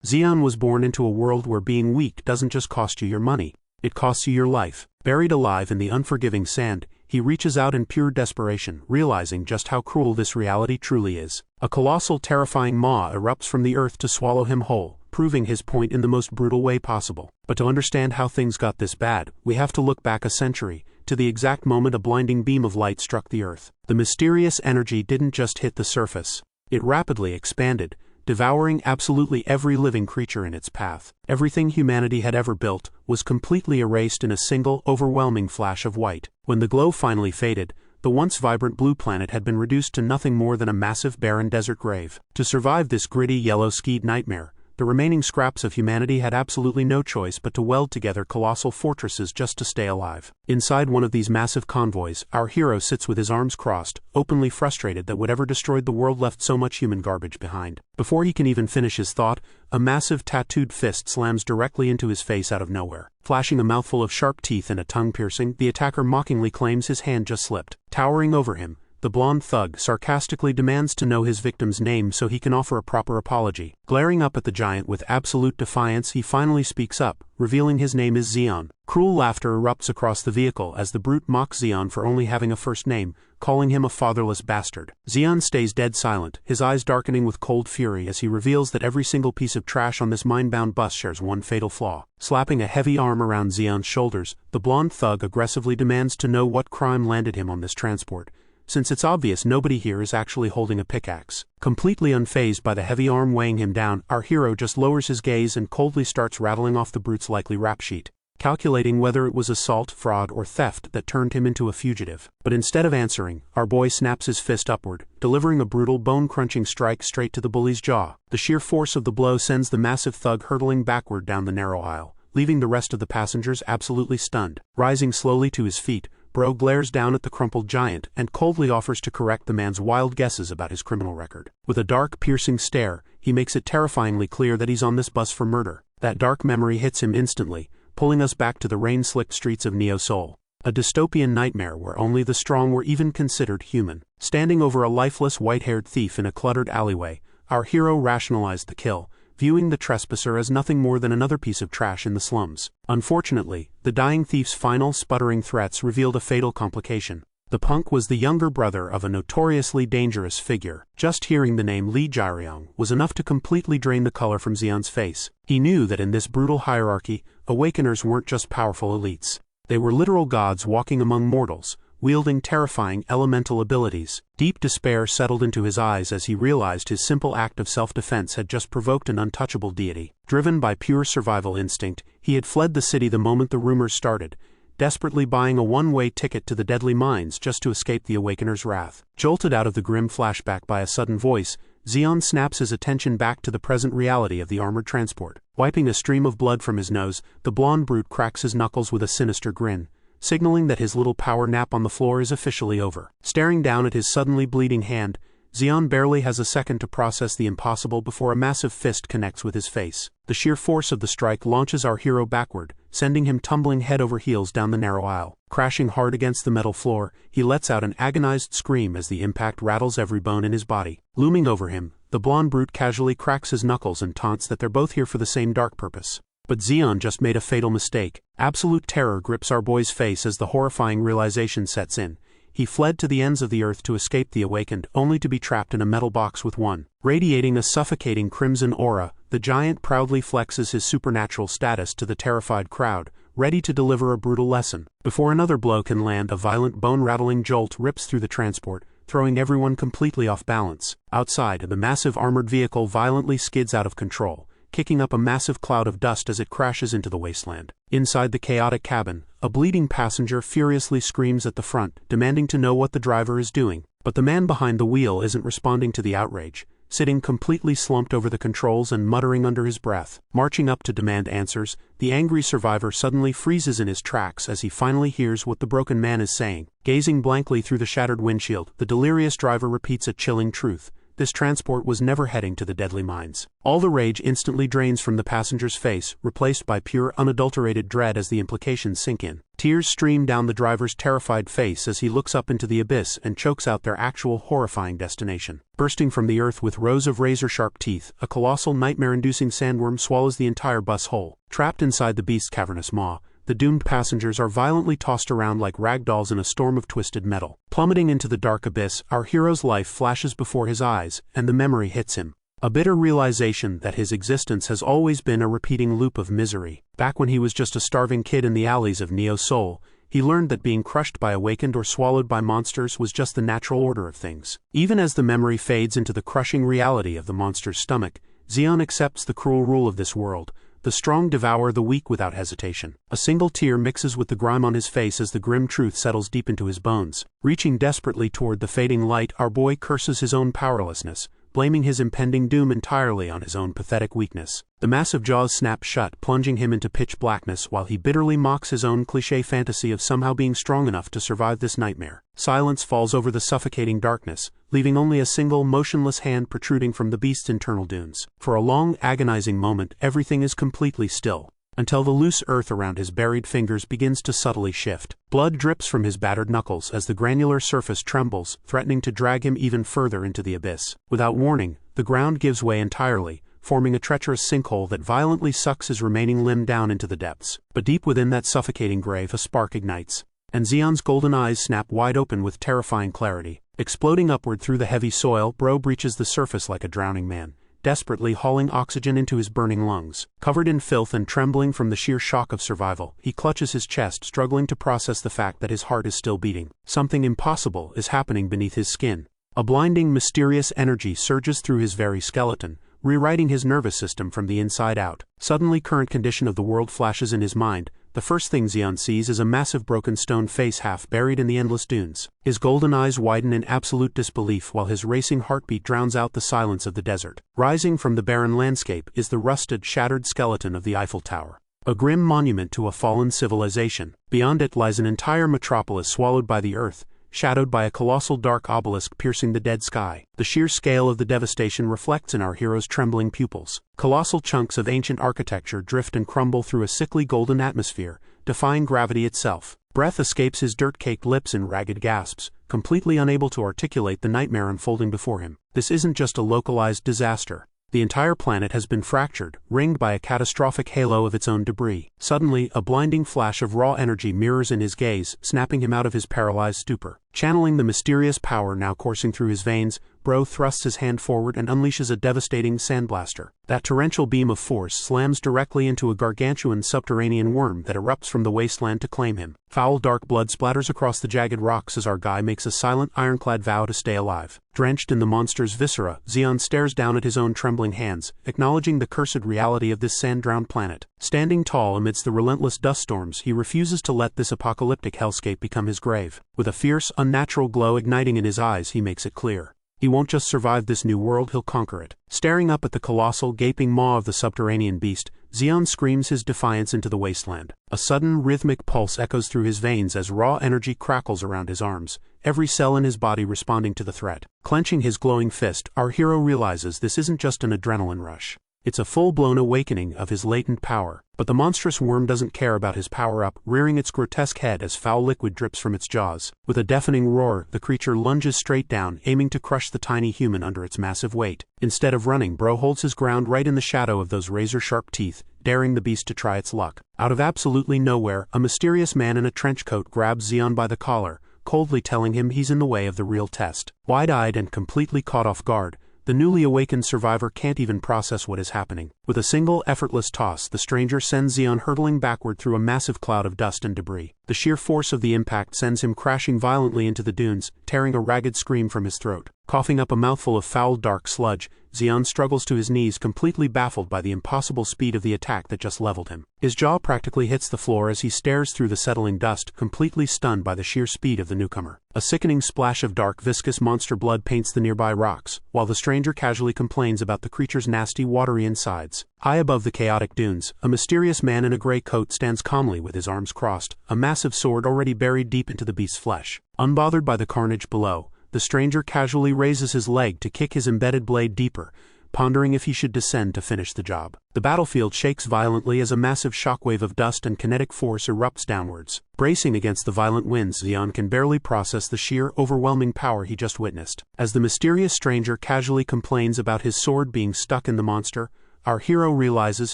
Zeon was born into a world where being weak doesn't just cost you your money, it costs you your life. Buried alive in the unforgiving sand, he reaches out in pure desperation, realizing just how cruel this reality truly is. A colossal, terrifying maw erupts from the earth to swallow him whole, proving his point in the most brutal way possible. But to understand how things got this bad, we have to look back a century, to the exact moment a blinding beam of light struck the earth. The mysterious energy didn't just hit the surface. It rapidly expanded, devouring absolutely every living creature in its path. Everything humanity had ever built was completely erased in a single, overwhelming flash of white. When the glow finally faded, the once vibrant blue planet had been reduced to nothing more than a massive barren desert grave. To survive this gritty, yellow-skied nightmare, the remaining scraps of humanity had absolutely no choice but to weld together colossal fortresses just to stay alive. Inside one of these massive convoys, our hero sits with his arms crossed, openly frustrated that whatever destroyed the world left so much human garbage behind. Before he can even finish his thought, a massive tattooed fist slams directly into his face out of nowhere. Flashing a mouthful of sharp teeth and a tongue piercing, the attacker mockingly claims his hand just slipped. Towering over him, the blonde thug sarcastically demands to know his victim's name so he can offer a proper apology. Glaring up at the giant with absolute defiance, he finally speaks up, revealing his name is Zeon. Cruel laughter erupts across the vehicle as the brute mocks Zeon for only having a first name, calling him a fatherless bastard. Zeon stays dead silent, his eyes darkening with cold fury as he reveals that every single piece of trash on this mind-bound bus shares one fatal flaw. Slapping a heavy arm around Zeon's shoulders, the blonde thug aggressively demands to know what crime landed him on this transport, since it's obvious nobody here is actually holding a pickaxe. Completely unfazed by the heavy arm weighing him down, our hero just lowers his gaze and coldly starts rattling off the brute's likely rap sheet, calculating whether it was assault, fraud, or theft that turned him into a fugitive. But instead of answering, our boy snaps his fist upward, delivering a brutal, bone-crunching strike straight to the bully's jaw. The sheer force of the blow sends the massive thug hurtling backward down the narrow aisle, leaving the rest of the passengers absolutely stunned. Rising slowly to his feet, Bro glares down at the crumpled giant and coldly offers to correct the man's wild guesses about his criminal record. With a dark, piercing stare, he makes it terrifyingly clear that he's on this bus for murder. That dark memory hits him instantly, pulling us back to the rain-slicked streets of Neo-Seoul, a dystopian nightmare where only the strong were even considered human. Standing over a lifeless, white-haired thief in a cluttered alleyway, our hero rationalized the kill, viewing the trespasser as nothing more than another piece of trash in the slums. Unfortunately, the dying thief's final sputtering threats revealed a fatal complication. The punk was the younger brother of a notoriously dangerous figure. Just hearing the name Lee Jae-ryong was enough to completely drain the color from Zeon's face. He knew that in this brutal hierarchy, awakeners weren't just powerful elites. They were literal gods walking among mortals, wielding terrifying elemental abilities. Deep despair settled into his eyes as he realized his simple act of self-defense had just provoked an untouchable deity. Driven by pure survival instinct, he had fled the city the moment the rumors started, desperately buying a one-way ticket to the deadly mines just to escape the Awakener's wrath. Jolted out of the grim flashback by a sudden voice, Zeon snaps his attention back to the present reality of the armored transport. Wiping a stream of blood from his nose, the blonde brute cracks his knuckles with a sinister grin, signaling that his little power nap on the floor is officially over. Staring down at his suddenly bleeding hand, Zeon barely has a second to process the impossible before a massive fist connects with his face. The sheer force of the strike launches our hero backward, sending him tumbling head over heels down the narrow aisle. Crashing hard against the metal floor, he lets out an agonized scream as the impact rattles every bone in his body. Looming over him, the blonde brute casually cracks his knuckles and taunts that they're both here for the same dark purpose. But Zeon just made a fatal mistake. Absolute terror grips our boy's face as the horrifying realization sets in. He fled to the ends of the earth to escape the awakened, only to be trapped in a metal box with one. Radiating a suffocating crimson aura, the giant proudly flexes his supernatural status to the terrified crowd, ready to deliver a brutal lesson. Before another blow can land, a violent bone-rattling jolt rips through the transport, throwing everyone completely off balance. Outside, the massive armored vehicle violently skids out of control, kicking up a massive cloud of dust as it crashes into the wasteland. Inside the chaotic cabin, a bleeding passenger furiously screams at the front, demanding to know what the driver is doing. But the man behind the wheel isn't responding to the outrage, sitting completely slumped over the controls and muttering under his breath. Marching up to demand answers, the angry survivor suddenly freezes in his tracks as he finally hears what the broken man is saying. Gazing blankly through the shattered windshield, the delirious driver repeats a chilling truth. this transport was never heading to the deadly mines. All the rage instantly drains from the passenger's face, replaced by pure unadulterated dread as the implications sink in. Tears stream down the driver's terrified face as he looks up into the abyss and chokes out their actual horrifying destination. Bursting from the earth with rows of razor-sharp teeth, a colossal nightmare-inducing sandworm swallows the entire bus whole. Trapped inside the beast's cavernous maw, the doomed passengers are violently tossed around like ragdolls in a storm of twisted metal. Plummeting into the dark abyss, our hero's life flashes before his eyes, and the memory hits him. A bitter realization that his existence has always been a repeating loop of misery. Back when he was just a starving kid in the alleys of Neo-Seoul, he learned that being crushed by awakened or swallowed by monsters was just the natural order of things. Even as the memory fades into the crushing reality of the monster's stomach, Zeon accepts the cruel rule of this world. The strong devour the weak without hesitation. A single tear mixes with the grime on his face as the grim truth settles deep into his bones. Reaching desperately toward the fading light, our boy curses his own powerlessness, blaming his impending doom entirely on his own pathetic weakness. The massive jaws snap shut, plunging him into pitch blackness while he bitterly mocks his own cliché fantasy of somehow being strong enough to survive this nightmare. Silence falls over the suffocating darkness, leaving only a single motionless hand protruding from the beast's internal dunes. For a long, agonizing moment, everything is completely still, until the loose earth around his buried fingers begins to subtly shift. Blood drips from his battered knuckles as the granular surface trembles, threatening to drag him even further into the abyss. Without warning, the ground gives way entirely, forming a treacherous sinkhole that violently sucks his remaining limb down into the depths. But deep within that suffocating grave, a spark ignites, and Zeon's golden eyes snap wide open with terrifying clarity. Exploding upward through the heavy soil, Bro breaches the surface like a drowning man, desperately hauling oxygen into his burning lungs. Covered in filth and trembling from the sheer shock of survival, he clutches his chest, struggling to process the fact that his heart is still beating. Something impossible is happening beneath his skin. A blinding, mysterious energy surges through his very skeleton, rewriting his nervous system from the inside out. Suddenly, current condition of the world flashes in his mind. The first thing Zeon sees is a massive broken stone face half buried in the endless dunes. His golden eyes widen in absolute disbelief while his racing heartbeat drowns out the silence of the desert. Rising from the barren landscape is the rusted, shattered skeleton of the Eiffel Tower, a grim monument to a fallen civilization. Beyond it lies an entire metropolis swallowed by the earth, shadowed by a colossal dark obelisk piercing the dead sky. The sheer scale of the devastation reflects in our hero's trembling pupils. Colossal chunks of ancient architecture drift and crumble through a sickly golden atmosphere, defying gravity itself. Breath escapes his dirt-caked lips in ragged gasps, completely unable to articulate the nightmare unfolding before him. This isn't just a localized disaster. The entire planet has been fractured, ringed by a catastrophic halo of its own debris. Suddenly, a blinding flash of raw energy mirrors in his gaze, snapping him out of his paralyzed stupor. Channeling the mysterious power now coursing through his veins, Bro thrusts his hand forward and unleashes a devastating sandblaster. That torrential beam of force slams directly into a gargantuan subterranean worm that erupts from the wasteland to claim him. Foul dark blood splatters across the jagged rocks as our guy makes a silent ironclad vow to stay alive. Drenched in the monster's viscera, Zeon stares down at his own trembling hands, acknowledging the cursed reality of this sand-drowned planet. Standing tall amidst the relentless dust storms, he refuses to let this apocalyptic hellscape become his grave. With a fierce, unnatural glow igniting in his eyes, he makes it clear. He won't just survive this new world, he'll conquer it. Staring up at the colossal, gaping maw of the subterranean beast, Zeon screams his defiance into the wasteland. A sudden, rhythmic pulse echoes through his veins as raw energy crackles around his arms, every cell in his body responding to the threat. Clenching his glowing fist, our hero realizes this isn't just an adrenaline rush. It's a full-blown awakening of his latent power. But the monstrous worm doesn't care about his power-up, rearing its grotesque head as foul liquid drips from its jaws. With a deafening roar, the creature lunges straight down, aiming to crush the tiny human under its massive weight. Instead of running, Bro holds his ground right in the shadow of those razor-sharp teeth, daring the beast to try its luck. Out of absolutely nowhere, a mysterious man in a trench coat grabs Zeon by the collar, coldly telling him he's in the way of the real test. Wide-eyed and completely caught off guard, the newly awakened survivor can't even process what is happening. With a single effortless toss, the stranger sends Zeon hurtling backward through a massive cloud of dust and debris. The sheer force of the impact sends him crashing violently into the dunes, tearing a ragged scream from his throat. Coughing up a mouthful of foul dark sludge, Zeon struggles to his knees, completely baffled by the impossible speed of the attack that just leveled him. His jaw practically hits the floor as he stares through the settling dust, completely stunned by the sheer speed of the newcomer. A sickening splash of dark, viscous monster blood paints the nearby rocks, while the stranger casually complains about the creature's nasty, watery insides. High above the chaotic dunes, a mysterious man in a gray coat stands calmly with his arms crossed, a massive sword already buried deep into the beast's flesh. Unbothered by the carnage below, The stranger casually raises his leg to kick his embedded blade deeper, pondering if he should descend to finish the job. The battlefield shakes violently as a massive shockwave of dust and kinetic force erupts downwards. Bracing against the violent winds, Zeon can barely process the sheer, overwhelming power he just witnessed. As the mysterious stranger casually complains about his sword being stuck in the monster, our hero realizes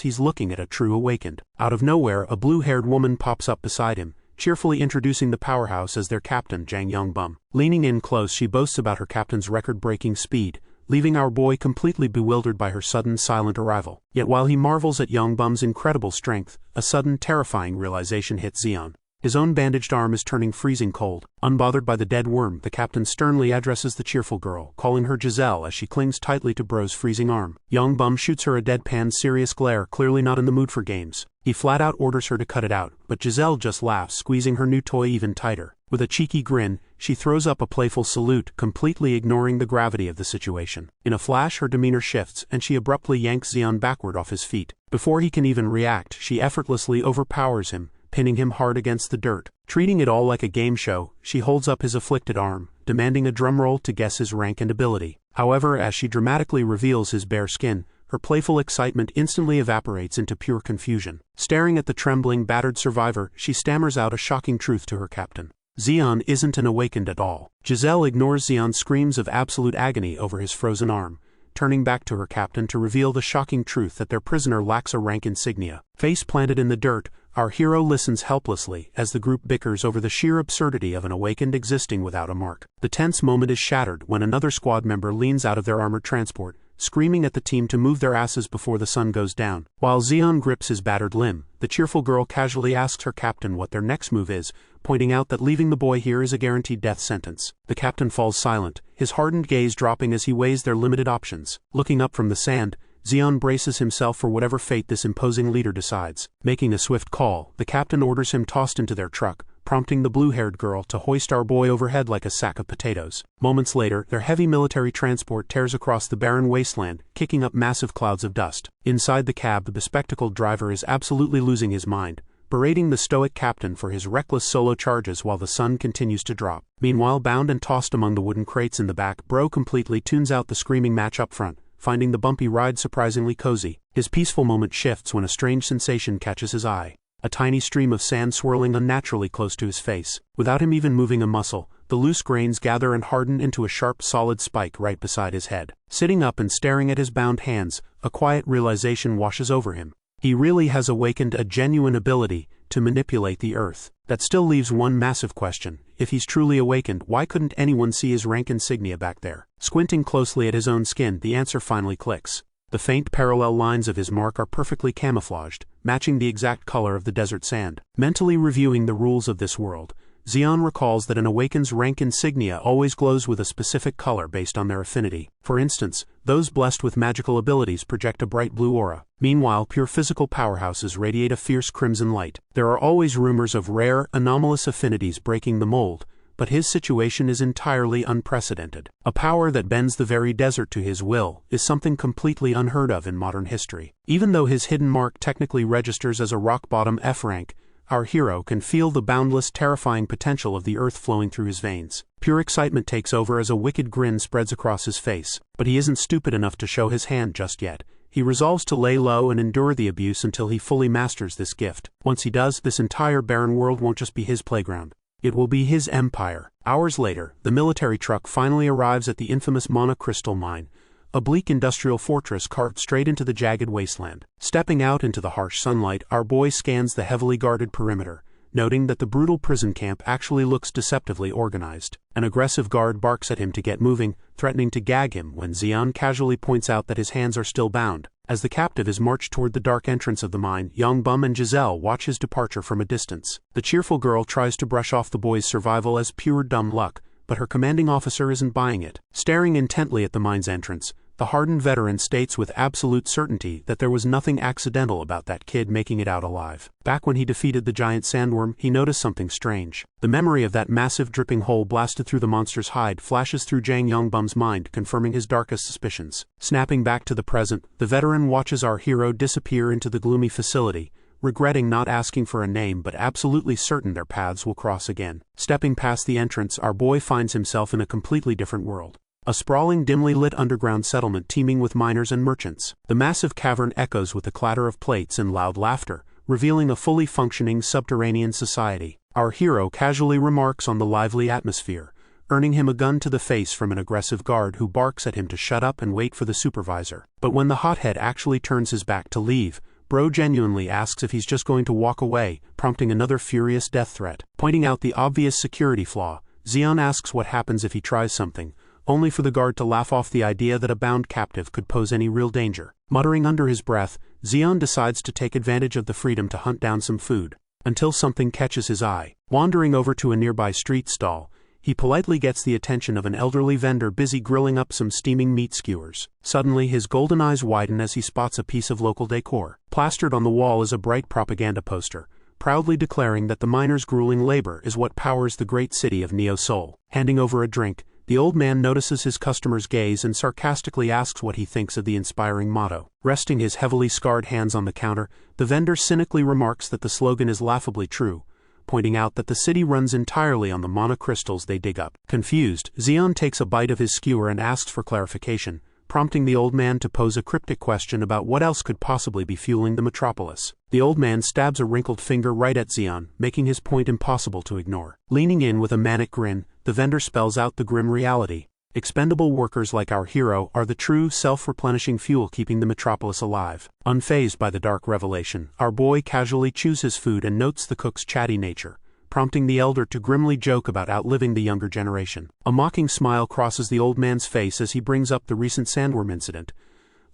he's looking at a true awakened. Out of nowhere, a blue-haired woman pops up beside him, cheerfully introducing the powerhouse as their captain, Jang Yongbum. Leaning in close, she boasts about her captain's record-breaking speed, leaving our boy completely bewildered by her sudden silent arrival. Yet while he marvels at Yongbum's incredible strength, a sudden terrifying realization hits Zeon. His own bandaged arm is turning freezing cold. Unbothered by the dead worm, the captain sternly addresses the cheerful girl, calling her Giselle as she clings tightly to Bro's freezing arm. Yongbum shoots her a deadpan serious glare, clearly not in the mood for games. He flat out orders her to cut it out, but Giselle just laughs, squeezing her new toy even tighter. With a cheeky grin, she throws up a playful salute, completely ignoring the gravity of the situation. In a flash, her demeanor shifts, and she abruptly yanks Zeon backward off his feet. Before he can even react, she effortlessly overpowers him, pinning him hard against the dirt. Treating it all like a game show, she holds up his afflicted arm, demanding a drumroll to guess his rank and ability. However, as she dramatically reveals his bare skin, her playful excitement instantly evaporates into pure confusion. Staring at the trembling, battered survivor, she stammers out a shocking truth to her captain. Zeon isn't an awakened at all. Giselle ignores Zeon's screams of absolute agony over his frozen arm, turning back to her captain to reveal the shocking truth that their prisoner lacks a rank insignia. Face planted in the dirt, our hero listens helplessly as the group bickers over the sheer absurdity of an awakened existing without a mark. The tense moment is shattered when another squad member leans out of their armored transport, screaming at the team to move their asses before the sun goes down. While Zeon grips his battered limb, the cheerful girl casually asks her captain what their next move is, pointing out that leaving the boy here is a guaranteed death sentence. The captain falls silent, his hardened gaze dropping as he weighs their limited options. Looking up from the sand, Zeon braces himself for whatever fate this imposing leader decides. Making a swift call, the captain orders him tossed into their truck, prompting the blue-haired girl to hoist our boy overhead like a sack of potatoes. Moments later, their heavy military transport tears across the barren wasteland, kicking up massive clouds of dust. Inside the cab, the bespectacled driver is absolutely losing his mind, berating the stoic captain for his reckless solo charges while the sun continues to drop. Meanwhile, bound and tossed among the wooden crates in the back, Bro completely tunes out the screaming match up front, finding the bumpy ride surprisingly cozy. His peaceful moment shifts when a strange sensation catches his eye. A tiny stream of sand swirling unnaturally close to his face. Without him even moving a muscle, the loose grains gather and harden into a sharp, solid spike right beside his head. Sitting up and staring at his bound hands, a quiet realization washes over him. He really has awakened a genuine ability to manipulate the earth. That still leaves one massive question. If he's truly awakened, why couldn't anyone see his rank insignia back there? Squinting closely at his own skin, the answer finally clicks. The faint parallel lines of his mark are perfectly camouflaged, matching the exact color of the desert sand. Mentally reviewing the rules of this world, Zeon recalls that an awakened's rank insignia always glows with a specific color based on their affinity. For instance, those blessed with magical abilities project a bright blue aura. Meanwhile, pure physical powerhouses radiate a fierce crimson light. There are always rumors of rare, anomalous affinities breaking the mold, but his situation is entirely unprecedented. A power that bends the very desert to his will is something completely unheard of in modern history. Even though his hidden mark technically registers as a rock-bottom F rank, our hero can feel the boundless, terrifying potential of the earth flowing through his veins. Pure excitement takes over as a wicked grin spreads across his face. But he isn't stupid enough to show his hand just yet. He resolves to lay low and endure the abuse until he fully masters this gift. Once he does, this entire barren world won't just be his playground. It will be his empire. Hours later, the military truck finally arrives at the infamous Mana Crystal Mine, a bleak industrial fortress carved straight into the jagged wasteland. Stepping out into the harsh sunlight, our boy scans the heavily guarded perimeter, noting that the brutal prison camp actually looks deceptively organized. An aggressive guard barks at him to get moving, threatening to gag him when Zeon casually points out that his hands are still bound. As the captive is marched toward the dark entrance of the mine, Yongbum and Giselle watch his departure from a distance. The cheerful girl tries to brush off the boy's survival as pure dumb luck, but her commanding officer isn't buying it. Staring intently at the mine's entrance, the hardened veteran states with absolute certainty that there was nothing accidental about that kid making it out alive. Back when he defeated the giant sandworm, he noticed something strange. The memory of that massive dripping hole blasted through the monster's hide flashes through Jang Yongbum's mind, confirming his darkest suspicions. Snapping back to the present, the veteran watches our hero disappear into the gloomy facility, regretting not asking for a name but absolutely certain their paths will cross again. Stepping past the entrance, our boy finds himself in a completely different world. A sprawling, dimly lit underground settlement teeming with miners and merchants. The massive cavern echoes with the clatter of plates and loud laughter, revealing a fully functioning subterranean society. Our hero casually remarks on the lively atmosphere, earning him a gun to the face from an aggressive guard who barks at him to shut up and wait for the supervisor. But when the hothead actually turns his back to leave, Bro genuinely asks if he's just going to walk away, prompting another furious death threat. Pointing out the obvious security flaw, Zeon asks what happens if he tries something, only for the guard to laugh off the idea that a bound captive could pose any real danger. Muttering under his breath, Zeon decides to take advantage of the freedom to hunt down some food, until something catches his eye. Wandering over to a nearby street stall, he politely gets the attention of an elderly vendor busy grilling up some steaming meat skewers. Suddenly his golden eyes widen as he spots a piece of local decor. Plastered on the wall is a bright propaganda poster, proudly declaring that the miners' grueling labor is what powers the great city of Neo Seoul. Handing over a drink, the old man notices his customer's gaze and sarcastically asks what he thinks of the inspiring motto. Resting his heavily scarred hands on the counter, the vendor cynically remarks that the slogan is laughably true, pointing out that the city runs entirely on the mana crystals they dig up. Confused, Zeon takes a bite of his skewer and asks for clarification, prompting the old man to pose a cryptic question about what else could possibly be fueling the metropolis. The old man stabs a wrinkled finger right at Zeon, making his point impossible to ignore. Leaning in with a manic grin, the vendor spells out the grim reality. Expendable workers like our hero are the true self-replenishing fuel keeping the metropolis alive. Unfazed by the dark revelation, our boy casually chews his food and notes the cook's chatty nature, prompting the elder to grimly joke about outliving the younger generation. A mocking smile crosses the old man's face as he brings up the recent sandworm incident,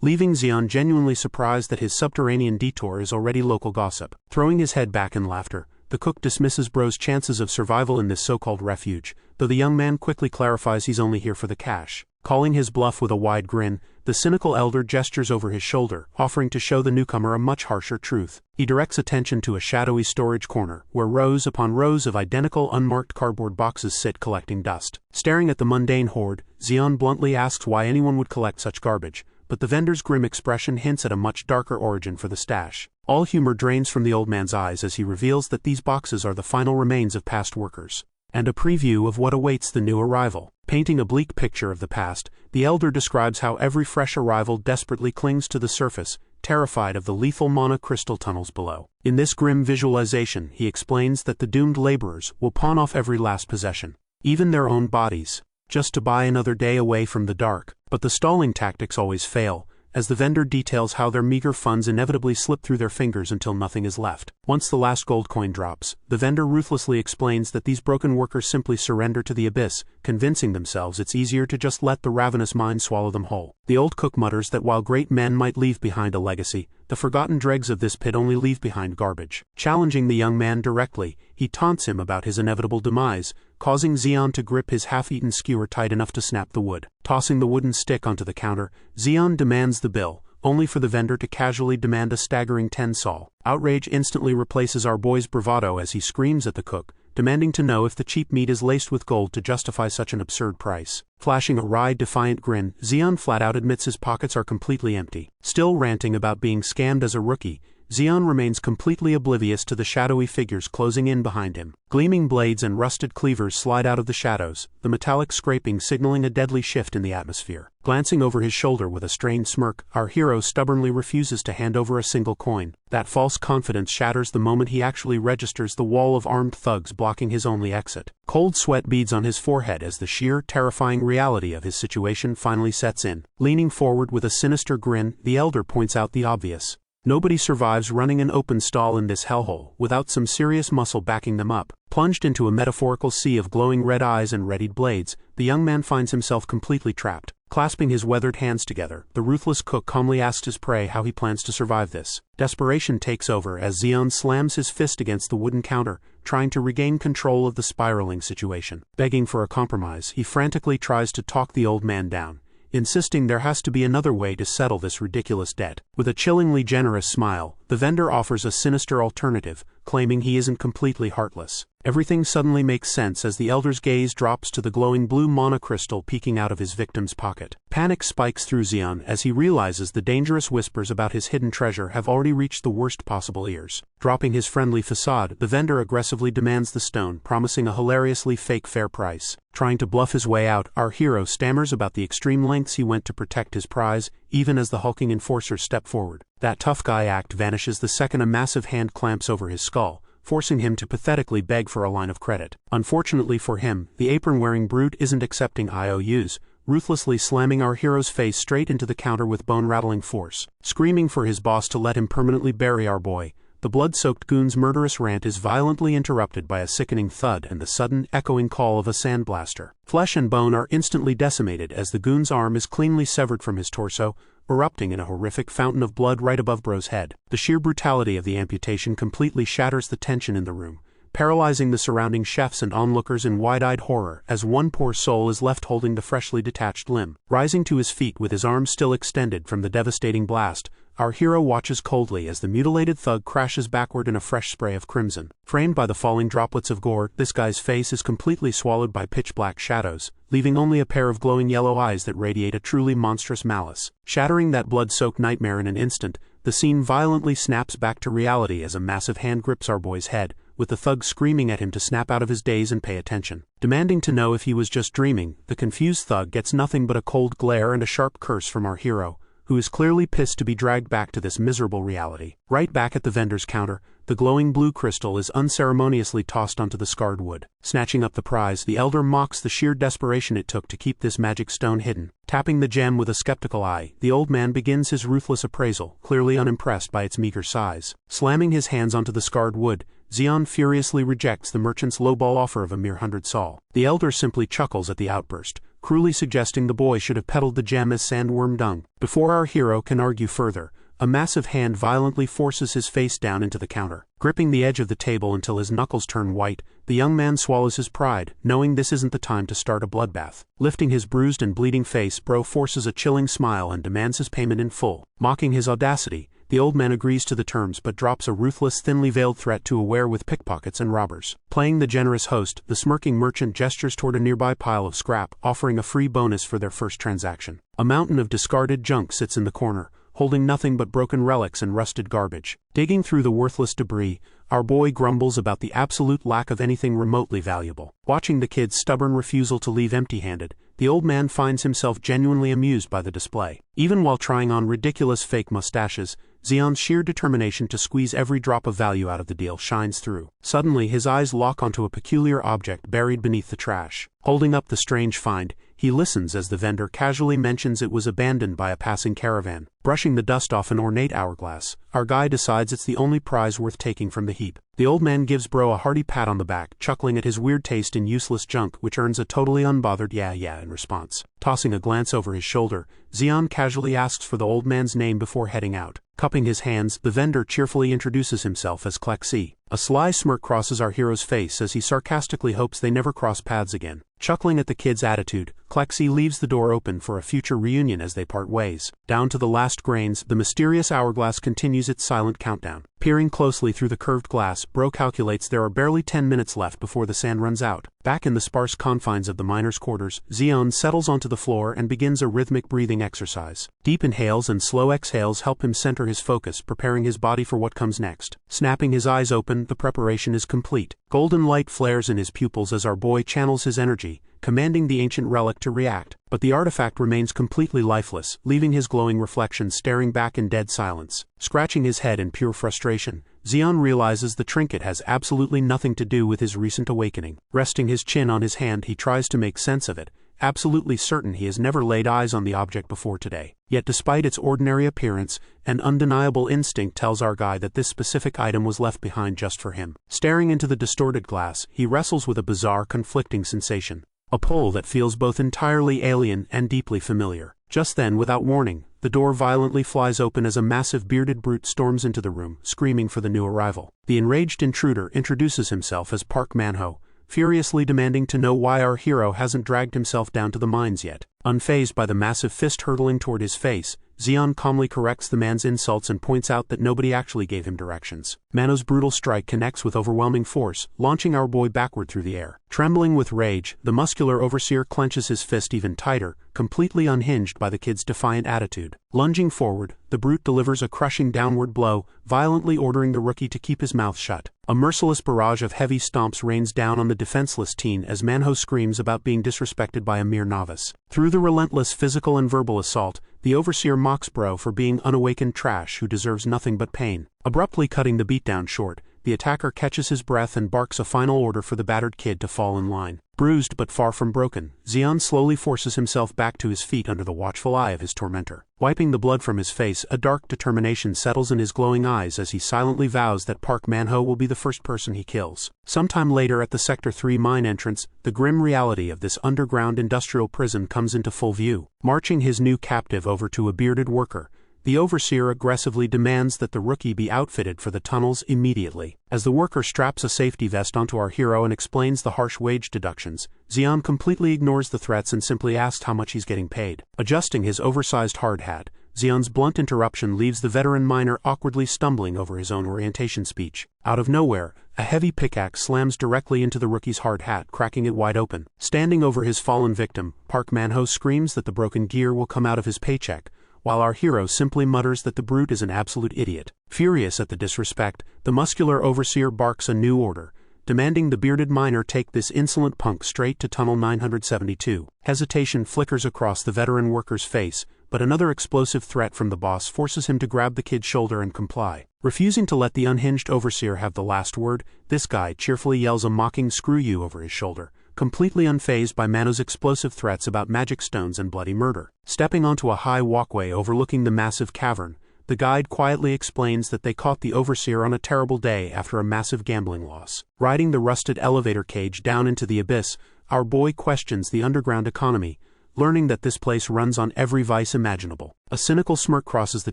leaving Zeon genuinely surprised that his subterranean detour is already local gossip. Throwing his head back in laughter, the cook dismisses Bro's chances of survival in this so-called refuge, though the young man quickly clarifies he's only here for the cash. Calling his bluff with a wide grin, the cynical elder gestures over his shoulder, offering to show the newcomer a much harsher truth. He directs attention to a shadowy storage corner, where rows upon rows of identical unmarked cardboard boxes sit collecting dust. Staring at the mundane hoard, Zeon bluntly asks why anyone would collect such garbage, but the vendor's grim expression hints at a much darker origin for the stash. All humor drains from the old man's eyes as he reveals that these boxes are the final remains of past workers, and a preview of what awaits the new arrival. Painting a bleak picture of the past, the elder describes how every fresh arrival desperately clings to the surface, terrified of the lethal mana crystal tunnels below. In this grim visualization, he explains that the doomed laborers will pawn off every last possession, even their own bodies, just to buy another day away from the dark. But the stalling tactics always fail, as the vendor details how their meager funds inevitably slip through their fingers until nothing is left. Once the last gold coin drops, the vendor ruthlessly explains that these broken workers simply surrender to the abyss, convincing themselves it's easier to just let the ravenous mind swallow them whole. The old cook mutters that while great men might leave behind a legacy, the forgotten dregs of this pit only leave behind garbage. Challenging the young man directly, he taunts him about his inevitable demise, causing Zeon to grip his half-eaten skewer tight enough to snap the wood. Tossing the wooden stick onto the counter, Zeon demands the bill, only for the vendor to casually demand a staggering 10 sol. Outrage instantly replaces our boy's bravado as he screams at the cook, demanding to know if the cheap meat is laced with gold to justify such an absurd price. Flashing a wry, defiant grin, Zeon flat out admits his pockets are completely empty. Still ranting about being scammed as a rookie, Zeon remains completely oblivious to the shadowy figures closing in behind him. Gleaming blades and rusted cleavers slide out of the shadows, the metallic scraping signaling a deadly shift in the atmosphere. Glancing over his shoulder with a strained smirk, our hero stubbornly refuses to hand over a single coin. That false confidence shatters the moment he actually registers the wall of armed thugs blocking his only exit. Cold sweat beads on his forehead as the sheer, terrifying reality of his situation finally sets in. Leaning forward with a sinister grin, the elder points out the obvious. Nobody survives running an open stall in this hellhole without some serious muscle backing them up. Plunged into a metaphorical sea of glowing red eyes and readied blades, the young man finds himself completely trapped. Clasping his weathered hands together, the ruthless cook calmly asks his prey how he plans to survive this. Desperation takes over as Zeon slams his fist against the wooden counter, trying to regain control of the spiraling situation. Begging for a compromise, he frantically tries to talk the old man down, insisting there has to be another way to settle this ridiculous debt. With a chillingly generous smile, the vendor offers a sinister alternative, claiming he isn't completely heartless. Everything suddenly makes sense as the elder's gaze drops to the glowing blue monocrystal peeking out of his victim's pocket. Panic spikes through Zeon as he realizes the dangerous whispers about his hidden treasure have already reached the worst possible ears. Dropping his friendly facade, the vendor aggressively demands the stone, promising a hilariously fake fair price. Trying to bluff his way out, our hero stammers about the extreme lengths he went to protect his prize, even as the hulking enforcers step forward. That tough guy act vanishes the second a massive hand clamps over his skull, forcing him to pathetically beg for a line of credit. Unfortunately for him, the apron-wearing brute isn't accepting IOUs, ruthlessly slamming our hero's face straight into the counter with bone-rattling force. Screaming for his boss to let him permanently bury our boy, the blood-soaked goon's murderous rant is violently interrupted by a sickening thud and the sudden, echoing call of a sandblaster. Flesh and bone are instantly decimated as the goon's arm is cleanly severed from his torso, erupting in a horrific fountain of blood right above Bro's head. The sheer brutality of the amputation completely shatters the tension in the room, paralyzing the surrounding chefs and onlookers in wide-eyed horror as one poor soul is left holding the freshly detached limb. Rising to his feet with his arms still extended from the devastating blast, our hero watches coldly as the mutilated thug crashes backward in a fresh spray of crimson. Framed by the falling droplets of gore, this guy's face is completely swallowed by pitch-black shadows, leaving only a pair of glowing yellow eyes that radiate a truly monstrous malice. Shattering that blood-soaked nightmare in an instant, the scene violently snaps back to reality as a massive hand grips our boy's head, with the thug screaming at him to snap out of his daze and pay attention. Demanding to know if he was just dreaming, the confused thug gets nothing but a cold glare and a sharp curse from our hero, who is clearly pissed to be dragged back to this miserable reality. Right back at the vendor's counter, the glowing blue crystal is unceremoniously tossed onto the scarred wood. Snatching up the prize, the elder mocks the sheer desperation it took to keep this magic stone hidden. Tapping the gem with a skeptical eye, the old man begins his ruthless appraisal, clearly unimpressed by its meager size. Slamming his hands onto the scarred wood, Zeon furiously rejects the merchant's lowball offer of a mere 100 sol. The elder simply chuckles at the outburst, cruelly suggesting the boy should have peddled the gem as sandworm dung. Before our hero can argue further, a massive hand violently forces his face down into the counter. Gripping the edge of the table until his knuckles turn white, the young man swallows his pride, knowing this isn't the time to start a bloodbath. Lifting his bruised and bleeding face, Bro forces a chilling smile and demands his payment in full. Mocking his audacity, the old man agrees to the terms but drops a ruthless, thinly veiled threat to aware with pickpockets and robbers. Playing the generous host, the smirking merchant gestures toward a nearby pile of scrap, offering a free bonus for their first transaction. A mountain of discarded junk sits in the corner, holding nothing but broken relics and rusted garbage. Digging through the worthless debris, our boy grumbles about the absolute lack of anything remotely valuable. Watching the kid's stubborn refusal to leave empty-handed, the old man finds himself genuinely amused by the display. Even while trying on ridiculous fake mustaches, Zeon's sheer determination to squeeze every drop of value out of the deal shines through. Suddenly his eyes lock onto a peculiar object buried beneath the trash. Holding up the strange find, he listens as the vendor casually mentions it was abandoned by a passing caravan. Brushing the dust off an ornate hourglass, our guy decides it's the only prize worth taking from the heap. The old man gives Bro a hearty pat on the back, chuckling at his weird taste in useless junk, which earns a totally unbothered yeah in response. Tossing a glance over his shoulder, Zeon casually asks for the old man's name before heading out. Cupping his hands, the vendor cheerfully introduces himself as Klexi. A sly smirk crosses our hero's face as he sarcastically hopes they never cross paths again. Chuckling at the kid's attitude, Klexi leaves the door open for a future reunion as they part ways. Down to the last grains, the mysterious hourglass continues its silent countdown. Peering closely through the curved glass, Bro calculates there are barely 10 minutes left before the sand runs out. Back in the sparse confines of the miners' quarters, Zeon settles onto the floor and begins a rhythmic breathing exercise. Deep inhales and slow exhales help him center his focus, preparing his body for what comes next. Snapping his eyes open, the preparation is complete. Golden light flares in his pupils as our boy channels his energy, commanding the ancient relic to react. But the artifact remains completely lifeless, leaving his glowing reflection staring back in dead silence. Scratching his head in pure frustration, Zeon realizes the trinket has absolutely nothing to do with his recent awakening. Resting his chin on his hand, he tries to make sense of it, absolutely certain he has never laid eyes on the object before today. Yet despite its ordinary appearance, an undeniable instinct tells our guy that this specific item was left behind just for him. Staring into the distorted glass, he wrestles with a bizarre, conflicting sensation. A pull that feels both entirely alien and deeply familiar. Just then, without warning, the door violently flies open as a massive bearded brute storms into the room, screaming for the new arrival. The enraged intruder introduces himself as Park Manhwa, furiously demanding to know why our hero hasn't dragged himself down to the mines yet. Unfazed by the massive fist hurtling toward his face, Zeon calmly corrects the man's insults and points out that nobody actually gave him directions. Manhwa's brutal strike connects with overwhelming force, launching our boy backward through the air. Trembling with rage, the muscular overseer clenches his fist even tighter, completely unhinged by the kid's defiant attitude. Lunging forward, the brute delivers a crushing downward blow, violently ordering the rookie to keep his mouth shut. A merciless barrage of heavy stomps rains down on the defenseless teen as Manhwa screams about being disrespected by a mere novice. Through the relentless physical and verbal assault, the overseer mocks Bro for being unawakened trash who deserves nothing but pain. Abruptly cutting the beatdown short, the attacker catches his breath and barks a final order for the battered kid to fall in line. Bruised but far from broken, Zeon slowly forces himself back to his feet under the watchful eye of his tormentor. Wiping the blood from his face, a dark determination settles in his glowing eyes as he silently vows that Manhwa will be the first person he kills. Sometime later at the Sector 3 mine entrance, the grim reality of this underground industrial prison comes into full view. Marching his new captive over to a bearded worker, the overseer aggressively demands that the rookie be outfitted for the tunnels immediately. As the worker straps a safety vest onto our hero and explains the harsh wage deductions, Zeon completely ignores the threats and simply asks how much he's getting paid. Adjusting his oversized hard hat, Zeon's blunt interruption leaves the veteran miner awkwardly stumbling over his own orientation speech. Out of nowhere, a heavy pickaxe slams directly into the rookie's hard hat, cracking it wide open. Standing over his fallen victim, Manhwa screams that the broken gear will come out of his paycheck, while our hero simply mutters that the brute is an absolute idiot. Furious at the disrespect, the muscular overseer barks a new order, demanding the bearded miner take this insolent punk straight to Tunnel 972. Hesitation flickers across the veteran worker's face, but another explosive threat from the boss forces him to grab the kid's shoulder and comply. Refusing to let the unhinged overseer have the last word, this guy cheerfully yells a mocking "screw you" over his shoulder, completely unfazed by Manhwa's explosive threats about magic stones and bloody murder. Stepping onto a high walkway overlooking the massive cavern, the guide quietly explains that they caught the overseer on a terrible day after a massive gambling loss. Riding the rusted elevator cage down into the abyss, our boy questions the underground economy, learning that this place runs on every vice imaginable. A cynical smirk crosses the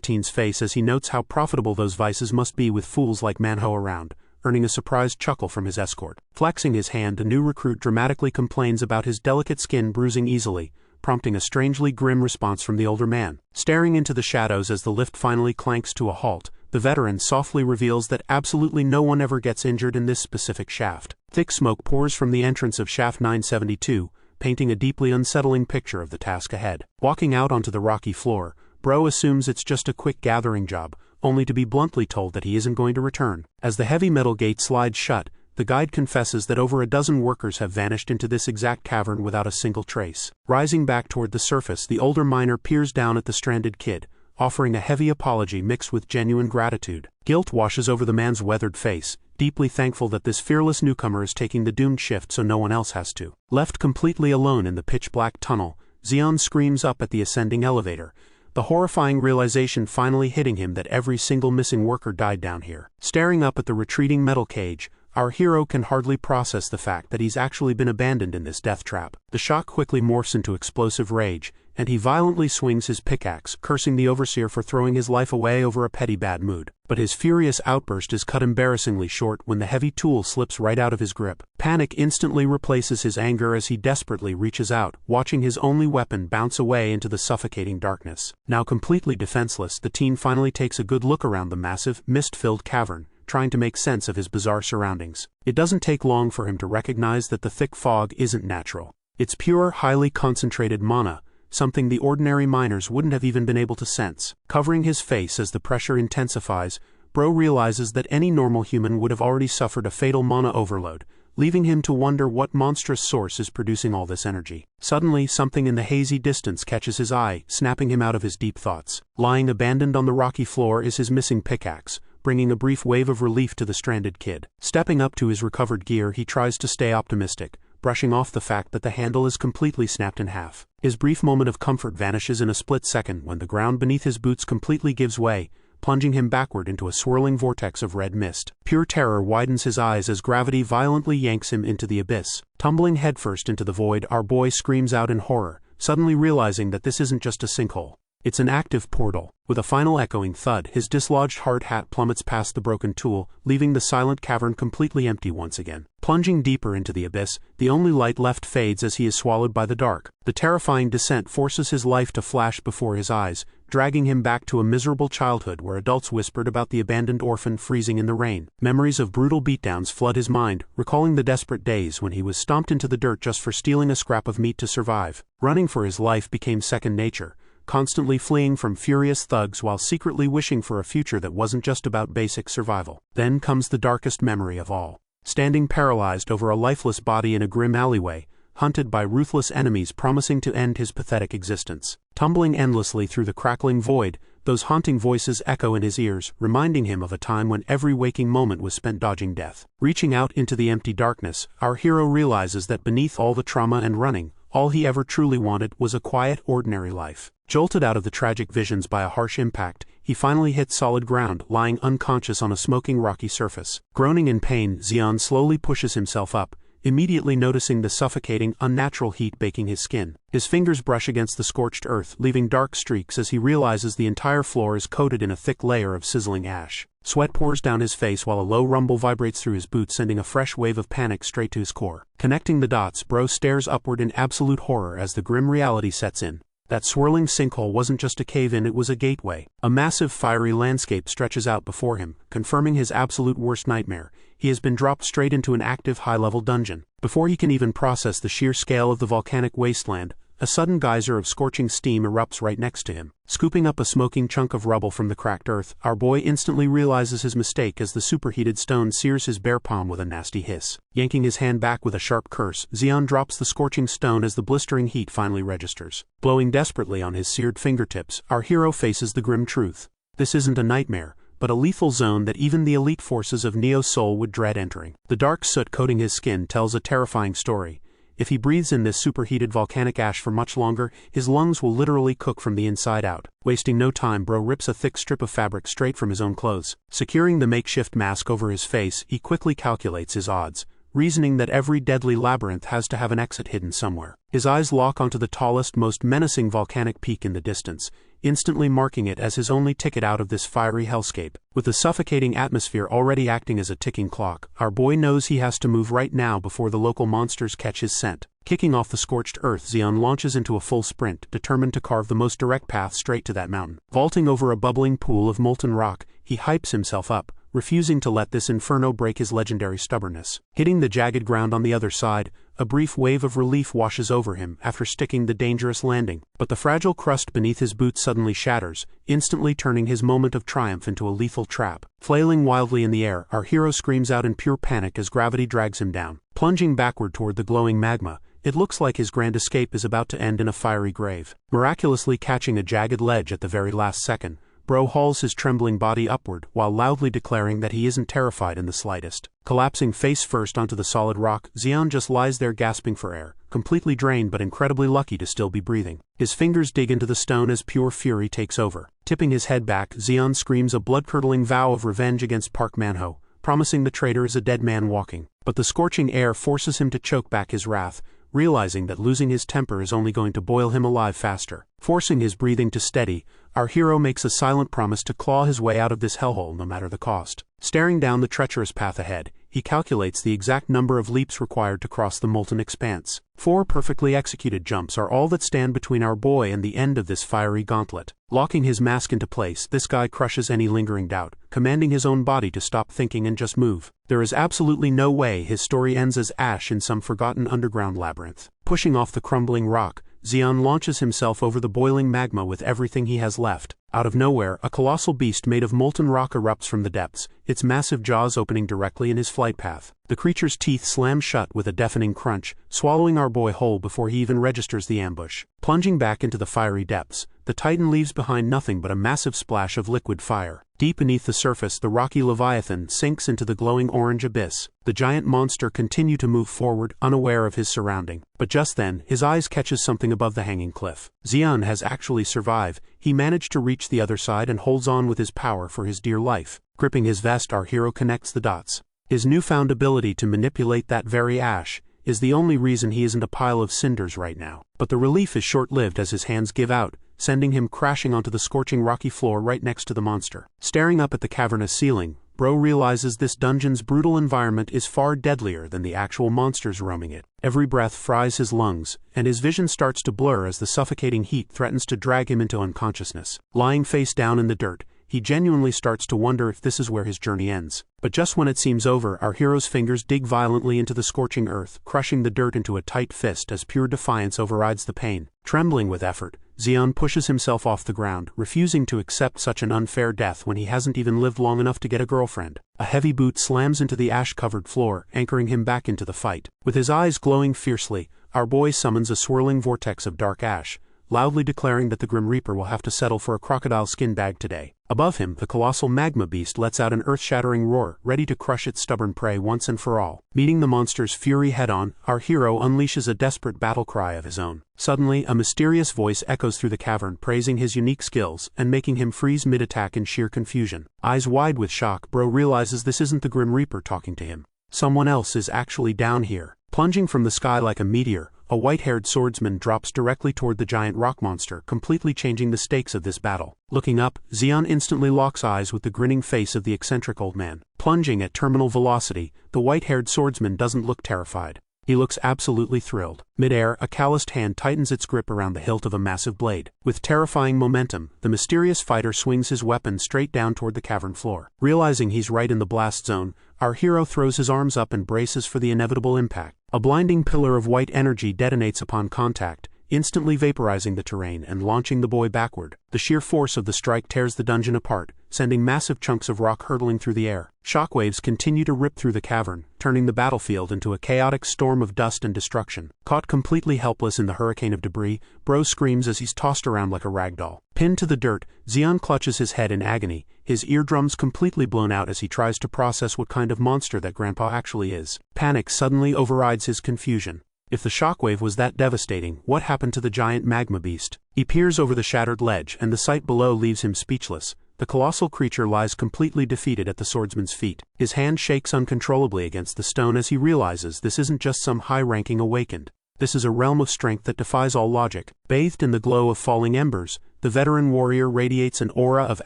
teen's face as he notes how profitable those vices must be with fools like Manhwa around, earning a surprised chuckle from his escort. Flexing his hand, a new recruit dramatically complains about his delicate skin bruising easily, prompting a strangely grim response from the older man. Staring into the shadows as the lift finally clanks to a halt, the veteran softly reveals that absolutely no one ever gets injured in this specific shaft. Thick smoke pours from the entrance of shaft 972, painting a deeply unsettling picture of the task ahead. Walking out onto the rocky floor, Bro assumes it's just a quick gathering job, only to be bluntly told that he isn't going to return. As the heavy metal gate slides shut, the guide confesses that over a dozen workers have vanished into this exact cavern without a single trace. Rising back toward the surface, the older miner peers down at the stranded kid, offering a heavy apology mixed with genuine gratitude. Guilt washes over the man's weathered face, deeply thankful that this fearless newcomer is taking the doomed shift so no one else has to. Left completely alone in the pitch-black tunnel, Zeon screams up at the ascending elevator, the horrifying realization finally hitting him that every single missing worker died down here. Staring up at the retreating metal cage, our hero can hardly process the fact that he's actually been abandoned in this death trap. The shock quickly morphs into explosive rage, and he violently swings his pickaxe, cursing the overseer for throwing his life away over a petty bad mood. But his furious outburst is cut embarrassingly short when the heavy tool slips right out of his grip. Panic instantly replaces his anger as he desperately reaches out, watching his only weapon bounce away into the suffocating darkness. Now completely defenseless, the teen finally takes a good look around the massive, mist-filled cavern, trying to make sense of his bizarre surroundings. It doesn't take long for him to recognize that the thick fog isn't natural. It's pure, highly concentrated mana, something the ordinary miners wouldn't have even been able to sense. Covering his face as the pressure intensifies, Bro realizes that any normal human would have already suffered a fatal mana overload, leaving him to wonder what monstrous source is producing all this energy. Suddenly, something in the hazy distance catches his eye, snapping him out of his deep thoughts. Lying abandoned on the rocky floor is his missing pickaxe, bringing a brief wave of relief to the stranded kid. Stepping up to his recovered gear, he tries to stay optimistic, brushing off the fact that the handle is completely snapped in half. His brief moment of comfort vanishes in a split second when the ground beneath his boots completely gives way, plunging him backward into a swirling vortex of red mist. Pure terror widens his eyes as gravity violently yanks him into the abyss. Tumbling headfirst into the void, our boy screams out in horror, suddenly realizing that this isn't just a sinkhole. It's an active portal. With a final echoing thud, his dislodged hard hat plummets past the broken tool, leaving the silent cavern completely empty once again. Plunging deeper into the abyss, the only light left fades as he is swallowed by the dark. The terrifying descent forces his life to flash before his eyes, dragging him back to a miserable childhood where adults whispered about the abandoned orphan freezing in the rain. Memories of brutal beatdowns flood his mind, recalling the desperate days when he was stomped into the dirt just for stealing a scrap of meat to survive. Running for his life became second nature, constantly fleeing from furious thugs while secretly wishing for a future that wasn't just about basic survival. Then comes the darkest memory of all. Standing paralyzed over a lifeless body in a grim alleyway, hunted by ruthless enemies promising to end his pathetic existence. Tumbling endlessly through the crackling void, those haunting voices echo in his ears, reminding him of a time when every waking moment was spent dodging death. Reaching out into the empty darkness, our hero realizes that beneath all the trauma and running, all he ever truly wanted was a quiet, ordinary life. Jolted out of the tragic visions by a harsh impact, he finally hits solid ground, lying unconscious on a smoking rocky surface. Groaning in pain, Zeon slowly pushes himself up, immediately noticing the suffocating, unnatural heat baking his skin. His fingers brush against the scorched earth, leaving dark streaks as he realizes the entire floor is coated in a thick layer of sizzling ash. Sweat pours down his face while a low rumble vibrates through his boots, sending a fresh wave of panic straight to his core. Connecting the dots, Bro stares upward in absolute horror as the grim reality sets in. That swirling sinkhole wasn't just a cave-in, it was a gateway. A massive fiery landscape stretches out before him, confirming his absolute worst nightmare. He has been dropped straight into an active high-level dungeon. Before he can even process the sheer scale of the volcanic wasteland, a sudden geyser of scorching steam erupts right next to him. Scooping up a smoking chunk of rubble from the cracked earth, our boy instantly realizes his mistake as the superheated stone sears his bare palm with a nasty hiss. Yanking his hand back with a sharp curse, Zeon drops the scorching stone as the blistering heat finally registers. Blowing desperately on his seared fingertips, our hero faces the grim truth. This isn't a nightmare, but a lethal zone that even the elite forces of Neo's soul would dread entering. The dark soot coating his skin tells a terrifying story. If he breathes in this superheated volcanic ash for much longer, his lungs will literally cook from the inside out. Wasting no time, Bro rips a thick strip of fabric straight from his own clothes. Securing the makeshift mask over his face, he quickly calculates his odds, reasoning that every deadly labyrinth has to have an exit hidden somewhere. His eyes lock onto the tallest, most menacing volcanic peak in the distance, instantly marking it as his only ticket out of this fiery hellscape. With the suffocating atmosphere already acting as a ticking clock, our boy knows he has to move right now before the local monsters catch his scent. Kicking off the scorched earth, Zeon launches into a full sprint, determined to carve the most direct path straight to that mountain. Vaulting over a bubbling pool of molten rock, he hypes himself up, refusing to let this inferno break his legendary stubbornness. Hitting the jagged ground on the other side, a brief wave of relief washes over him after sticking the dangerous landing, but the fragile crust beneath his boots suddenly shatters, instantly turning his moment of triumph into a lethal trap. Flailing wildly in the air, our hero screams out in pure panic as gravity drags him down. Plunging backward toward the glowing magma, it looks like his grand escape is about to end in a fiery grave. Miraculously catching a jagged ledge at the very last second, Bro hauls his trembling body upward while loudly declaring that he isn't terrified in the slightest. Collapsing face first onto the solid rock, Zeon just lies there gasping for air, completely drained but incredibly lucky to still be breathing. His fingers dig into the stone as pure fury takes over. Tipping his head back, Zeon screams a blood-curdling vow of revenge against Park Manhwa, promising the traitor is a dead man walking. But the scorching air forces him to choke back his wrath, realizing that losing his temper is only going to boil him alive faster. Forcing his breathing to steady, our hero makes a silent promise to claw his way out of this hellhole no matter the cost. Staring down the treacherous path ahead, he calculates the exact number of leaps required to cross the molten expanse. 4 perfectly executed jumps are all that stand between our boy and the end of this fiery gauntlet. Locking his mask into place, this guy crushes any lingering doubt, commanding his own body to stop thinking and just move. There is absolutely no way his story ends as ash in some forgotten underground labyrinth. Pushing off the crumbling rock, Zeon launches himself over the boiling magma with everything he has left. Out of nowhere, a colossal beast made of molten rock erupts from the depths, its massive jaws opening directly in his flight path. The creature's teeth slam shut with a deafening crunch, swallowing our boy whole before he even registers the ambush. Plunging back into the fiery depths, the titan leaves behind nothing but a massive splash of liquid fire. Deep beneath the surface, the rocky leviathan sinks into the glowing orange abyss. The giant monster continues to move forward, unaware of his surrounding. But just then, his eyes catches something above the hanging cliff. Zeon has actually survived. He managed to reach the other side and holds on with his power for his dear life. Gripping his vest, our hero connects the dots. His newfound ability to manipulate that very ash is the only reason he isn't a pile of cinders right now. But the relief is short-lived as his hands give out, sending him crashing onto the scorching rocky floor right next to the monster. Staring up at the cavernous ceiling, Bro realizes this dungeon's brutal environment is far deadlier than the actual monsters roaming it. Every breath fries his lungs, and his vision starts to blur as the suffocating heat threatens to drag him into unconsciousness. Lying face down in the dirt, he genuinely starts to wonder if this is where his journey ends. But just when it seems over, our hero's fingers dig violently into the scorching earth, crushing the dirt into a tight fist as pure defiance overrides the pain. Trembling with effort, Zeon pushes himself off the ground, refusing to accept such an unfair death when he hasn't even lived long enough to get a girlfriend. A heavy boot slams into the ash-covered floor, anchoring him back into the fight. With his eyes glowing fiercely, our boy summons a swirling vortex of dark ash, loudly declaring that the Grim Reaper will have to settle for a crocodile skin bag today. Above him, the colossal magma beast lets out an earth-shattering roar, ready to crush its stubborn prey once and for all. Meeting the monster's fury head-on, our hero unleashes a desperate battle cry of his own. Suddenly, a mysterious voice echoes through the cavern, praising his unique skills and making him freeze mid-attack in sheer confusion. Eyes wide with shock, Bro realizes this isn't the Grim Reaper talking to him. Someone else is actually down here. Plunging from the sky like a meteor, a white-haired swordsman drops directly toward the giant rock monster, completely changing the stakes of this battle. Looking up, Zeon instantly locks eyes with the grinning face of the eccentric old man. Plunging at terminal velocity, the white-haired swordsman doesn't look terrified. He looks absolutely thrilled. Mid-air, a calloused hand tightens its grip around the hilt of a massive blade. With terrifying momentum, the mysterious fighter swings his weapon straight down toward the cavern floor. Realizing he's right in the blast zone, our hero throws his arms up and braces for the inevitable impact. A blinding pillar of white energy detonates upon contact, instantly vaporizing the terrain and launching the boy backward. The sheer force of the strike tears the dungeon apart, sending massive chunks of rock hurtling through the air. Shockwaves continue to rip through the cavern, turning the battlefield into a chaotic storm of dust and destruction. Caught completely helpless in the hurricane of debris, Bro screams as he's tossed around like a ragdoll. Pinned to the dirt, Zeon clutches his head in agony, his eardrums completely blown out as he tries to process what kind of monster that Grandpa actually is. Panic suddenly overrides his confusion. If the shockwave was that devastating, what happened to the giant magma beast? He peers over the shattered ledge, and the sight below leaves him speechless. The colossal creature lies completely defeated at the swordsman's feet. His hand shakes uncontrollably against the stone as he realizes this isn't just some high-ranking awakened. This is a realm of strength that defies all logic. Bathed in the glow of falling embers, the veteran warrior radiates an aura of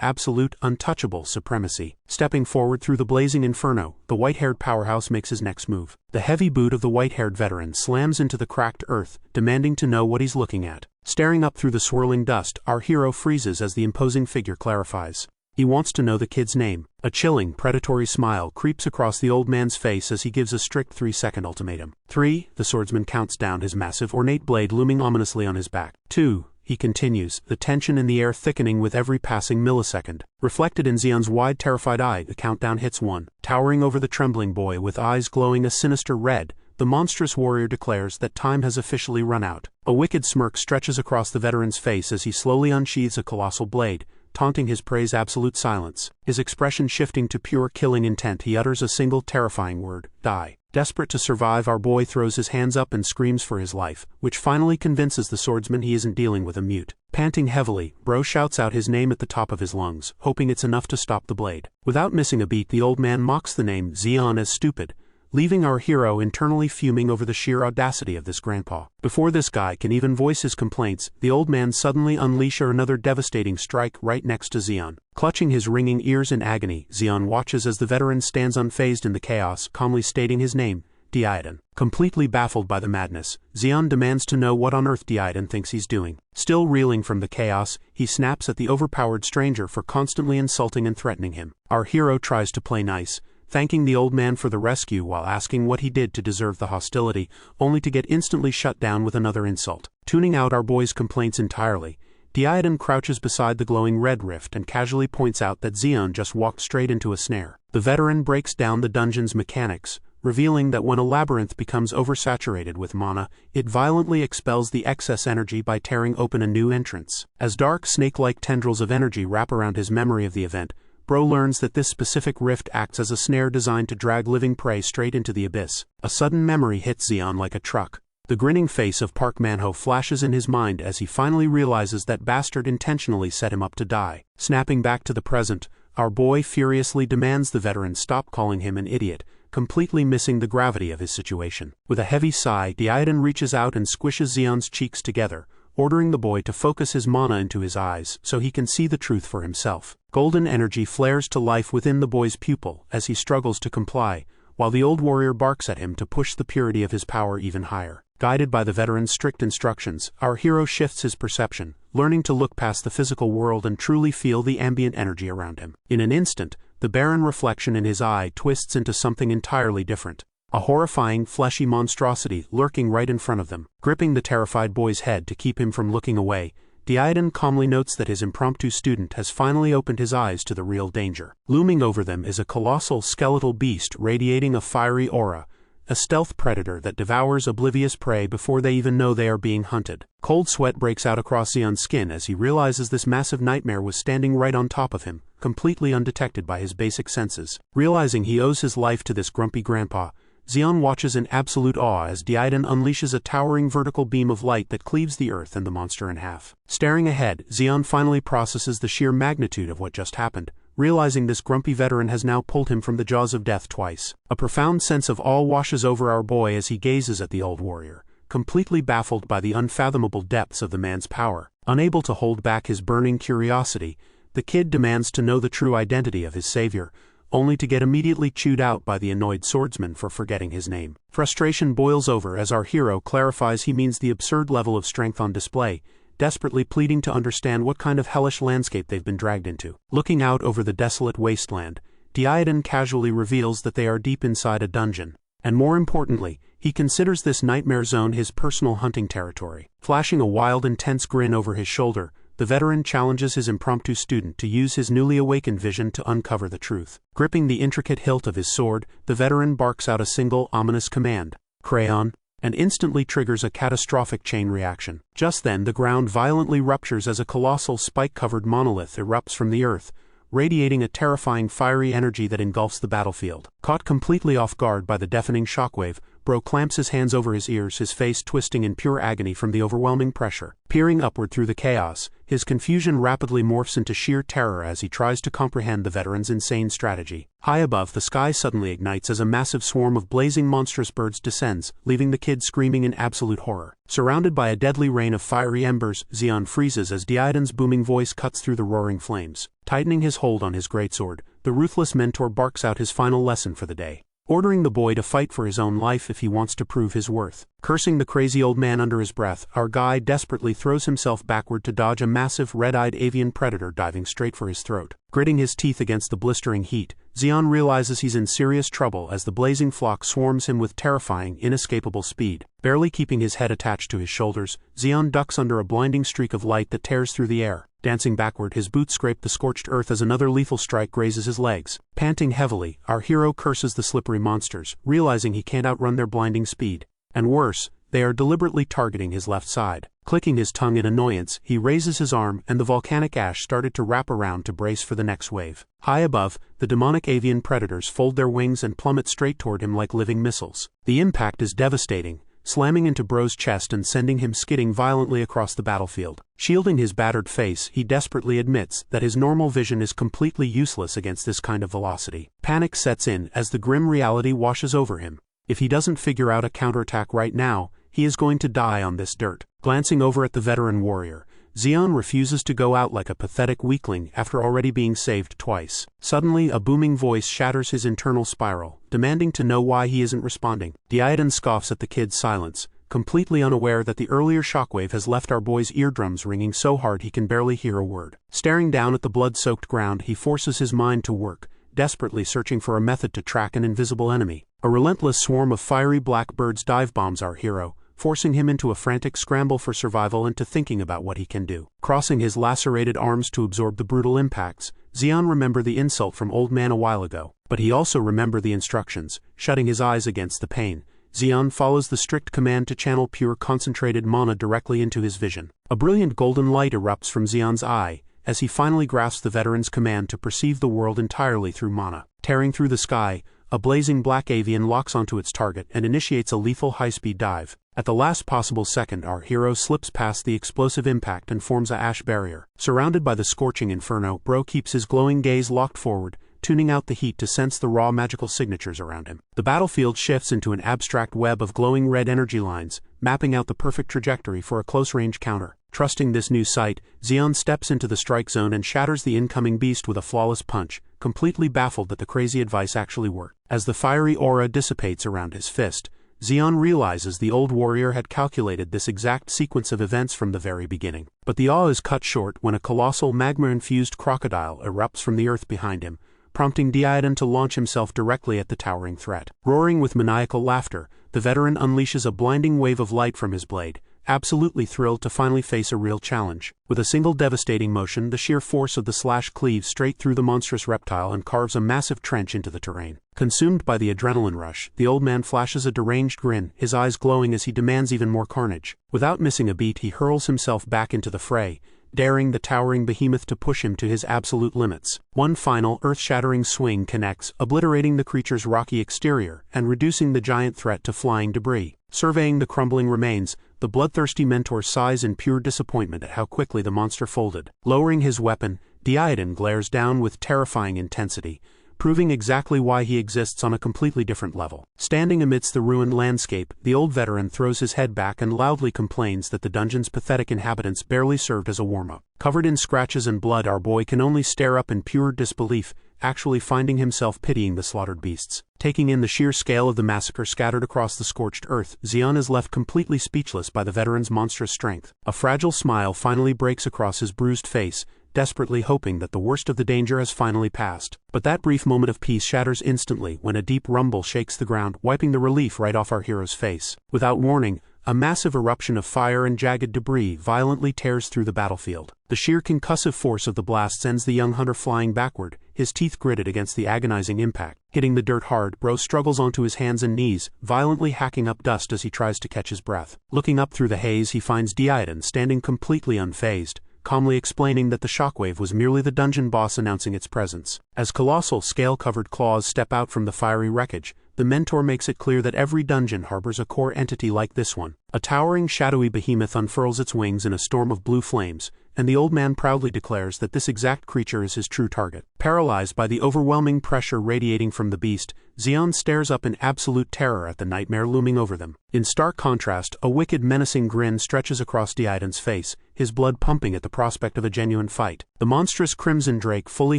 absolute, untouchable supremacy. Stepping forward through the blazing inferno, the white-haired powerhouse makes his next move. The heavy boot of the white-haired veteran slams into the cracked earth, demanding to know what he's looking at. Staring up through the swirling dust, our hero freezes as the imposing figure clarifies. He wants to know the kid's name. A chilling, predatory smile creeps across the old man's face as he gives a strict 3-second ultimatum. 3, the swordsman counts down, his massive, ornate blade looming ominously on his back. 2, he continues, the tension in the air thickening with every passing millisecond. Reflected in Zeon's wide, terrified eye, the countdown hits 1. Towering over the trembling boy with eyes glowing a sinister red, the monstrous warrior declares that time has officially run out. A wicked smirk stretches across the veteran's face as he slowly unsheathes a colossal blade, taunting his prey's absolute silence. His expression shifting to pure killing intent, he utters a single terrifying word: die. Desperate to survive, our boy throws his hands up and screams for his life, which finally convinces the swordsman he isn't dealing with a mute. Panting heavily, Bro shouts out his name at the top of his lungs, hoping it's enough to stop the blade. Without missing a beat, the old man mocks the name Zeon as stupid, leaving our hero internally fuming over the sheer audacity of this grandpa. Before this guy can even voice his complaints, the old man suddenly unleashes another devastating strike right next to Zeon. Clutching his ringing ears in agony, Zeon watches as the veteran stands unfazed in the chaos, calmly stating his name, Diadon. Completely baffled by the madness, Zeon demands to know what on earth Diadon thinks he's doing. Still reeling from the chaos, he snaps at the overpowered stranger for constantly insulting and threatening him. Our hero tries to play nice, thanking the old man for the rescue while asking what he did to deserve the hostility, only to get instantly shut down with another insult. Tuning out our boy's complaints entirely, Diadon crouches beside the glowing red rift and casually points out that Zeon just walked straight into a snare. The veteran breaks down the dungeon's mechanics, revealing that when a labyrinth becomes oversaturated with mana, it violently expels the excess energy by tearing open a new entrance. As dark snake-like tendrils of energy wrap around his memory of the event, Bro learns that this specific rift acts as a snare designed to drag living prey straight into the abyss. A sudden memory hits Zeon like a truck. The grinning face of Park Manhwa flashes in his mind as he finally realizes that bastard intentionally set him up to die. Snapping back to the present, our boy furiously demands the veteran stop calling him an idiot, completely missing the gravity of his situation. With a heavy sigh, Diadon reaches out and squishes Zeon's cheeks together, ordering the boy to focus his mana into his eyes so he can see the truth for himself. Golden energy flares to life within the boy's pupil as he struggles to comply, while the old warrior barks at him to push the purity of his power even higher. Guided by the veteran's strict instructions, our hero shifts his perception, learning to look past the physical world and truly feel the ambient energy around him. In an instant, the barren reflection in his eye twists into something entirely different. A horrifying, fleshy monstrosity lurking right in front of them. Gripping the terrified boy's head to keep him from looking away, Zeon calmly notes that his impromptu student has finally opened his eyes to the real danger. Looming over them is a colossal skeletal beast radiating a fiery aura, a stealth predator that devours oblivious prey before they even know they are being hunted. Cold sweat breaks out across Zeon's skin as he realizes this massive nightmare was standing right on top of him, completely undetected by his basic senses. Realizing he owes his life to this grumpy grandpa, Zeon watches in absolute awe as Zeon unleashes a towering vertical beam of light that cleaves the earth and the monster in half. Staring ahead, Zeon finally processes the sheer magnitude of what just happened, realizing this grumpy veteran has now pulled him from the jaws of death twice. A profound sense of awe washes over our boy as he gazes at the old warrior, completely baffled by the unfathomable depths of the man's power. Unable to hold back his burning curiosity, the kid demands to know the true identity of his savior, only to get immediately chewed out by the annoyed swordsman for forgetting his name. Frustration boils over as our hero clarifies he means the absurd level of strength on display, desperately pleading to understand what kind of hellish landscape they've been dragged into. Looking out over the desolate wasteland, Zeon casually reveals that they are deep inside a dungeon. And more importantly, he considers this nightmare zone his personal hunting territory. Flashing a wild, intense grin over his shoulder, the veteran challenges his impromptu student to use his newly awakened vision to uncover the truth. Gripping the intricate hilt of his sword, the veteran barks out a single ominous command, "Crayon," and instantly triggers a catastrophic chain reaction. Just then, the ground violently ruptures as a colossal spike-covered monolith erupts from the earth, radiating a terrifying fiery energy that engulfs the battlefield. Caught completely off guard by the deafening shockwave, Bro clamps his hands over his ears, his face twisting in pure agony from the overwhelming pressure. Peering upward through the chaos, his confusion rapidly morphs into sheer terror as he tries to comprehend the veteran's insane strategy. High above, the sky suddenly ignites as a massive swarm of blazing monstrous birds descends, leaving the kid screaming in absolute horror. Surrounded by a deadly rain of fiery embers, Zeon freezes as Zeon's booming voice cuts through the roaring flames. Tightening his hold on his greatsword, the ruthless mentor barks out his final lesson for the day, ordering the boy to fight for his own life if he wants to prove his worth. Cursing the crazy old man under his breath, our guy desperately throws himself backward to dodge a massive red-eyed avian predator diving straight for his throat. Gritting his teeth against the blistering heat, Zeon realizes he's in serious trouble as the blazing flock swarms him with terrifying, inescapable speed. Barely keeping his head attached to his shoulders, Zeon ducks under a blinding streak of light that tears through the air. Dancing backward, his boots scrape the scorched earth as another lethal strike grazes his legs. Panting heavily, our hero curses the slippery monsters, realizing he can't outrun their blinding speed. And worse, they are deliberately targeting his left side. Clicking his tongue in annoyance, he raises his arm and the volcanic ash started to wrap around to brace for the next wave. High above, the demonic avian predators fold their wings and plummet straight toward him like living missiles. The impact is devastating, slamming into Bro's chest and sending him skidding violently across the battlefield. Shielding his battered face, he desperately admits that his normal vision is completely useless against this kind of velocity. Panic sets in as the grim reality washes over him. If he doesn't figure out a counterattack right now, he is going to die on this dirt. Glancing over at the veteran warrior, Zeon refuses to go out like a pathetic weakling after already being saved twice. Suddenly, a booming voice shatters his internal spiral, demanding to know why he isn't responding. Zeon scoffs at the kid's silence, completely unaware that the earlier shockwave has left our boy's eardrums ringing so hard he can barely hear a word. Staring down at the blood-soaked ground, he forces his mind to work, desperately searching for a method to track an invisible enemy. A relentless swarm of fiery black birds dive bombs our hero, forcing him into a frantic scramble for survival and to thinking about what he can do. Crossing his lacerated arms to absorb the brutal impacts, Zeon remembers the insult from Old Man a while ago, but he also remembers the instructions. Shutting his eyes against the pain, Zeon follows the strict command to channel pure concentrated mana directly into his vision. A brilliant golden light erupts from Zeon's eye, as he finally grasps the veteran's command to perceive the world entirely through mana. Tearing through the sky, a blazing black avian locks onto its target and initiates a lethal high-speed dive. At the last possible second, our hero slips past the explosive impact and forms a ash barrier. Surrounded by the scorching inferno, Bro keeps his glowing gaze locked forward, tuning out the heat to sense the raw magical signatures around him. The battlefield shifts into an abstract web of glowing red energy lines, mapping out the perfect trajectory for a close-range counter. Trusting this new sight, Zeon steps into the strike zone and shatters the incoming beast with a flawless punch, completely baffled that the crazy advice actually worked. As the fiery aura dissipates around his fist, Zeon realizes the old warrior had calculated this exact sequence of events from the very beginning. But the awe is cut short when a colossal magma-infused crocodile erupts from the earth behind him, prompting Diadon to launch himself directly at the towering threat. Roaring with maniacal laughter, the veteran unleashes a blinding wave of light from his blade, absolutely thrilled to finally face a real challenge. With a single devastating motion, the sheer force of the slash cleaves straight through the monstrous reptile and carves a massive trench into the terrain. Consumed by the adrenaline rush, the old man flashes a deranged grin, his eyes glowing as he demands even more carnage. Without missing a beat, he hurls himself back into the fray, daring the towering behemoth to push him to his absolute limits. One final, earth-shattering swing connects, obliterating the creature's rocky exterior and reducing the giant threat to flying debris. Surveying the crumbling remains, the bloodthirsty mentor sighs in pure disappointment at how quickly the monster folded. Lowering his weapon, Diadon glares down with terrifying intensity, proving exactly why he exists on a completely different level. Standing amidst the ruined landscape, the old veteran throws his head back and loudly complains that the dungeon's pathetic inhabitants barely served as a warm-up. Covered in scratches and blood, our boy can only stare up in pure disbelief, actually finding himself pitying the slaughtered beasts. Taking in the sheer scale of the massacre scattered across the scorched earth, Zeon is left completely speechless by the veteran's monstrous strength. A fragile smile finally breaks across his bruised face, desperately hoping that the worst of the danger has finally passed. But that brief moment of peace shatters instantly when a deep rumble shakes the ground, wiping the relief right off our hero's face. Without warning, a massive eruption of fire and jagged debris violently tears through the battlefield. The sheer concussive force of the blast sends the young hunter flying backward, his teeth gritted against the agonizing impact. Hitting the dirt hard, Bro struggles onto his hands and knees, violently hacking up dust as he tries to catch his breath. Looking up through the haze, he finds Diadon standing completely unfazed, calmly explaining that the shockwave was merely the dungeon boss announcing its presence. As colossal, scale-covered claws step out from the fiery wreckage, the mentor makes it clear that every dungeon harbors a core entity like this one. A towering, shadowy behemoth unfurls its wings in a storm of blue flames, and the old man proudly declares that this exact creature is his true target. Paralyzed by the overwhelming pressure radiating from the beast, Zeon stares up in absolute terror at the nightmare looming over them. In stark contrast, a wicked, menacing grin stretches across Diadon's face, his blood pumping at the prospect of a genuine fight. The monstrous crimson drake fully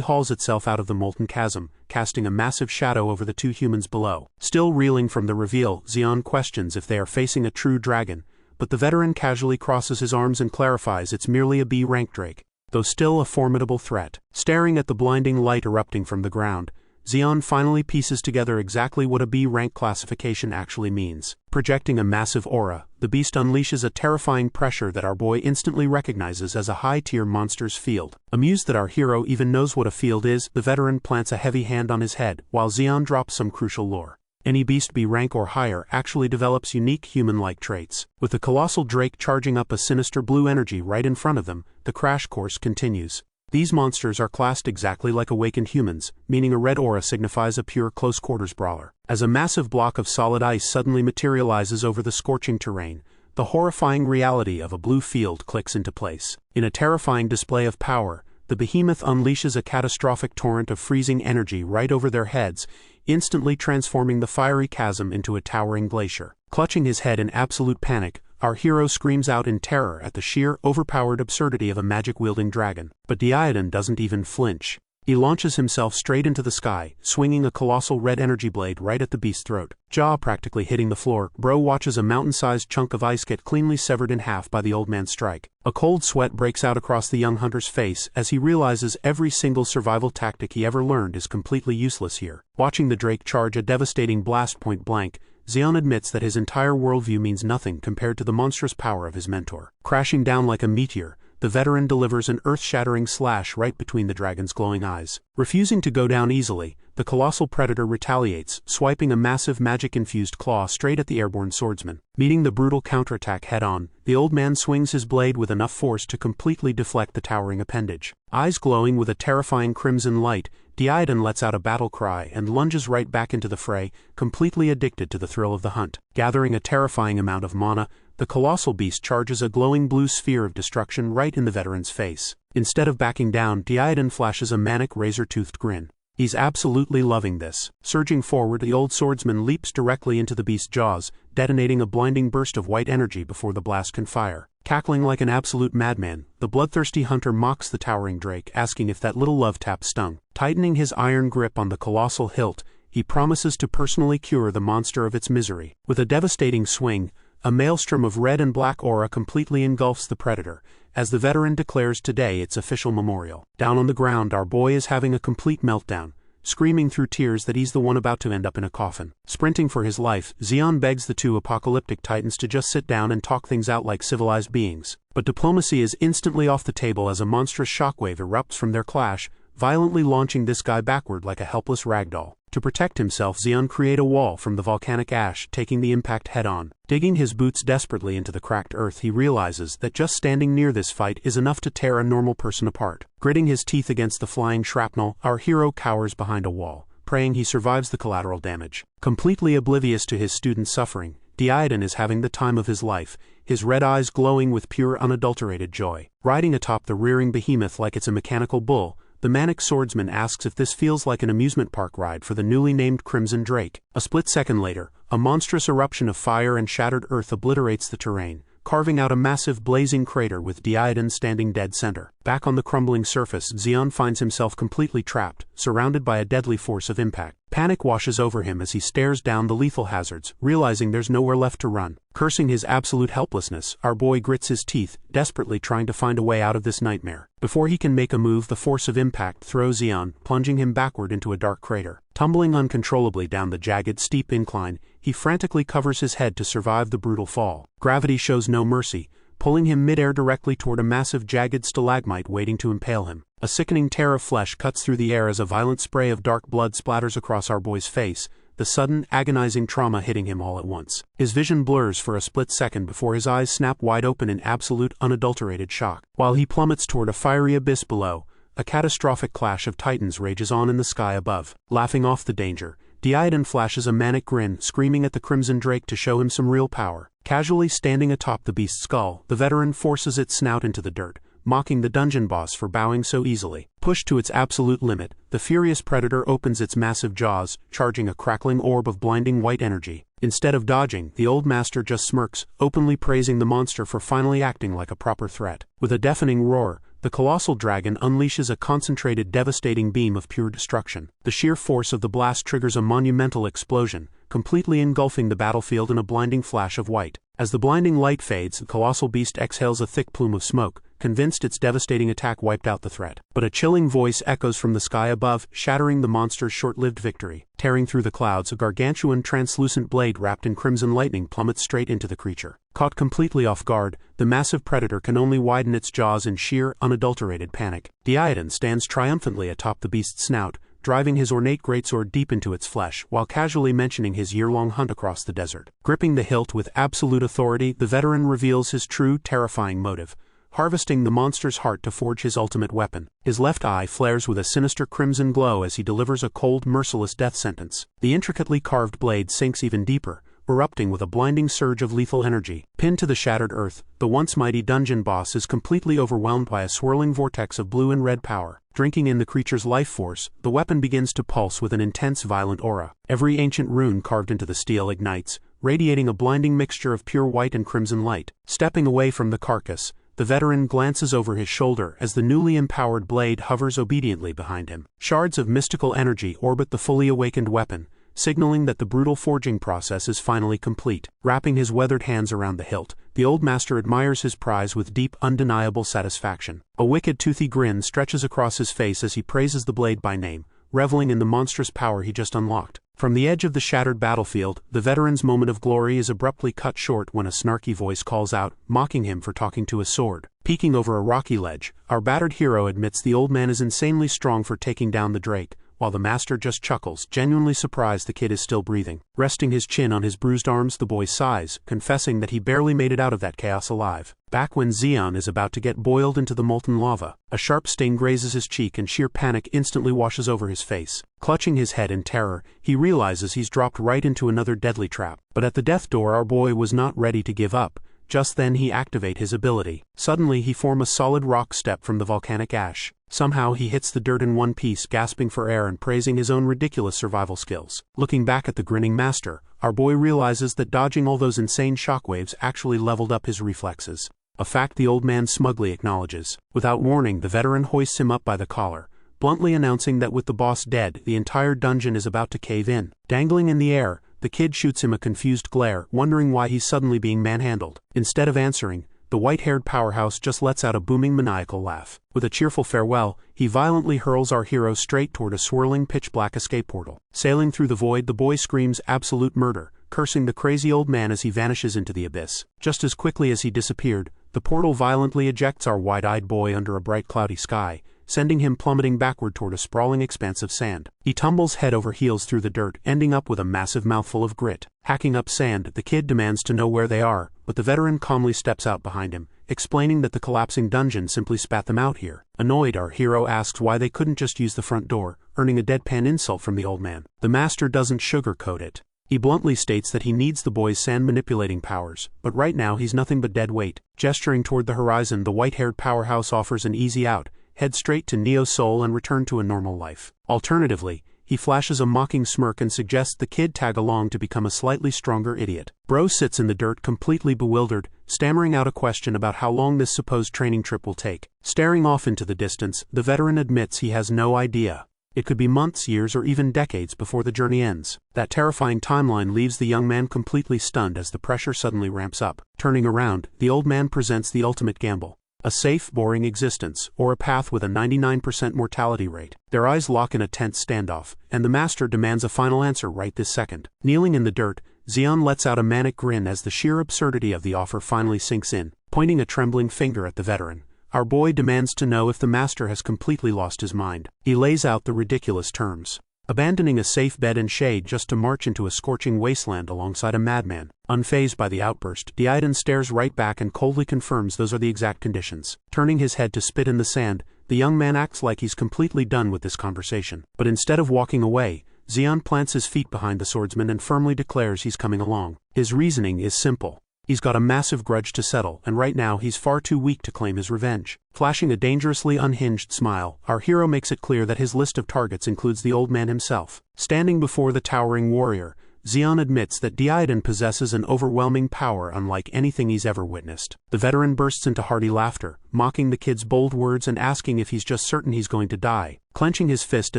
hauls itself out of the molten chasm, casting a massive shadow over the two humans below. Still reeling from the reveal, Zeon questions if they are facing a true dragon, but the veteran casually crosses his arms and clarifies it's merely a B-rank drake, though still a formidable threat. Staring at the blinding light erupting from the ground, Zeon finally pieces together exactly what a B-rank classification actually means. Projecting a massive aura, the beast unleashes a terrifying pressure that our boy instantly recognizes as a high-tier monster's field. Amused that our hero even knows what a field is, the veteran plants a heavy hand on his head, while Zeon drops some crucial lore. Any beast B rank or higher actually develops unique human-like traits. With the colossal drake charging up a sinister blue energy right in front of them, the crash course continues. These monsters are classed exactly like awakened humans, meaning a red aura signifies a pure close-quarters brawler. As a massive block of solid ice suddenly materializes over the scorching terrain, the horrifying reality of a blue field clicks into place. In a terrifying display of power, the behemoth unleashes a catastrophic torrent of freezing energy right over their heads, instantly transforming the fiery chasm into a towering glacier. Clutching his head in absolute panic, our hero screams out in terror at the sheer, overpowered absurdity of a magic-wielding dragon. But Diadon doesn't even flinch. He launches himself straight into the sky, swinging a colossal red energy blade right at the beast's throat. Jaw practically hitting the floor, Bro watches a mountain-sized chunk of ice get cleanly severed in half by the old man's strike. A cold sweat breaks out across the young hunter's face as he realizes every single survival tactic he ever learned is completely useless here. Watching the drake charge a devastating blast point blank, Zeon admits that his entire worldview means nothing compared to the monstrous power of his mentor. Crashing down like a meteor, the veteran delivers an earth-shattering slash right between the dragon's glowing eyes. Refusing to go down easily, the colossal predator retaliates, swiping a massive magic-infused claw straight at the airborne swordsman. Meeting the brutal counterattack head-on, the old man swings his blade with enough force to completely deflect the towering appendage. Eyes glowing with a terrifying crimson light, Diadon lets out a battle cry and lunges right back into the fray, completely addicted to the thrill of the hunt. Gathering a terrifying amount of mana, the colossal beast charges a glowing blue sphere of destruction right in the veteran's face. Instead of backing down, Diadon flashes a manic razor-toothed grin. He's absolutely loving this. Surging forward, the old swordsman leaps directly into the beast's jaws, detonating a blinding burst of white energy before the blast can fire. Cackling like an absolute madman, the bloodthirsty hunter mocks the towering drake, asking if that little love tap stung. Tightening his iron grip on the colossal hilt, he promises to personally cure the monster of its misery. With a devastating swing, a maelstrom of red and black aura completely engulfs the predator, as the veteran declares today its official memorial. Down on the ground, our boy is having a complete meltdown, screaming through tears that he's the one about to end up in a coffin. Sprinting for his life, Zeon begs the two apocalyptic titans to just sit down and talk things out like civilized beings. But diplomacy is instantly off the table as a monstrous shockwave erupts from their clash, violently launching this guy backward like a helpless ragdoll. To protect himself, Zeon creates a wall from the volcanic ash, taking the impact head-on. Digging his boots desperately into the cracked earth, he realizes that just standing near this fight is enough to tear a normal person apart. Gritting his teeth against the flying shrapnel, our hero cowers behind a wall, praying he survives the collateral damage. Completely oblivious to his student's suffering, Diadon is having the time of his life, his red eyes glowing with pure unadulterated joy. Riding atop the rearing behemoth like it's a mechanical bull, the manic swordsman asks if this feels like an amusement park ride for the newly named Crimson Drake. A split second later, a monstrous eruption of fire and shattered earth obliterates the terrain, carving out a massive blazing crater with Diadon standing dead center. Back on the crumbling surface, Zeon finds himself completely trapped, surrounded by a deadly force of impact. Panic washes over him as he stares down the lethal hazards, realizing there's nowhere left to run. Cursing his absolute helplessness, our boy grits his teeth, desperately trying to find a way out of this nightmare. Before he can make a move, the force of impact throws Zeon, plunging him backward into a dark crater. Tumbling uncontrollably down the jagged, steep incline, he frantically covers his head to survive the brutal fall. Gravity shows no mercy, pulling him midair directly toward a massive jagged stalagmite waiting to impale him. A sickening tear of flesh cuts through the air as a violent spray of dark blood splatters across our boy's face, the sudden, agonizing trauma hitting him all at once. His vision blurs for a split second before his eyes snap wide open in absolute, unadulterated shock. While he plummets toward a fiery abyss below, a catastrophic clash of titans rages on in the sky above. Laughing off the danger, Diadon flashes a manic grin, screaming at the Crimson Drake to show him some real power. Casually standing atop the beast's skull, the veteran forces its snout into the dirt, mocking the dungeon boss for bowing so easily. Pushed to its absolute limit, the furious predator opens its massive jaws, charging a crackling orb of blinding white energy. Instead of dodging, the old master just smirks, openly praising the monster for finally acting like a proper threat. With a deafening roar, the colossal dragon unleashes a concentrated, devastating beam of pure destruction. The sheer force of the blast triggers a monumental explosion, completely engulfing the battlefield in a blinding flash of white. As the blinding light fades, the colossal beast exhales a thick plume of smoke, convinced its devastating attack wiped out the threat. But a chilling voice echoes from the sky above, shattering the monster's short-lived victory. Tearing through the clouds, a gargantuan translucent blade wrapped in crimson lightning plummets straight into the creature. Caught completely off guard, the massive predator can only widen its jaws in sheer, unadulterated panic. Diadon stands triumphantly atop the beast's snout, driving his ornate greatsword deep into its flesh, while casually mentioning his year-long hunt across the desert. Gripping the hilt with absolute authority, the veteran reveals his true, terrifying motive: harvesting the monster's heart to forge his ultimate weapon. His left eye flares with a sinister crimson glow as he delivers a cold, merciless death sentence. The intricately carved blade sinks even deeper, erupting with a blinding surge of lethal energy. Pinned to the shattered earth, the once mighty dungeon boss is completely overwhelmed by a swirling vortex of blue and red power. Drinking in the creature's life force, the weapon begins to pulse with an intense, violent aura. Every ancient rune carved into the steel ignites, radiating a blinding mixture of pure white and crimson light. Stepping away from the carcass, the veteran glances over his shoulder as the newly empowered blade hovers obediently behind him. Shards of mystical energy orbit the fully awakened weapon, signaling that the brutal forging process is finally complete. Wrapping his weathered hands around the hilt, the old master admires his prize with deep, undeniable satisfaction. A wicked, toothy grin stretches across his face as he praises the blade by name, reveling in the monstrous power he just unlocked. From the edge of the shattered battlefield, the veteran's moment of glory is abruptly cut short when a snarky voice calls out, mocking him for talking to a sword. Peeking over a rocky ledge, our battered hero admits the old man is insanely strong for taking down the Drake, while the master just chuckles, genuinely surprised the kid is still breathing. Resting his chin on his bruised arms, the boy sighs, confessing that he barely made it out of that chaos alive. Back when Zeon is about to get boiled into the molten lava, a sharp sting grazes his cheek and sheer panic instantly washes over his face. Clutching his head in terror, he realizes he's dropped right into another deadly trap. But at the death door, our boy was not ready to give up. Just then he activate his ability. Suddenly he form a solid rock step from the volcanic ash. Somehow he hits the dirt in one piece, gasping for air and praising his own ridiculous survival skills. Looking back at the grinning master, our boy realizes that dodging all those insane shockwaves actually leveled up his reflexes. A fact the old man smugly acknowledges. Without warning, the veteran hoists him up by the collar, bluntly announcing that with the boss dead, the entire dungeon is about to cave in. Dangling in the air, the kid shoots him a confused glare, wondering why he's suddenly being manhandled. Instead of answering, the white-haired powerhouse just lets out a booming maniacal laugh. With a cheerful farewell, he violently hurls our hero straight toward a swirling pitch-black escape portal. Sailing through the void, the boy screams absolute murder, cursing the crazy old man as he vanishes into the abyss. Just as quickly as he disappeared, the portal violently ejects our wide-eyed boy under a bright cloudy sky, sending him plummeting backward toward a sprawling expanse of sand. He tumbles head over heels through the dirt, ending up with a massive mouthful of grit. Hacking up sand, the kid demands to know where they are, but the veteran calmly steps out behind him, explaining that the collapsing dungeon simply spat them out here. Annoyed, our hero asks why they couldn't just use the front door, earning a deadpan insult from the old man. The master doesn't sugarcoat it. He bluntly states that he needs the boy's sand-manipulating powers, but right now he's nothing but dead weight. Gesturing toward the horizon, the white-haired powerhouse offers an easy out: head straight to Neo Soul and return to a normal life. Alternatively, he flashes a mocking smirk and suggests the kid tag along to become a slightly stronger idiot. Bro sits in the dirt completely bewildered, stammering out a question about how long this supposed training trip will take. Staring off into the distance, the veteran admits he has no idea. It could be months, years, or even decades before the journey ends. That terrifying timeline leaves the young man completely stunned as the pressure suddenly ramps up. Turning around, the old man presents the ultimate gamble: a safe, boring existence, or a path with a 99% mortality rate. Their eyes lock in a tense standoff, and the master demands a final answer right this second. Kneeling in the dirt, Zeon lets out a manic grin as the sheer absurdity of the offer finally sinks in. Pointing a trembling finger at the veteran, our boy demands to know if the master has completely lost his mind. He lays out the ridiculous terms: abandoning a safe bed and shade just to march into a scorching wasteland alongside a madman. Unfazed by the outburst, Zeon stares right back and coldly confirms those are the exact conditions. Turning his head to spit in the sand, the young man acts like he's completely done with this conversation. But instead of walking away, Zeon plants his feet behind the swordsman and firmly declares he's coming along. His reasoning is simple. He's got a massive grudge to settle, and right now he's far too weak to claim his revenge. Flashing a dangerously unhinged smile, our hero makes it clear that his list of targets includes the old man himself. Standing before the towering warrior, Zeon admits that Zeon possesses an overwhelming power unlike anything he's ever witnessed. The veteran bursts into hearty laughter, mocking the kid's bold words and asking if he's just certain he's going to die. Clenching his fist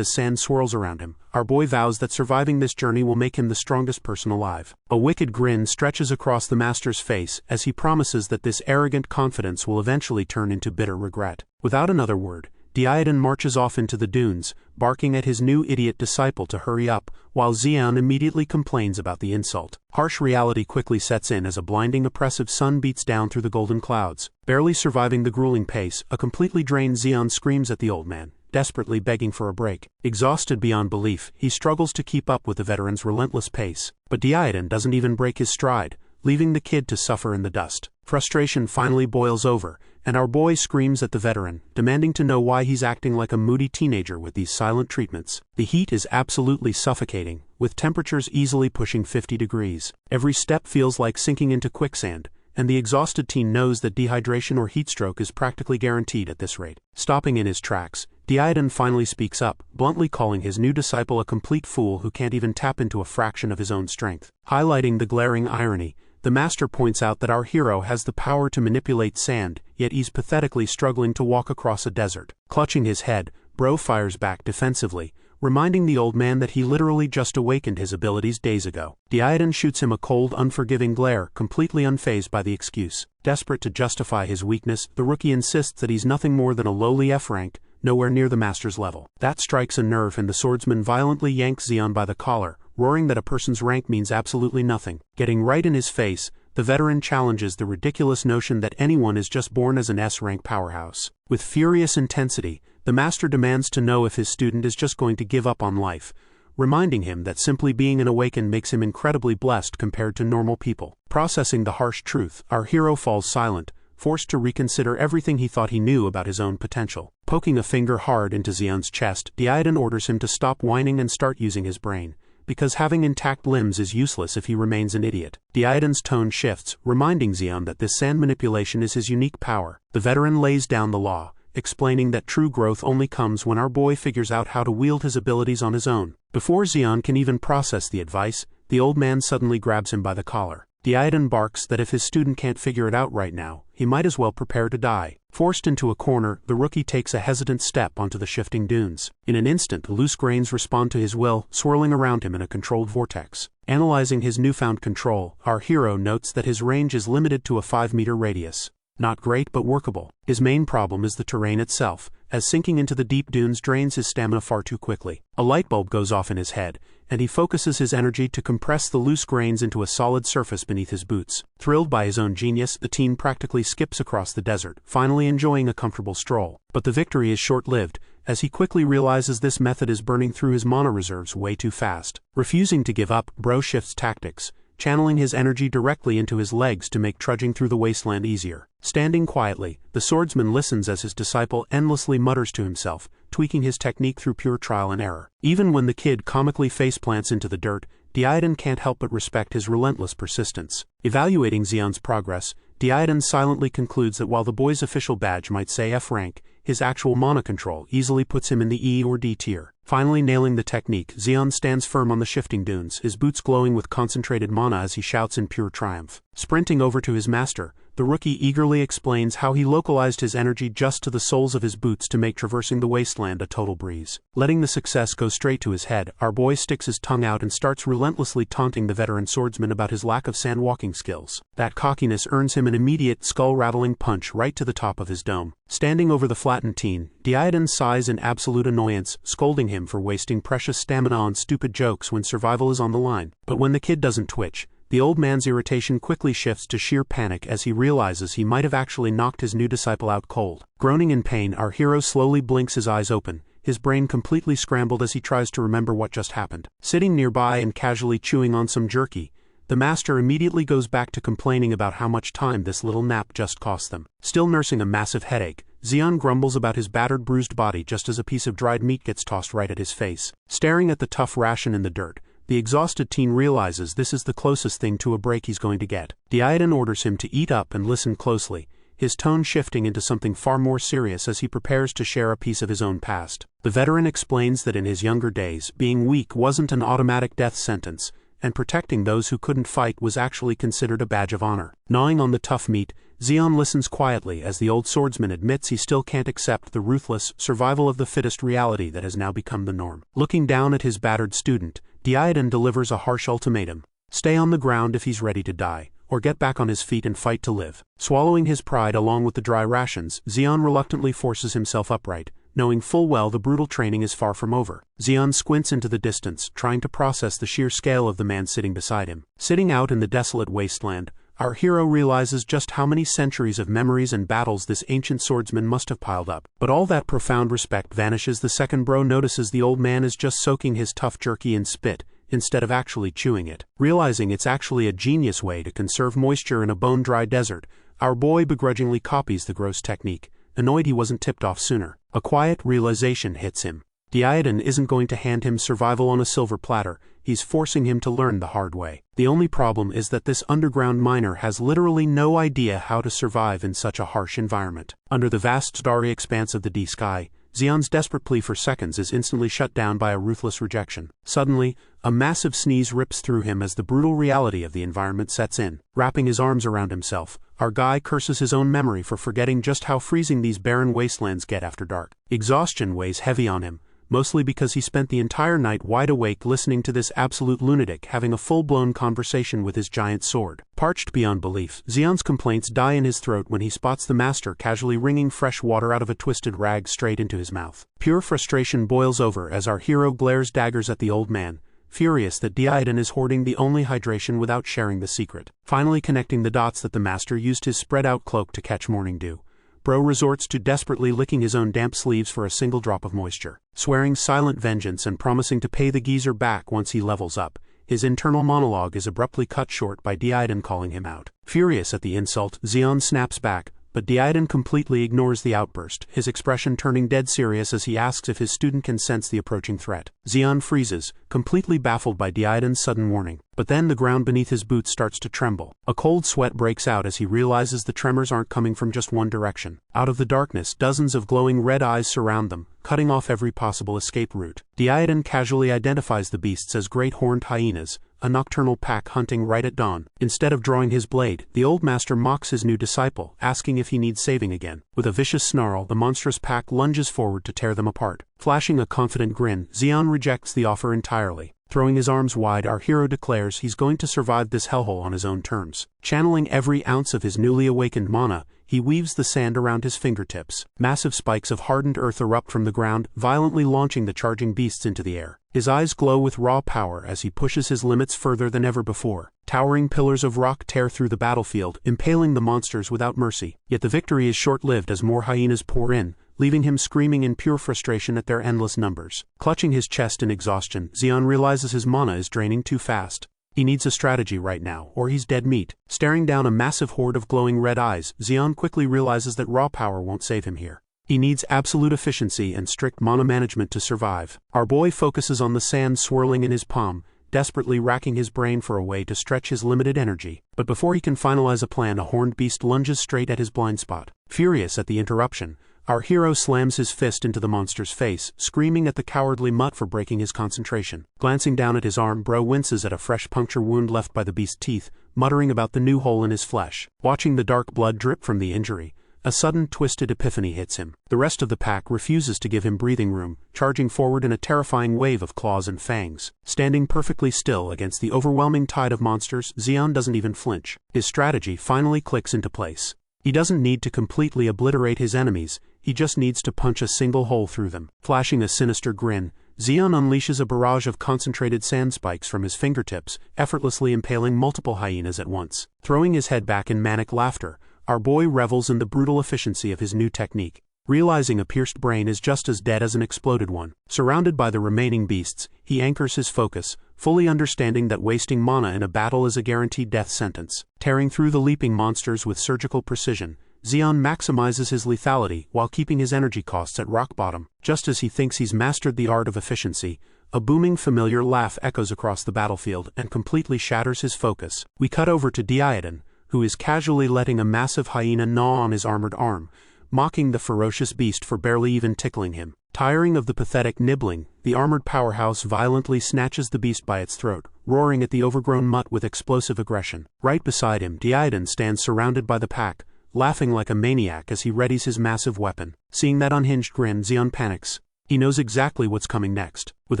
as sand swirls around him, our boy vows that surviving this journey will make him the strongest person alive. A wicked grin stretches across the master's face as he promises that this arrogant confidence will eventually turn into bitter regret. Without another word, Zeon marches off into the dunes, barking at his new idiot disciple to hurry up, while Zeon immediately complains about the insult. Harsh reality quickly sets in as a blinding, oppressive sun beats down through the golden clouds. Barely surviving the grueling pace, a completely drained Zeon screams at the old man, desperately begging for a break. Exhausted beyond belief, he struggles to keep up with the veteran's relentless pace. But Zeon doesn't even break his stride, leaving the kid to suffer in the dust. Frustration finally boils over, and our boy screams at the veteran, demanding to know why he's acting like a moody teenager with these silent treatments. The heat is absolutely suffocating, with temperatures easily pushing 50 degrees. Every step feels like sinking into quicksand, and the exhausted teen knows that dehydration or heatstroke is practically guaranteed at this rate. Stopping in his tracks, Zeon finally speaks up, bluntly calling his new disciple a complete fool who can't even tap into a fraction of his own strength. Highlighting the glaring irony, the master points out that our hero has the power to manipulate sand, yet he's pathetically struggling to walk across a desert. Clutching his head, Bro fires back defensively, reminding the old man that he literally just awakened his abilities days ago. Zeon shoots him a cold, unforgiving glare, completely unfazed by the excuse. Desperate to justify his weakness, the rookie insists that he's nothing more than a lowly F rank, nowhere near the master's level. That strikes a nerve, and the swordsman violently yanks Zeon by the collar, roaring that a person's rank means absolutely nothing. Getting right in his face, the veteran challenges the ridiculous notion that anyone is just born as an S-rank powerhouse. With furious intensity, the master demands to know if his student is just going to give up on life, reminding him that simply being an awakened makes him incredibly blessed compared to normal people. Processing the harsh truth, our hero falls silent, forced to reconsider everything he thought he knew about his own potential. Poking a finger hard into Zeon's chest, Zeon orders him to stop whining and start using his brain, because having intact limbs is useless if he remains an idiot. Zeon's tone shifts, reminding Zeon that this sand manipulation is his unique power. The veteran lays down the law, explaining that true growth only comes when our boy figures out how to wield his abilities on his own. Before Zeon can even process the advice, the old man suddenly grabs him by the collar. Diadon barks that if his student can't figure it out right now, he might as well prepare to die. Forced into a corner, the rookie takes a hesitant step onto the shifting dunes. In an instant, the loose grains respond to his will, swirling around him in a controlled vortex. Analyzing his newfound control, our hero notes that his range is limited to a 5-meter radius. Not great, but workable. His main problem is the terrain itself, as sinking into the deep dunes drains his stamina far too quickly. A light bulb goes off in his head, and he focuses his energy to compress the loose grains into a solid surface beneath his boots. Thrilled by his own genius, the teen practically skips across the desert, finally enjoying a comfortable stroll. But the victory is short-lived, as he quickly realizes this method is burning through his mana reserves way too fast. Refusing to give up, Bro shifts tactics, channeling his energy directly into his legs to make trudging through the wasteland easier. Standing quietly, the swordsman listens as his disciple endlessly mutters to himself, tweaking his technique through pure trial and error. Even when the kid comically faceplants into the dirt, Diadon can't help but respect his relentless persistence. Evaluating Zeon's progress, Diadon silently concludes that while the boy's official badge might say F rank, his actual mana control easily puts him in the E or D tier. Finally nailing the technique, Zeon stands firm on the shifting dunes, his boots glowing with concentrated mana as he shouts in pure triumph. Sprinting over to his master, the rookie eagerly explains how he localized his energy just to the soles of his boots to make traversing the wasteland a total breeze. Letting the success go straight to his head, our boy sticks his tongue out and starts relentlessly taunting the veteran swordsman about his lack of sand walking skills. That cockiness earns him an immediate skull-rattling punch right to the top of his dome. Standing over the flattened teen, Diadon sighs in absolute annoyance, scolding him for wasting precious stamina on stupid jokes when survival is on the line. But when the kid doesn't twitch, the old man's irritation quickly shifts to sheer panic as he realizes he might have actually knocked his new disciple out cold. Groaning in pain, our hero slowly blinks his eyes open, his brain completely scrambled as he tries to remember what just happened. Sitting nearby and casually chewing on some jerky, the master immediately goes back to complaining about how much time this little nap just cost them. Still nursing a massive headache, Zeon grumbles about his battered, bruised body just as a piece of dried meat gets tossed right at his face. Staring at the tough ration in the dirt, the exhausted teen realizes this is the closest thing to a break he's going to get. Diadon orders him to eat up and listen closely, his tone shifting into something far more serious as he prepares to share a piece of his own past. The veteran explains that in his younger days, being weak wasn't an automatic death sentence, and protecting those who couldn't fight was actually considered a badge of honor. Gnawing on the tough meat, Zeon listens quietly as the old swordsman admits he still can't accept the ruthless, survival of the fittest reality that has now become the norm. Looking down at his battered student, Diadon delivers a harsh ultimatum: stay on the ground if he's ready to die, or get back on his feet and fight to live. Swallowing his pride along with the dry rations, Zeon reluctantly forces himself upright, knowing full well the brutal training is far from over. Zeon squints into the distance, trying to process the sheer scale of the man sitting beside him. Sitting out in the desolate wasteland, our hero realizes just how many centuries of memories and battles this ancient swordsman must have piled up. But all that profound respect vanishes the second Bro notices the old man is just soaking his tough jerky in spit, instead of actually chewing it. Realizing it's actually a genius way to conserve moisture in a bone-dry desert, our boy begrudgingly copies the gross technique, annoyed he wasn't tipped off sooner. A quiet realization hits him. Diadon isn't going to hand him survival on a silver platter, he's forcing him to learn the hard way. The only problem is that this underground miner has literally no idea how to survive in such a harsh environment. Under the vast starry expanse of the D-sky, Zeon's desperate plea for seconds is instantly shut down by a ruthless rejection. Suddenly, a massive sneeze rips through him as the brutal reality of the environment sets in. Wrapping his arms around himself, our guy curses his own memory for forgetting just how freezing these barren wastelands get after dark. Exhaustion weighs heavy on him, mostly because he spent the entire night wide awake listening to this absolute lunatic having a full-blown conversation with his giant sword. Parched beyond belief, Zeon's complaints die in his throat when he spots the master casually wringing fresh water out of a twisted rag straight into his mouth. Pure frustration boils over as our hero glares daggers at the old man, furious that Diadon is hoarding the only hydration without sharing the secret. Finally connecting the dots that the master used his spread-out cloak to catch morning dew, Bro resorts to desperately licking his own damp sleeves for a single drop of moisture. Swearing silent vengeance and promising to pay the geezer back once he levels up, his internal monologue is abruptly cut short by Diadon calling him out. Furious at the insult, Zeon snaps back, but Diadon completely ignores the outburst, his expression turning dead serious as he asks if his student can sense the approaching threat. Zeon freezes, completely baffled by Diadon's sudden warning. But then the ground beneath his boots starts to tremble. A cold sweat breaks out as he realizes the tremors aren't coming from just one direction. Out of the darkness, dozens of glowing red eyes surround them, cutting off every possible escape route. Diadon casually identifies the beasts as great horned hyenas, a nocturnal pack hunting right at dawn. Instead of drawing his blade, the old master mocks his new disciple, asking if he needs saving again. With a vicious snarl, the monstrous pack lunges forward to tear them apart. Flashing a confident grin, Zeon rejects the offer entirely. Throwing his arms wide, our hero declares he's going to survive this hellhole on his own terms. Channeling every ounce of his newly awakened mana, he weaves the sand around his fingertips. Massive spikes of hardened earth erupt from the ground, violently launching the charging beasts into the air. His eyes glow with raw power as he pushes his limits further than ever before. Towering pillars of rock tear through the battlefield, impaling the monsters without mercy. Yet the victory is short-lived as more hyenas pour in, leaving him screaming in pure frustration at their endless numbers. Clutching his chest in exhaustion, Zeon realizes his mana is draining too fast. He needs a strategy right now, or he's dead meat. Staring down a massive horde of glowing red eyes, Zeon quickly realizes that raw power won't save him here. He needs absolute efficiency and strict mana management to survive. Our boy focuses on the sand swirling in his palm, desperately racking his brain for a way to stretch his limited energy. But before he can finalize a plan, a horned beast lunges straight at his blind spot. Furious at the interruption, our hero slams his fist into the monster's face, screaming at the cowardly mutt for breaking his concentration. Glancing down at his arm, Bro winces at a fresh puncture wound left by the beast's teeth, muttering about the new hole in his flesh. Watching the dark blood drip from the injury, a sudden twisted epiphany hits him. The rest of the pack refuses to give him breathing room, charging forward in a terrifying wave of claws and fangs. Standing perfectly still against the overwhelming tide of monsters, Zeon doesn't even flinch. His strategy finally clicks into place. He doesn't need to completely obliterate his enemies, he just needs to punch a single hole through them. Flashing a sinister grin, Zeon unleashes a barrage of concentrated sand spikes from his fingertips, effortlessly impaling multiple hyenas at once. Throwing his head back in manic laughter, our boy revels in the brutal efficiency of his new technique. Realizing a pierced brain is just as dead as an exploded one. Surrounded by the remaining beasts, he anchors his focus, fully understanding that wasting mana in a battle is a guaranteed death sentence. Tearing through the leaping monsters with surgical precision, Zeon maximizes his lethality while keeping his energy costs at rock bottom. Just as he thinks he's mastered the art of efficiency, a booming familiar laugh echoes across the battlefield and completely shatters his focus. We cut over to Diadon, who is casually letting a massive hyena gnaw on his armored arm, mocking the ferocious beast for barely even tickling him. Tiring of the pathetic nibbling, the armored powerhouse violently snatches the beast by its throat, roaring at the overgrown mutt with explosive aggression. Right beside him, Diadon stands surrounded by the pack, laughing like a maniac as he readies his massive weapon. Seeing that unhinged grin, Zeon panics. He knows exactly what's coming next. With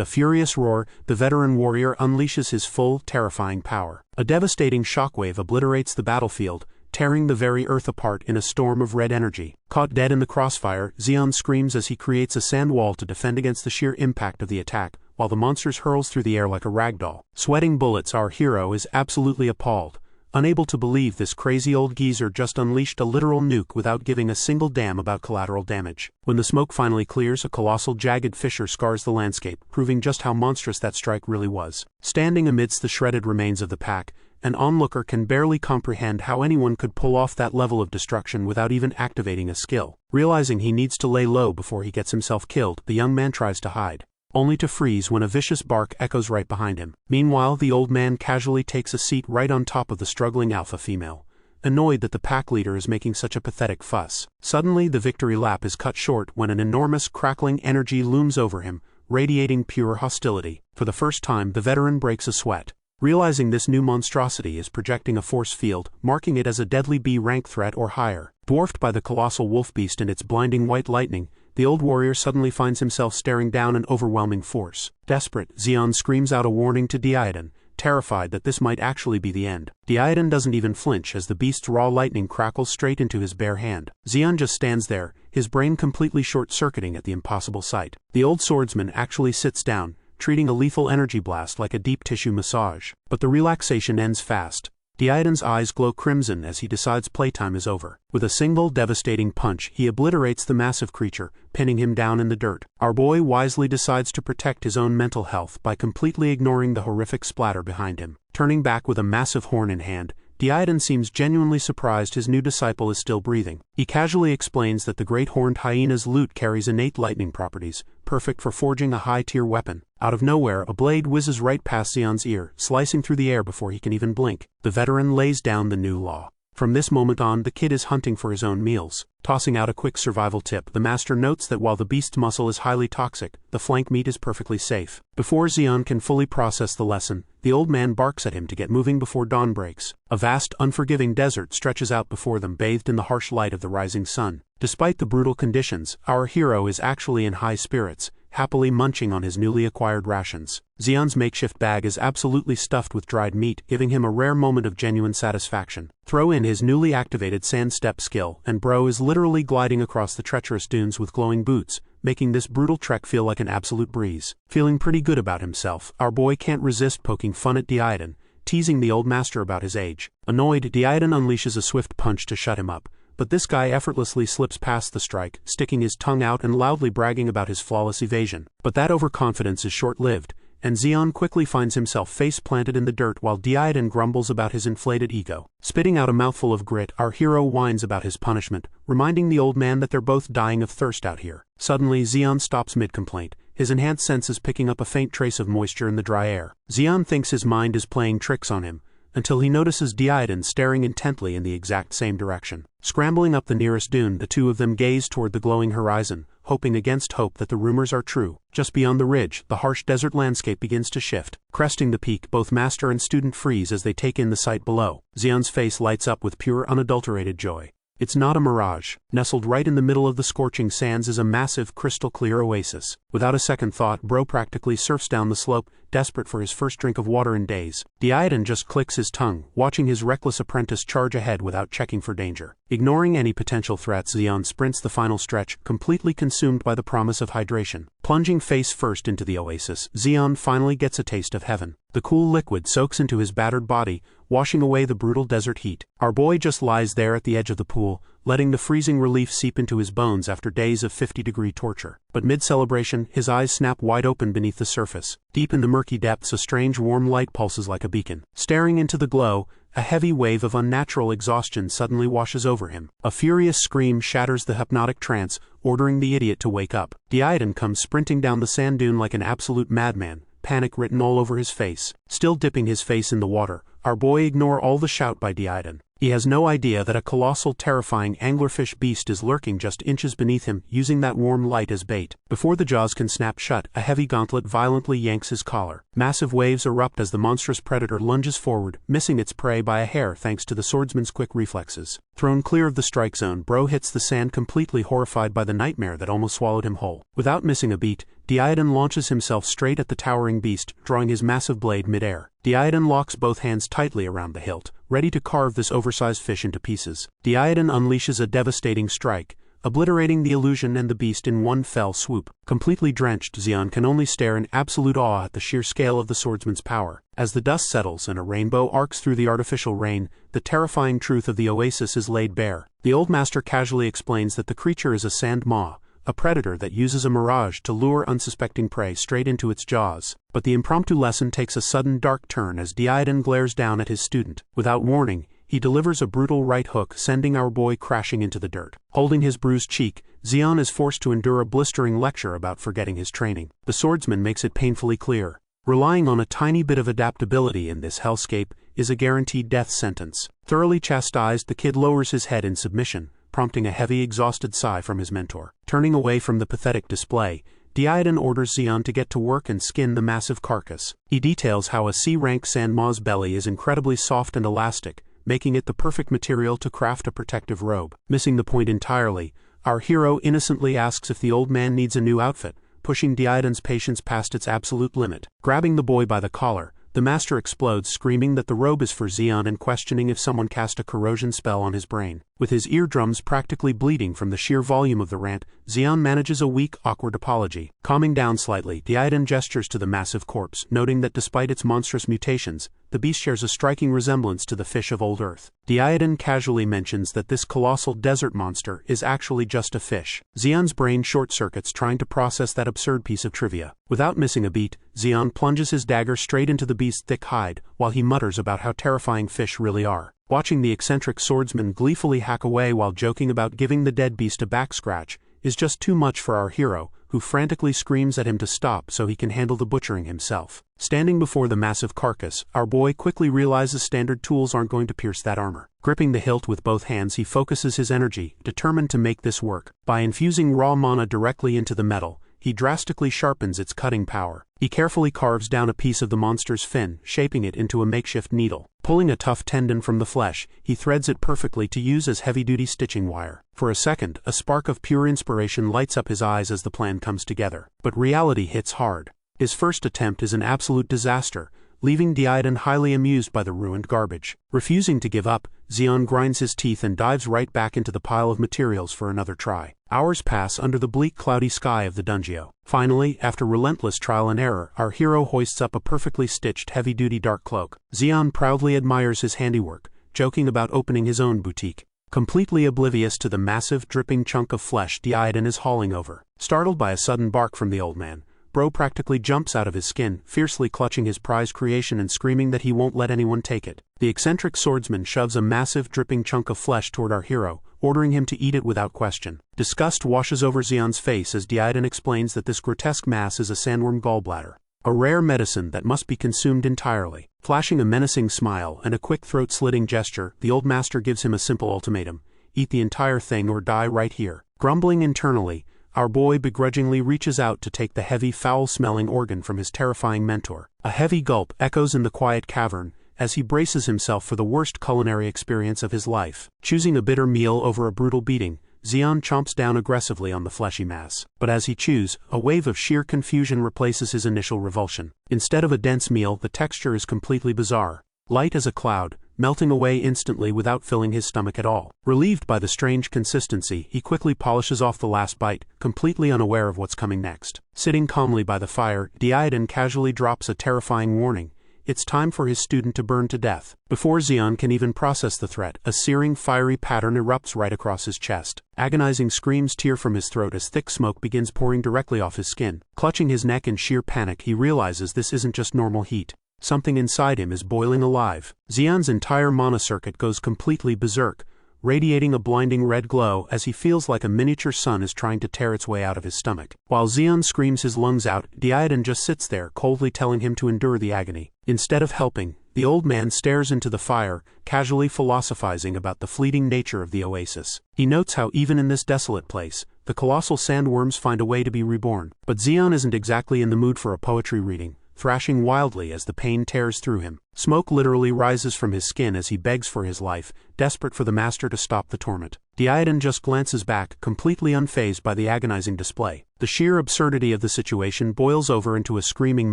a furious roar, the veteran warrior unleashes his full, terrifying power. A devastating shockwave obliterates the battlefield, tearing the very earth apart in a storm of red energy. Caught dead in the crossfire, Zeon screams as he creates a sand wall to defend against the sheer impact of the attack, while the monster hurls through the air like a ragdoll. Sweating bullets, our hero is absolutely appalled, unable to believe this crazy old geezer just unleashed a literal nuke without giving a single damn about collateral damage. When the smoke finally clears, a colossal jagged fissure scars the landscape, proving just how monstrous that strike really was. Standing amidst the shredded remains of the pack, an onlooker can barely comprehend how anyone could pull off that level of destruction without even activating a skill. Realizing he needs to lay low before he gets himself killed, the young man tries to hide, only to freeze when a vicious bark echoes right behind him. Meanwhile, the old man casually takes a seat right on top of the struggling alpha female, annoyed that the pack leader is making such a pathetic fuss. Suddenly, the victory lap is cut short when an enormous crackling energy looms over him, radiating pure hostility. For the first time, the veteran breaks a sweat. Realizing this new monstrosity is projecting a force field, marking it as a deadly B-rank threat or higher. Dwarfed by the colossal wolf beast and its blinding white lightning, the old warrior suddenly finds himself staring down an overwhelming force. Desperate, Zeon screams out a warning to Diadon, terrified that this might actually be the end. Diadon doesn't even flinch as the beast's raw lightning crackles straight into his bare hand. Zeon just stands there, his brain completely short-circuiting at the impossible sight. The old swordsman actually sits down, treating a lethal energy blast like a deep tissue massage. But the relaxation ends fast. Diadon's eyes glow crimson as he decides playtime is over. With a single devastating punch, he obliterates the massive creature, pinning him down in the dirt. Our boy wisely decides to protect his own mental health by completely ignoring the horrific splatter behind him. Turning back with a massive horn in hand, Diadon seems genuinely surprised his new disciple is still breathing. He casually explains that the great horned hyena's loot carries innate lightning properties, perfect for forging a high-tier weapon. Out of nowhere, a blade whizzes right past Zeon's ear, slicing through the air before he can even blink. The veteran lays down the new law. From this moment on, the kid is hunting for his own meals. Tossing out a quick survival tip, the master notes that while the beast's muscle is highly toxic, the flank meat is perfectly safe. Before Zeon can fully process the lesson, the old man barks at him to get moving before dawn breaks. A vast, unforgiving desert stretches out before them, bathed in the harsh light of the rising sun. Despite the brutal conditions, our hero is actually in high spirits, happily munching on his newly acquired rations. Zeon's makeshift bag is absolutely stuffed with dried meat, giving him a rare moment of genuine satisfaction. Throw in his newly activated sand step skill, and bro is literally gliding across the treacherous dunes with glowing boots, making this brutal trek feel like an absolute breeze. Feeling pretty good about himself, our boy can't resist poking fun at Diadon, teasing the old master about his age. Annoyed, Diadon unleashes a swift punch to shut him up, but this guy effortlessly slips past the strike, sticking his tongue out and loudly bragging about his flawless evasion. But that overconfidence is short-lived, and Zeon quickly finds himself face-planted in the dirt while Diadon grumbles about his inflated ego. Spitting out a mouthful of grit, our hero whines about his punishment, reminding the old man that they're both dying of thirst out here. Suddenly, Zeon stops mid-complaint, his enhanced senses picking up a faint trace of moisture in the dry air. Zeon thinks his mind is playing tricks on him, until he notices Diadon staring intently in the exact same direction. Scrambling up the nearest dune, the two of them gaze toward the glowing horizon, hoping against hope that the rumors are true. Just beyond the ridge, the harsh desert landscape begins to shift. Cresting the peak, both master and student freeze as they take in the sight below. Zeon's face lights up with pure, unadulterated joy. It's not a mirage. Nestled right in the middle of the scorching sands is a massive, crystal-clear oasis. Without a second thought, bro practically surfs down the slope, desperate for his first drink of water in days. Diadon just clicks his tongue, watching his reckless apprentice charge ahead without checking for danger. Ignoring any potential threats, Zeon sprints the final stretch, completely consumed by the promise of hydration. Plunging face first into the oasis, Zeon finally gets a taste of heaven. The cool liquid soaks into his battered body, washing away the brutal desert heat. Our boy just lies there at the edge of the pool, letting the freezing relief seep into his bones after days of 50-degree torture. But mid-celebration, his eyes snap wide open beneath the surface. Deep in the murky depths, a strange warm light pulses like a beacon. Staring into the glow, a heavy wave of unnatural exhaustion suddenly washes over him. A furious scream shatters the hypnotic trance, ordering the idiot to wake up. Diadon comes sprinting down the sand dune like an absolute madman, panic written all over his face. Still dipping his face in the water, our boy ignores all the shout by Diadon. He has no idea that a colossal, terrifying anglerfish beast is lurking just inches beneath him, using that warm light as bait. Before the jaws can snap shut, a heavy gauntlet violently yanks his collar. Massive waves erupt as the monstrous predator lunges forward, missing its prey by a hair thanks to the swordsman's quick reflexes. Thrown clear of the strike zone, bro hits the sand, completely horrified by the nightmare that almost swallowed him whole. Without missing a beat, Diadon launches himself straight at the towering beast, drawing his massive blade midair. Diadon locks both hands tightly around the hilt, ready to carve this oversized fish into pieces. Diadon unleashes a devastating strike, obliterating the illusion and the beast in one fell swoop. Completely drenched, Zeon can only stare in absolute awe at the sheer scale of the swordsman's power. As the dust settles and a rainbow arcs through the artificial rain, the terrifying truth of the oasis is laid bare. The old master casually explains that the creature is a Sand Mage, a predator that uses a mirage to lure unsuspecting prey straight into its jaws. But the impromptu lesson takes a sudden dark turn as Diadon glares down at his student. Without warning, he delivers a brutal right hook, sending our boy crashing into the dirt. Holding his bruised cheek, Zeon is forced to endure a blistering lecture about forgetting his training. The swordsman makes it painfully clear. Relying on a tiny bit of adaptability in this hellscape is a guaranteed death sentence. Thoroughly chastised, the kid lowers his head in submission, prompting a heavy, exhausted sigh from his mentor. Turning away from the pathetic display, Diadon orders Zeon to get to work and skin the massive carcass. He details how a C-rank Sand Mage's belly is incredibly soft and elastic, making it the perfect material to craft a protective robe. Missing the point entirely, our hero innocently asks if the old man needs a new outfit, pushing Diadon's patience past its absolute limit. Grabbing the boy by the collar, the master explodes, screaming that the robe is for Zeon and questioning if someone cast a corrosion spell on his brain. With his eardrums practically bleeding from the sheer volume of the rant, Zeon manages a weak, awkward apology. Calming down slightly, Diadon gestures to the massive corpse, noting that despite its monstrous mutations, the beast shares a striking resemblance to the fish of old Earth. Diadon casually mentions that this colossal desert monster is actually just a fish. Zeon's brain short-circuits trying to process that absurd piece of trivia. Without missing a beat, Zeon plunges his dagger straight into the beast's thick hide, while he mutters about how terrifying fish really are. Watching the eccentric swordsman gleefully hack away while joking about giving the dead beast a back scratch is just too much for our hero, who frantically screams at him to stop so he can handle the butchering himself. Standing before the massive carcass, our boy quickly realizes standard tools aren't going to pierce that armor. Gripping the hilt with both hands, he focuses his energy, determined to make this work. By infusing raw mana directly into the metal, he drastically sharpens its cutting power. He carefully carves down a piece of the monster's fin, shaping it into a makeshift needle. Pulling a tough tendon from the flesh, he threads it perfectly to use as heavy-duty stitching wire. For a second, a spark of pure inspiration lights up his eyes as the plan comes together. But reality hits hard. His first attempt is an absolute disaster, leaving Zeon highly amused by the ruined garbage. Refusing to give up, Zeon grinds his teeth and dives right back into the pile of materials for another try. Hours pass under the bleak, cloudy sky of the dungeon. Finally, after relentless trial and error, our hero hoists up a perfectly stitched heavy-duty dark cloak. Zeon proudly admires his handiwork, joking about opening his own boutique. Completely oblivious to the massive, dripping chunk of flesh Zeon is hauling over. Startled by a sudden bark from the old man, Bro practically jumps out of his skin, fiercely clutching his prized creation and screaming that he won't let anyone take it. The eccentric swordsman shoves a massive, dripping chunk of flesh toward our hero, ordering him to eat it without question. Disgust washes over Zeon's face as Zeon explains that this grotesque mass is a sandworm gallbladder, a rare medicine that must be consumed entirely. Flashing a menacing smile and a quick throat-slitting gesture, the old master gives him a simple ultimatum: eat the entire thing or die right here. Grumbling internally, our boy begrudgingly reaches out to take the heavy, foul-smelling organ from his terrifying mentor. A heavy gulp echoes in the quiet cavern as he braces himself for the worst culinary experience of his life. Choosing a bitter meal over a brutal beating, Zeon chomps down aggressively on the fleshy mass. But as he chews, a wave of sheer confusion replaces his initial revulsion. Instead of a dense meal, the texture is completely bizarre. Light as a cloud, melting away instantly without filling his stomach at all. Relieved by the strange consistency, he quickly polishes off the last bite, completely unaware of what's coming next. Sitting calmly by the fire, Zeon casually drops a terrifying warning: it's time for his student to burn to death. Before Zeon can even process the threat, a searing, fiery pattern erupts right across his chest. Agonizing screams tear from his throat as thick smoke begins pouring directly off his skin. Clutching his neck in sheer panic, he realizes this isn't just normal heat. Something inside him is boiling alive. Zeon's entire mana circuit goes completely berserk, radiating a blinding red glow as he feels like a miniature sun is trying to tear its way out of his stomach. While Zeon screams his lungs out, Zeon just sits there, coldly telling him to endure the agony. Instead of helping, the old man stares into the fire, casually philosophizing about the fleeting nature of the oasis. He notes how even in this desolate place, the colossal sandworms find a way to be reborn. But Zeon isn't exactly in the mood for a poetry reading, thrashing wildly as the pain tears through him. Smoke literally rises from his skin as he begs for his life, desperate for the master to stop the torment. Zeon just glances back, completely unfazed by the agonizing display. The sheer absurdity of the situation boils over into a screaming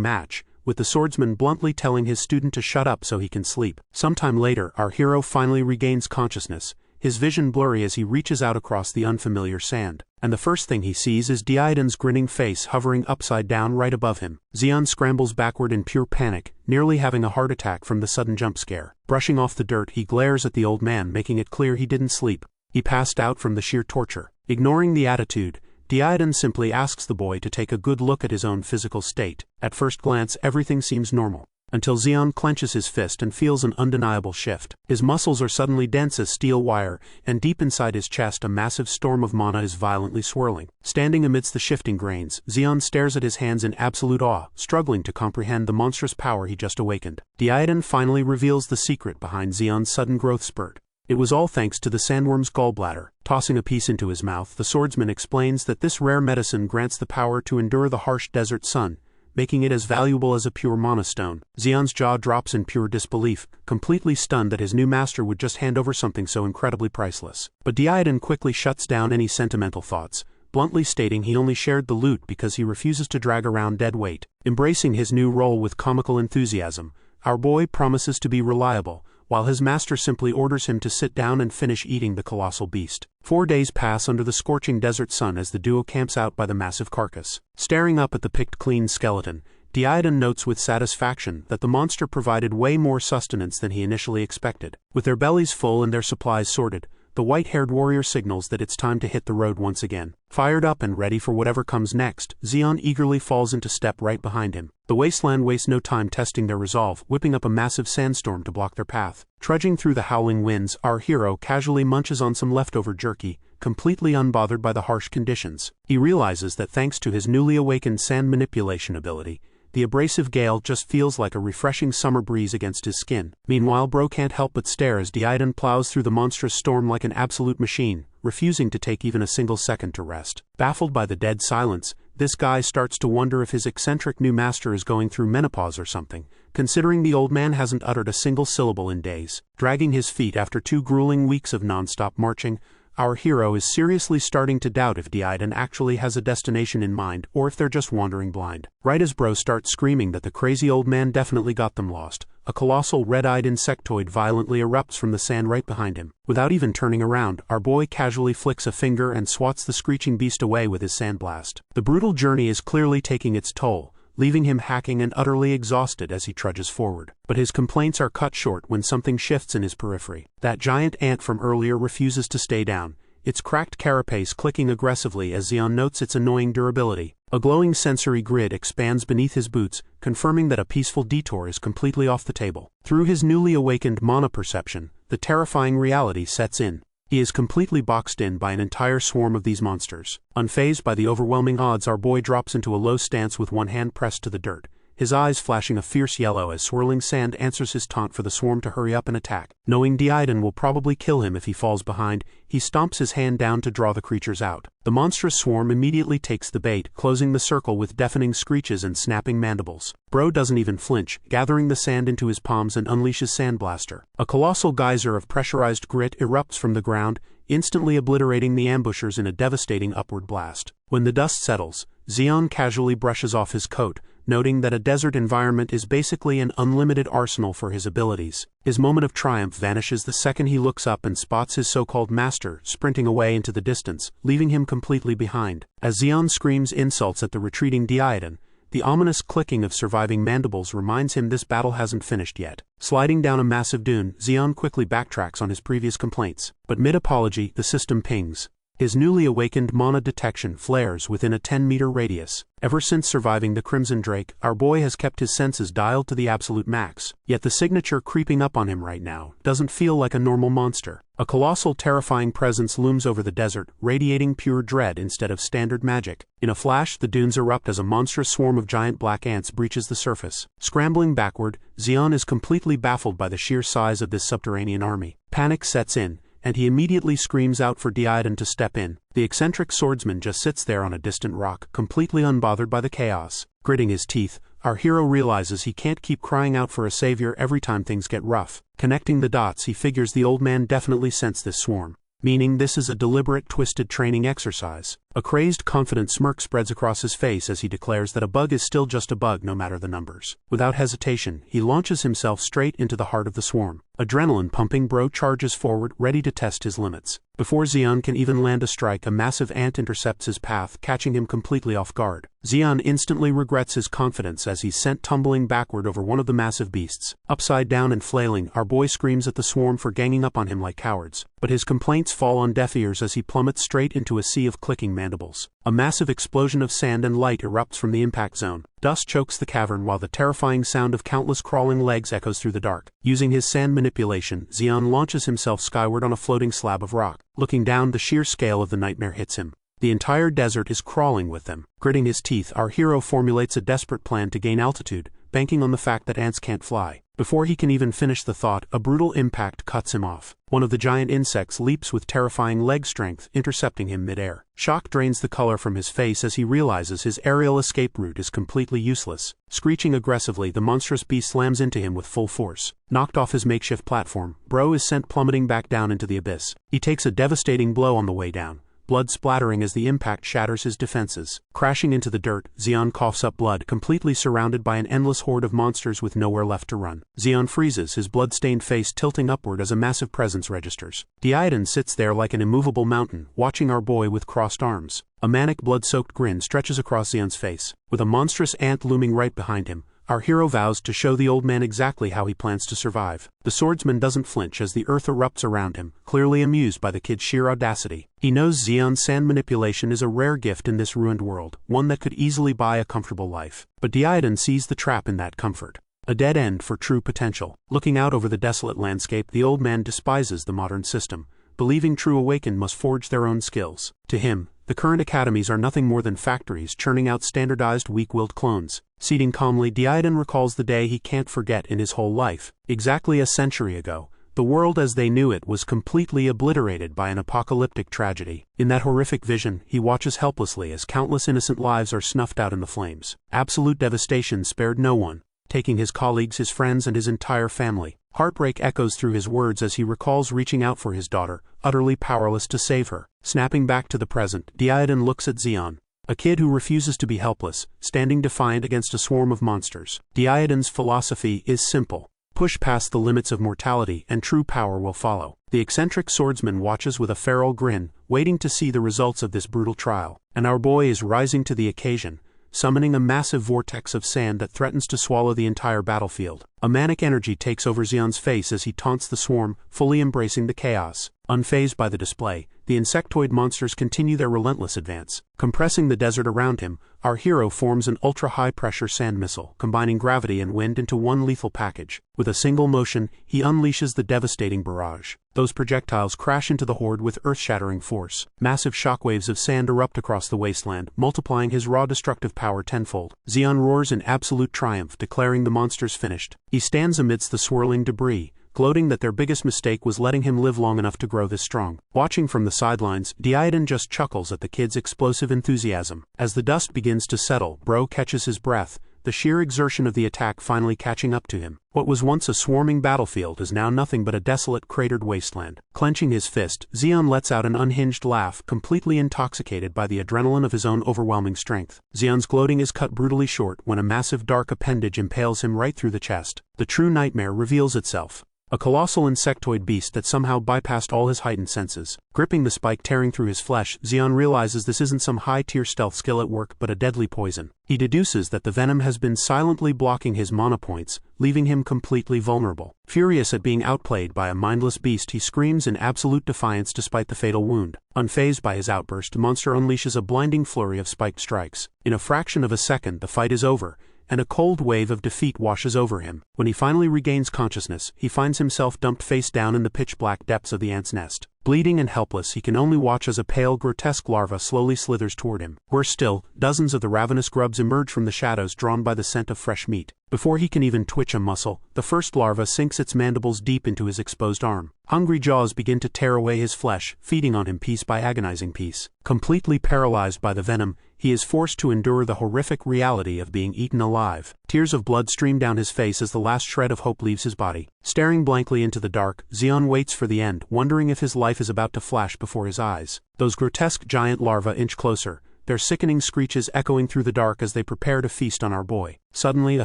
match, with the swordsman bluntly telling his student to shut up so he can sleep. Sometime later, our hero finally regains consciousness, his vision blurry as he reaches out across the unfamiliar sand. And the first thing he sees is Zeon's grinning face hovering upside down right above him. Zeon scrambles backward in pure panic, nearly having a heart attack from the sudden jump scare. Brushing off the dirt, he glares at the old man, making it clear he didn't sleep. He passed out from the sheer torture. Ignoring the attitude, Zeon simply asks the boy to take a good look at his own physical state. At first glance, everything seems normal, until Zeon clenches his fist and feels an undeniable shift. His muscles are suddenly dense as steel wire, and deep inside his chest a massive storm of mana is violently swirling. Standing amidst the shifting grains, Zeon stares at his hands in absolute awe, struggling to comprehend the monstrous power he just awakened. Zeon finally reveals the secret behind Zeon's sudden growth spurt. It was all thanks to the sandworm's gallbladder. Tossing a piece into his mouth, the swordsman explains that this rare medicine grants the power to endure the harsh desert sun, making it as valuable as a pure mana stone. Zeon's jaw drops in pure disbelief, completely stunned that his new master would just hand over something so incredibly priceless. But Zeon quickly shuts down any sentimental thoughts, bluntly stating he only shared the loot because he refuses to drag around dead weight. Embracing his new role with comical enthusiasm, our boy promises to be reliable, while his master simply orders him to sit down and finish eating the colossal beast. 4 days pass under the scorching desert sun as the duo camps out by the massive carcass. Staring up at the picked clean skeleton, Zeon notes with satisfaction that the monster provided way more sustenance than he initially expected. With their bellies full and their supplies sorted, the white-haired warrior signals that it's time to hit the road once again. Fired up and ready for whatever comes next, Zeon eagerly falls into step right behind him. The wasteland wastes no time testing their resolve, whipping up a massive sandstorm to block their path. Trudging through the howling winds, our hero casually munches on some leftover jerky, completely unbothered by the harsh conditions. He realizes that thanks to his newly awakened sand manipulation ability, the abrasive gale just feels like a refreshing summer breeze against his skin. Meanwhile, Bro can't help but stare as Deiden plows through the monstrous storm like an absolute machine, refusing to take even a single second to rest. Baffled by the dead silence, this guy starts to wonder if his eccentric new master is going through menopause or something, considering the old man hasn't uttered a single syllable in days. Dragging his feet after 2 grueling weeks of non-stop marching, our hero is seriously starting to doubt if Deiden actually has a destination in mind or if they're just wandering blind. Right as Bro starts screaming that the crazy old man definitely got them lost, a colossal red-eyed insectoid violently erupts from the sand right behind him. Without even turning around, our boy casually flicks a finger and swats the screeching beast away with his sandblast. The brutal journey is clearly taking its toll, leaving him hacking and utterly exhausted as he trudges forward. But his complaints are cut short when something shifts in his periphery. That giant ant from earlier refuses to stay down, its cracked carapace clicking aggressively as Zeon notes its annoying durability. A glowing sensory grid expands beneath his boots, confirming that a peaceful detour is completely off the table. Through his newly awakened mana perception, the terrifying reality sets in. He is completely boxed in by an entire swarm of these monsters. Unfazed by the overwhelming odds, our boy drops into a low stance with one hand pressed to the dirt, his eyes flashing a fierce yellow as swirling sand answers his taunt for the swarm to hurry up and attack. Knowing Deiden will probably kill him if he falls behind, he stomps his hand down to draw the creatures out. The monstrous swarm immediately takes the bait, closing the circle with deafening screeches and snapping mandibles. Bro doesn't even flinch, gathering the sand into his palms and unleashes Sandblaster. A colossal geyser of pressurized grit erupts from the ground, instantly obliterating the ambushers in a devastating upward blast. When the dust settles, Zeon casually brushes off his coat, noting that a desert environment is basically an unlimited arsenal for his abilities. His moment of triumph vanishes the second he looks up and spots his so-called master sprinting away into the distance, leaving him completely behind. As Zeon screams insults at the retreating Deiden, the ominous clicking of surviving mandibles reminds him this battle hasn't finished yet. Sliding down a massive dune, Zeon quickly backtracks on his previous complaints. But mid-apology, the system pings. His newly awakened mana detection flares within a 10-meter radius. Ever since surviving the Crimson Drake, our boy has kept his senses dialed to the absolute max. Yet the signature creeping up on him right now doesn't feel like a normal monster. A colossal, terrifying presence looms over the desert, radiating pure dread instead of standard magic. In a flash, the dunes erupt as a monstrous swarm of giant black ants breaches the surface. Scrambling backward, Zeon is completely baffled by the sheer size of this subterranean army. Panic sets in, and he immediately screams out for Deiden to step in. The eccentric swordsman just sits there on a distant rock, completely unbothered by the chaos. Gritting his teeth, our hero realizes he can't keep crying out for a savior every time things get rough. Connecting the dots, he figures the old man definitely sensed this swarm, meaning this is a deliberate, twisted training exercise. A crazed, confident smirk spreads across his face as he declares that a bug is still just a bug no matter the numbers. Without hesitation, he launches himself straight into the heart of the swarm. Adrenaline pumping, Bro charges forward, ready to test his limits. Before Zeon can even land a strike, a massive ant intercepts his path, catching him completely off guard. Zeon instantly regrets his confidence as he's sent tumbling backward over one of the massive beasts. Upside down and flailing, our boy screams at the swarm for ganging up on him like cowards. But his complaints fall on deaf ears as he plummets straight into a sea of clicking mandibles. A massive explosion of sand and light erupts from the impact zone. Dust chokes the cavern while the terrifying sound of countless crawling legs echoes through the dark. Using his sand manipulation, Zeon launches himself skyward on a floating slab of rock. Looking down, the sheer scale of the nightmare hits him. The entire desert is crawling with them. Gritting his teeth, our hero formulates a desperate plan to gain altitude, banking on the fact that ants can't fly. Before he can even finish the thought, a brutal impact cuts him off. One of the giant insects leaps with terrifying leg strength, intercepting him mid-air. Shock drains the color from his face as he realizes his aerial escape route is completely useless. Screeching aggressively, the monstrous beast slams into him with full force. Knocked off his makeshift platform, Bro is sent plummeting back down into the abyss. He takes a devastating blow on the way down, blood splattering as the impact shatters his defenses. Crashing into the dirt, Zeon coughs up blood, completely surrounded by an endless horde of monsters with nowhere left to run. Zeon freezes, his blood-stained face tilting upward as a massive presence registers. Deiden sits there like an immovable mountain, watching our boy with crossed arms. A manic, blood-soaked grin stretches across Zeon's face. With a monstrous ant looming right behind him, Our hero vows to show the old man exactly how he plans to survive. The swordsman doesn't flinch as the earth erupts around him, clearly amused by the kid's sheer audacity. He knows Zeon's sand manipulation is a rare gift in this ruined world, one that could easily buy a comfortable life. But Diadon sees the trap in that comfort. A dead end for true potential. Looking out over the desolate landscape, the old man despises the modern system, believing true awakened must forge their own skills. To him, the current academies are nothing more than factories churning out standardized weak-willed clones. Seating calmly, Diadon recalls the day he can't forget in his whole life. Exactly a century ago, the world as they knew it was completely obliterated by an apocalyptic tragedy. In that horrific vision, he watches helplessly as countless innocent lives are snuffed out in the flames. Absolute devastation spared no one, taking his colleagues, his friends, and his entire family. Heartbreak echoes through his words as he recalls reaching out for his daughter, utterly powerless to save her. Snapping back to the present, Diadon looks at Zeon, a kid who refuses to be helpless, standing defiant against a swarm of monsters. Diadon's philosophy is simple. Push past the limits of mortality and true power will follow. The eccentric swordsman watches with a feral grin, waiting to see the results of this brutal trial. And our boy is rising to the occasion, summoning a massive vortex of sand that threatens to swallow the entire battlefield. A manic energy takes over Zeon's face as he taunts the swarm, fully embracing the chaos. Unfazed by the display, the insectoid monsters continue their relentless advance. Compressing the desert around him, our hero forms an ultra-high-pressure sand missile, combining gravity and wind into one lethal package. With a single motion, he unleashes the devastating barrage. Those projectiles crash into the horde with earth-shattering force. Massive shockwaves of sand erupt across the wasteland, multiplying his raw destructive power tenfold. Zeon roars in absolute triumph, declaring the monsters finished. He stands amidst the swirling debris, gloating that their biggest mistake was letting him live long enough to grow this strong. Watching from the sidelines, Diadon just chuckles at the kid's explosive enthusiasm. As the dust begins to settle, Bro catches his breath, the sheer exertion of the attack finally catching up to him. What was once a swarming battlefield is now nothing but a desolate, cratered wasteland. Clenching his fist, Zeon lets out an unhinged laugh, completely intoxicated by the adrenaline of his own overwhelming strength. Zeon's gloating is cut brutally short when a massive dark appendage impales him right through the chest. The true nightmare reveals itself. A colossal insectoid beast that somehow bypassed all his heightened senses. Gripping the spike tearing through his flesh, Zeon realizes this isn't some high-tier stealth skill at work but a deadly poison. He deduces that the venom has been silently blocking his mana points, leaving him completely vulnerable. Furious at being outplayed by a mindless beast, he screams in absolute defiance despite the fatal wound. Unfazed by his outburst, the monster unleashes a blinding flurry of spiked strikes. In a fraction of a second, the fight is over, and a cold wave of defeat washes over him. When he finally regains consciousness, he finds himself dumped face down in the pitch-black depths of the ant's nest. Bleeding and helpless, he can only watch as a pale, grotesque larva slowly slithers toward him. Worse still, dozens of the ravenous grubs emerge from the shadows, drawn by the scent of fresh meat. Before he can even twitch a muscle, the first larva sinks its mandibles deep into his exposed arm. Hungry jaws begin to tear away his flesh, feeding on him piece by agonizing piece. Completely paralyzed by the venom, he is forced to endure the horrific reality of being eaten alive. Tears of blood stream down his face as the last shred of hope leaves his body. Staring blankly into the dark, Zeon waits for the end, wondering if his life is about to flash before his eyes. Those grotesque giant larvae inch closer, their sickening screeches echoing through the dark as they prepare to feast on our boy. Suddenly, a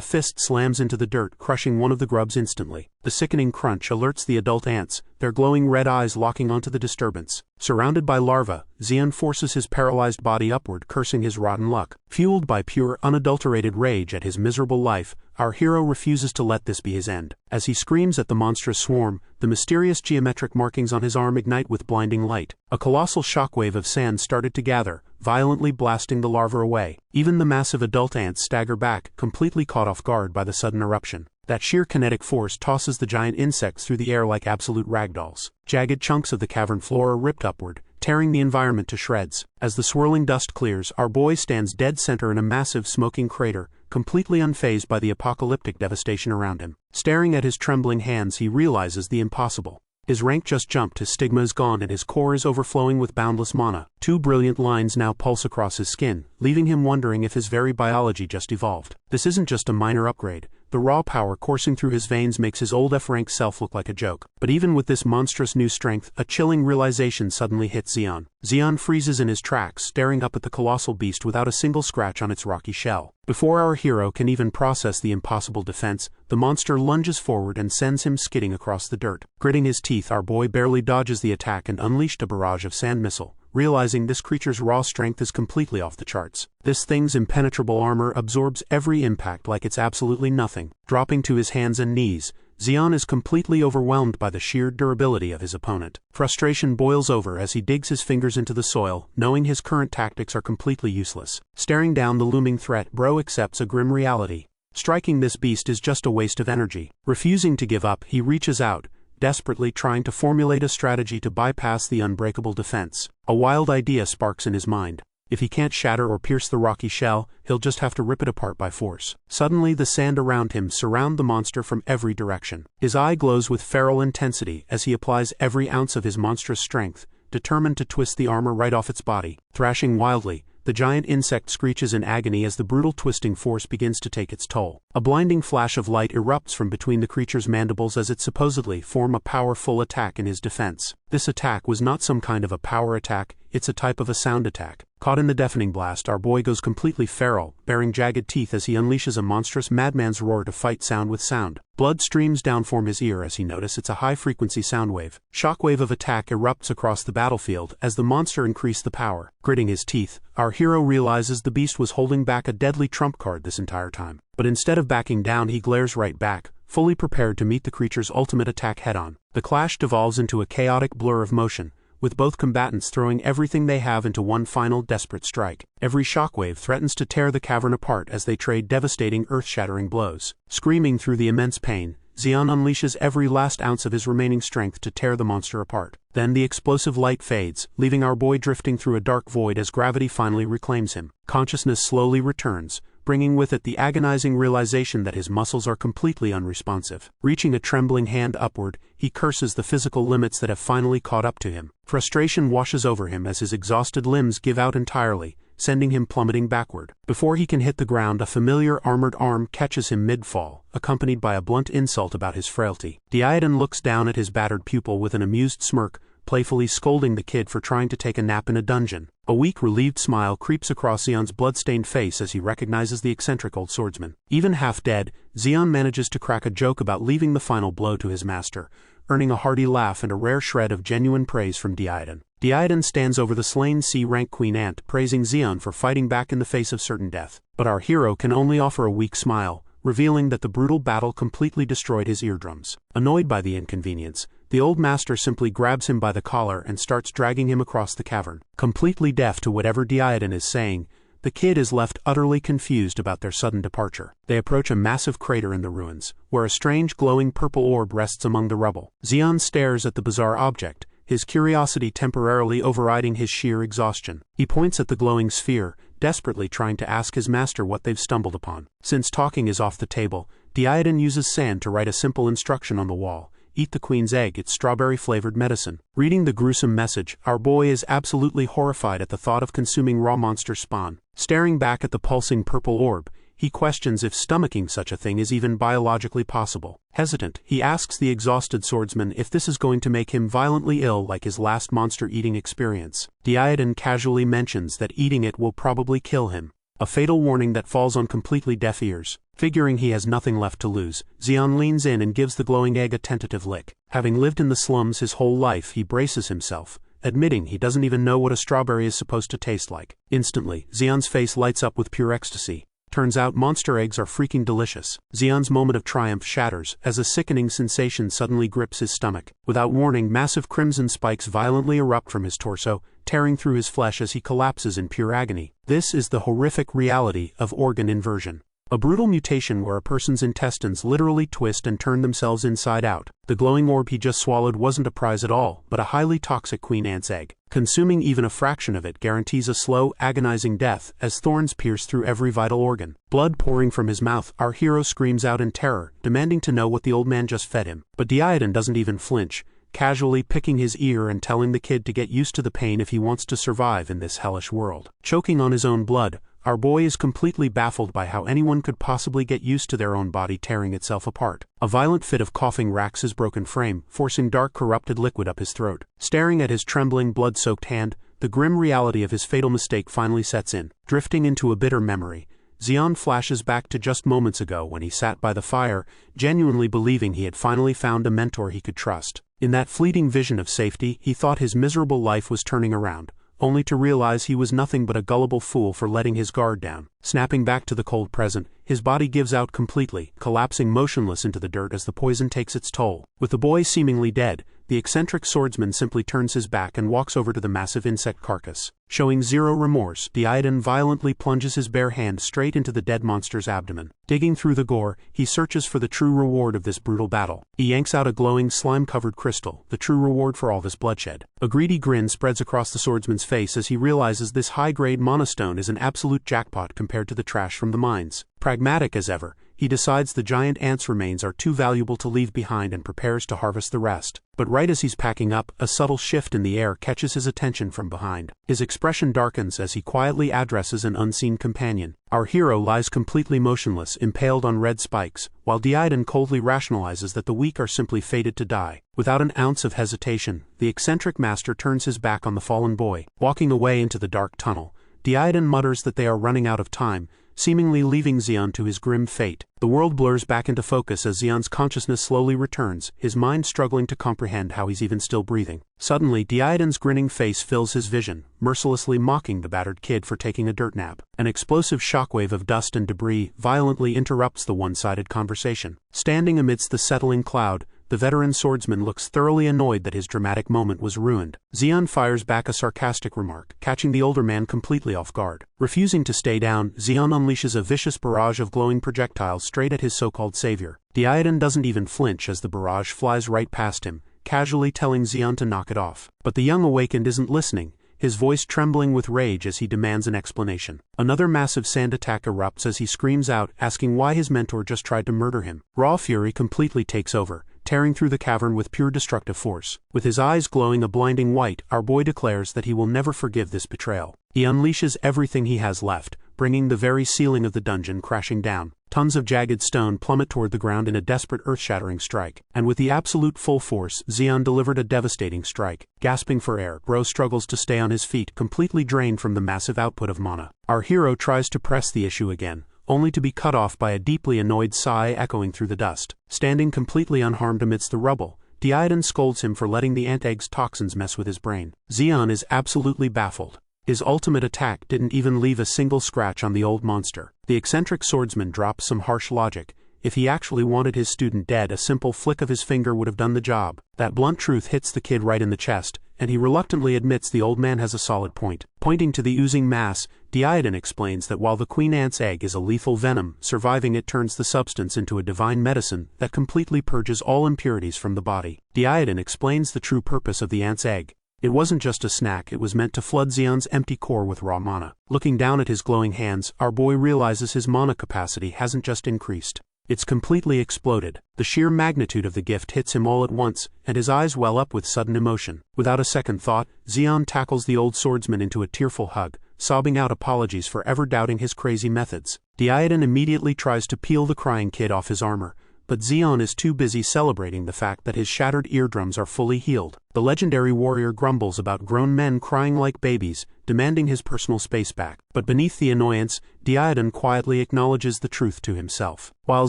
fist slams into the dirt, crushing one of the grubs instantly. The sickening crunch alerts the adult ants, their glowing red eyes locking onto the disturbance. Surrounded by larvae, Zeon forces his paralyzed body upward, cursing his rotten luck. Fueled by pure, unadulterated rage at his miserable life, our hero refuses to let this be his end. As he screams at the monstrous swarm, the mysterious geometric markings on his arm ignite with blinding light. A colossal shockwave of sand started to gather, violently blasting the larva away. Even the massive adult ants stagger back, completely caught off guard by the sudden eruption. That sheer kinetic force tosses the giant insects through the air like absolute ragdolls. Jagged chunks of the cavern floor are ripped upward, tearing the environment to shreds. As the swirling dust clears, our boy stands dead center in a massive smoking crater, completely unfazed by the apocalyptic devastation around him. Staring at his trembling hands, he realizes the impossible. His rank just jumped, his stigma is gone, and his core is overflowing with boundless mana. Two brilliant lines now pulse across his skin, leaving him wondering if his very biology just evolved. This isn't just a minor upgrade. The raw power coursing through his veins makes his old F-rank self look like a joke. But even with this monstrous new strength, a chilling realization suddenly hits Zeon. Zeon freezes in his tracks, staring up at the colossal beast without a single scratch on its rocky shell. Before our hero can even process the impossible defense, the monster lunges forward and sends him skidding across the dirt. Gritting his teeth, our boy barely dodges the attack and unleashed a barrage of sand missile, realizing this creature's raw strength is completely off the charts. This thing's impenetrable armor absorbs every impact like it's absolutely nothing. Dropping to his hands and knees, Zeon is completely overwhelmed by the sheer durability of his opponent. Frustration boils over as he digs his fingers into the soil, knowing his current tactics are completely useless. Staring down the looming threat, Bro accepts a grim reality. Striking this beast is just a waste of energy. Refusing to give up, he reaches out, desperately trying to formulate a strategy to bypass the unbreakable defense. A wild idea sparks in his mind. If he can't shatter or pierce the rocky shell, he'll just have to rip it apart by force. Suddenly the sand around him surround the monster from every direction. His eye glows with feral intensity as he applies every ounce of his monstrous strength, determined to twist the armor right off its body. Thrashing wildly, the giant insect screeches in agony as the brutal twisting force begins to take its toll. A blinding flash of light erupts from between the creature's mandibles as it supposedly forms a powerful attack in his defense. This attack was not some kind of a power attack, it's a type of a sound attack. Caught in the deafening blast, our boy goes completely feral, baring jagged teeth as he unleashes a monstrous madman's roar to fight sound with sound. Blood streams down from his ear as he notices it's a high-frequency sound wave. Shockwave of attack erupts across the battlefield as the monster increases the power. Gritting his teeth, our hero realizes the beast was holding back a deadly trump card this entire time. But instead of backing down, he glares right back, fully prepared to meet the creature's ultimate attack head-on. The clash devolves into a chaotic blur of motion, with both combatants throwing everything they have into one final desperate strike. Every shockwave threatens to tear the cavern apart as they trade devastating earth-shattering blows. Screaming through the immense pain, Zeon unleashes every last ounce of his remaining strength to tear the monster apart. Then the explosive light fades, leaving our boy drifting through a dark void as gravity finally reclaims him. Consciousness slowly returns, bringing with it the agonizing realization that his muscles are completely unresponsive. Reaching a trembling hand upward, he curses the physical limits that have finally caught up to him. Frustration washes over him as his exhausted limbs give out entirely, sending him plummeting backward. Before he can hit the ground, a familiar armored arm catches him mid-fall, accompanied by a blunt insult about his frailty. Diadon looks down at his battered pupil with an amused smirk, playfully scolding the kid for trying to take a nap in a dungeon. A weak, relieved smile creeps across Zeon's blood-stained face as he recognizes the eccentric old swordsman. Even half dead, Zeon manages to crack a joke about leaving the final blow to his master, earning a hearty laugh and a rare shred of genuine praise from Diadon. Diadon stands over the slain C-rank Queen Ant, praising Zeon for fighting back in the face of certain death. But our hero can only offer a weak smile, revealing that the brutal battle completely destroyed his eardrums. Annoyed by the inconvenience, the old master simply grabs him by the collar and starts dragging him across the cavern. Completely deaf to whatever Diadon is saying, the kid is left utterly confused about their sudden departure. They approach a massive crater in the ruins, where a strange glowing purple orb rests among the rubble. Zeon stares at the bizarre object, his curiosity temporarily overriding his sheer exhaustion. He points at the glowing sphere, desperately trying to ask his master what they've stumbled upon. Since talking is off the table, Diadon uses sand to write a simple instruction on the wall. Eat the queen's egg, it's strawberry-flavored medicine. Reading the gruesome message, our boy is absolutely horrified at the thought of consuming raw monster spawn. Staring back at the pulsing purple orb, he questions if stomaching such a thing is even biologically possible. Hesitant, he asks the exhausted swordsman if this is going to make him violently ill like his last monster-eating experience. Diadon casually mentions that eating it will probably kill him. A fatal warning that falls on completely deaf ears. Figuring he has nothing left to lose, Zeon leans in and gives the glowing egg a tentative lick. Having lived in the slums his whole life, he braces himself, admitting he doesn't even know what a strawberry is supposed to taste like. Instantly, Zeon's face lights up with pure ecstasy. Turns out monster eggs are freaking delicious. Zeon's moment of triumph shatters as a sickening sensation suddenly grips his stomach. Without warning, massive crimson spikes violently erupt from his torso, tearing through his flesh as he collapses in pure agony. This is the horrific reality of organ inversion. A brutal mutation where a person's intestines literally twist and turn themselves inside out. The glowing orb he just swallowed wasn't a prize at all, but a highly toxic queen ant's egg. Consuming even a fraction of it guarantees a slow, agonizing death as thorns pierce through every vital organ. Blood pouring from his mouth, our hero screams out in terror, demanding to know what the old man just fed him. But Diadon doesn't even flinch, casually picking his ear and telling the kid to get used to the pain if he wants to survive in this hellish world. Choking on his own blood, our boy is completely baffled by how anyone could possibly get used to their own body tearing itself apart. A violent fit of coughing racks his broken frame, forcing dark corrupted liquid up his throat. Staring at his trembling blood-soaked hand, the grim reality of his fatal mistake finally sets in. Drifting into a bitter memory, Zeon flashes back to just moments ago when he sat by the fire, genuinely believing he had finally found a mentor he could trust. In that fleeting vision of safety, he thought his miserable life was turning around, only to realize he was nothing but a gullible fool for letting his guard down. Snapping back to the cold present, his body gives out completely, collapsing motionless into the dirt as the poison takes its toll. With the boy seemingly dead, the eccentric swordsman simply turns his back and walks over to the massive insect carcass. Showing zero remorse, Zeon violently plunges his bare hand straight into the dead monster's abdomen. Digging through the gore, he searches for the true reward of this brutal battle. He yanks out a glowing, slime-covered crystal, the true reward for all this bloodshed. A greedy grin spreads across the swordsman's face as he realizes this high-grade monostone is an absolute jackpot compared to the trash from the mines. Pragmatic as ever, he decides the giant ant's remains are too valuable to leave behind and prepares to harvest the rest. But right as he's packing up, a subtle shift in the air catches his attention from behind. His expression darkens as he quietly addresses an unseen companion. Our hero lies completely motionless, impaled on red spikes, while Zeon coldly rationalizes that the weak are simply fated to die. Without an ounce of hesitation, the eccentric master turns his back on the fallen boy. Walking away into the dark tunnel, Zeon mutters that they are running out of time, seemingly leaving Zeon to his grim fate. The world blurs back into focus as Zeon's consciousness slowly returns, his mind struggling to comprehend how he's even still breathing. Suddenly, Zeon's grinning face fills his vision, mercilessly mocking the battered kid for taking a dirt nap. An explosive shockwave of dust and debris violently interrupts the one-sided conversation. Standing amidst the settling cloud, the veteran swordsman looks thoroughly annoyed that his dramatic moment was ruined. Zeon fires back a sarcastic remark, catching the older man completely off guard. Refusing to stay down, Zeon unleashes a vicious barrage of glowing projectiles straight at his so-called savior. Zeon doesn't even flinch as the barrage flies right past him, casually telling Zeon to knock it off. But the young awakened isn't listening, his voice trembling with rage as he demands an explanation. Another massive sand attack erupts as he screams out, asking why his mentor just tried to murder him. Raw fury completely takes over, tearing through the cavern with pure destructive force. With his eyes glowing a blinding white, our boy declares that he will never forgive this betrayal. He unleashes everything he has left, bringing the very ceiling of the dungeon crashing down. Tons of jagged stone plummet toward the ground in a desperate earth-shattering strike. And with the absolute full force, Zeon delivered a devastating strike. Gasping for air, Bro struggles to stay on his feet, completely drained from the massive output of mana. Our hero tries to press the issue again, only to be cut off by a deeply annoyed sigh echoing through the dust. Standing completely unharmed amidst the rubble, Zeon scolds him for letting the ant egg's toxins mess with his brain. Zeon is absolutely baffled. His ultimate attack didn't even leave a single scratch on the old monster. The eccentric swordsman drops some harsh logic. If he actually wanted his student dead, a simple flick of his finger would have done the job. That blunt truth hits the kid right in the chest, and he reluctantly admits the old man has a solid point. Pointing to the oozing mass, Zeon explains that while the queen ant's egg is a lethal venom, surviving it turns the substance into a divine medicine that completely purges all impurities from the body. Zeon explains the true purpose of the ant's egg. It wasn't just a snack, it was meant to flood Zeon's empty core with raw mana. Looking down at his glowing hands, our boy realizes his mana capacity hasn't just increased. It's completely exploded. The sheer magnitude of the gift hits him all at once, and his eyes well up with sudden emotion. Without a second thought, Zeon tackles the old swordsman into a tearful hug, sobbing out apologies for ever doubting his crazy methods. Zeon immediately tries to peel the crying kid off his armor, but Zeon is too busy celebrating the fact that his shattered eardrums are fully healed. The legendary warrior grumbles about grown men crying like babies, demanding his personal space back. But beneath the annoyance, Zeon quietly acknowledges the truth to himself. While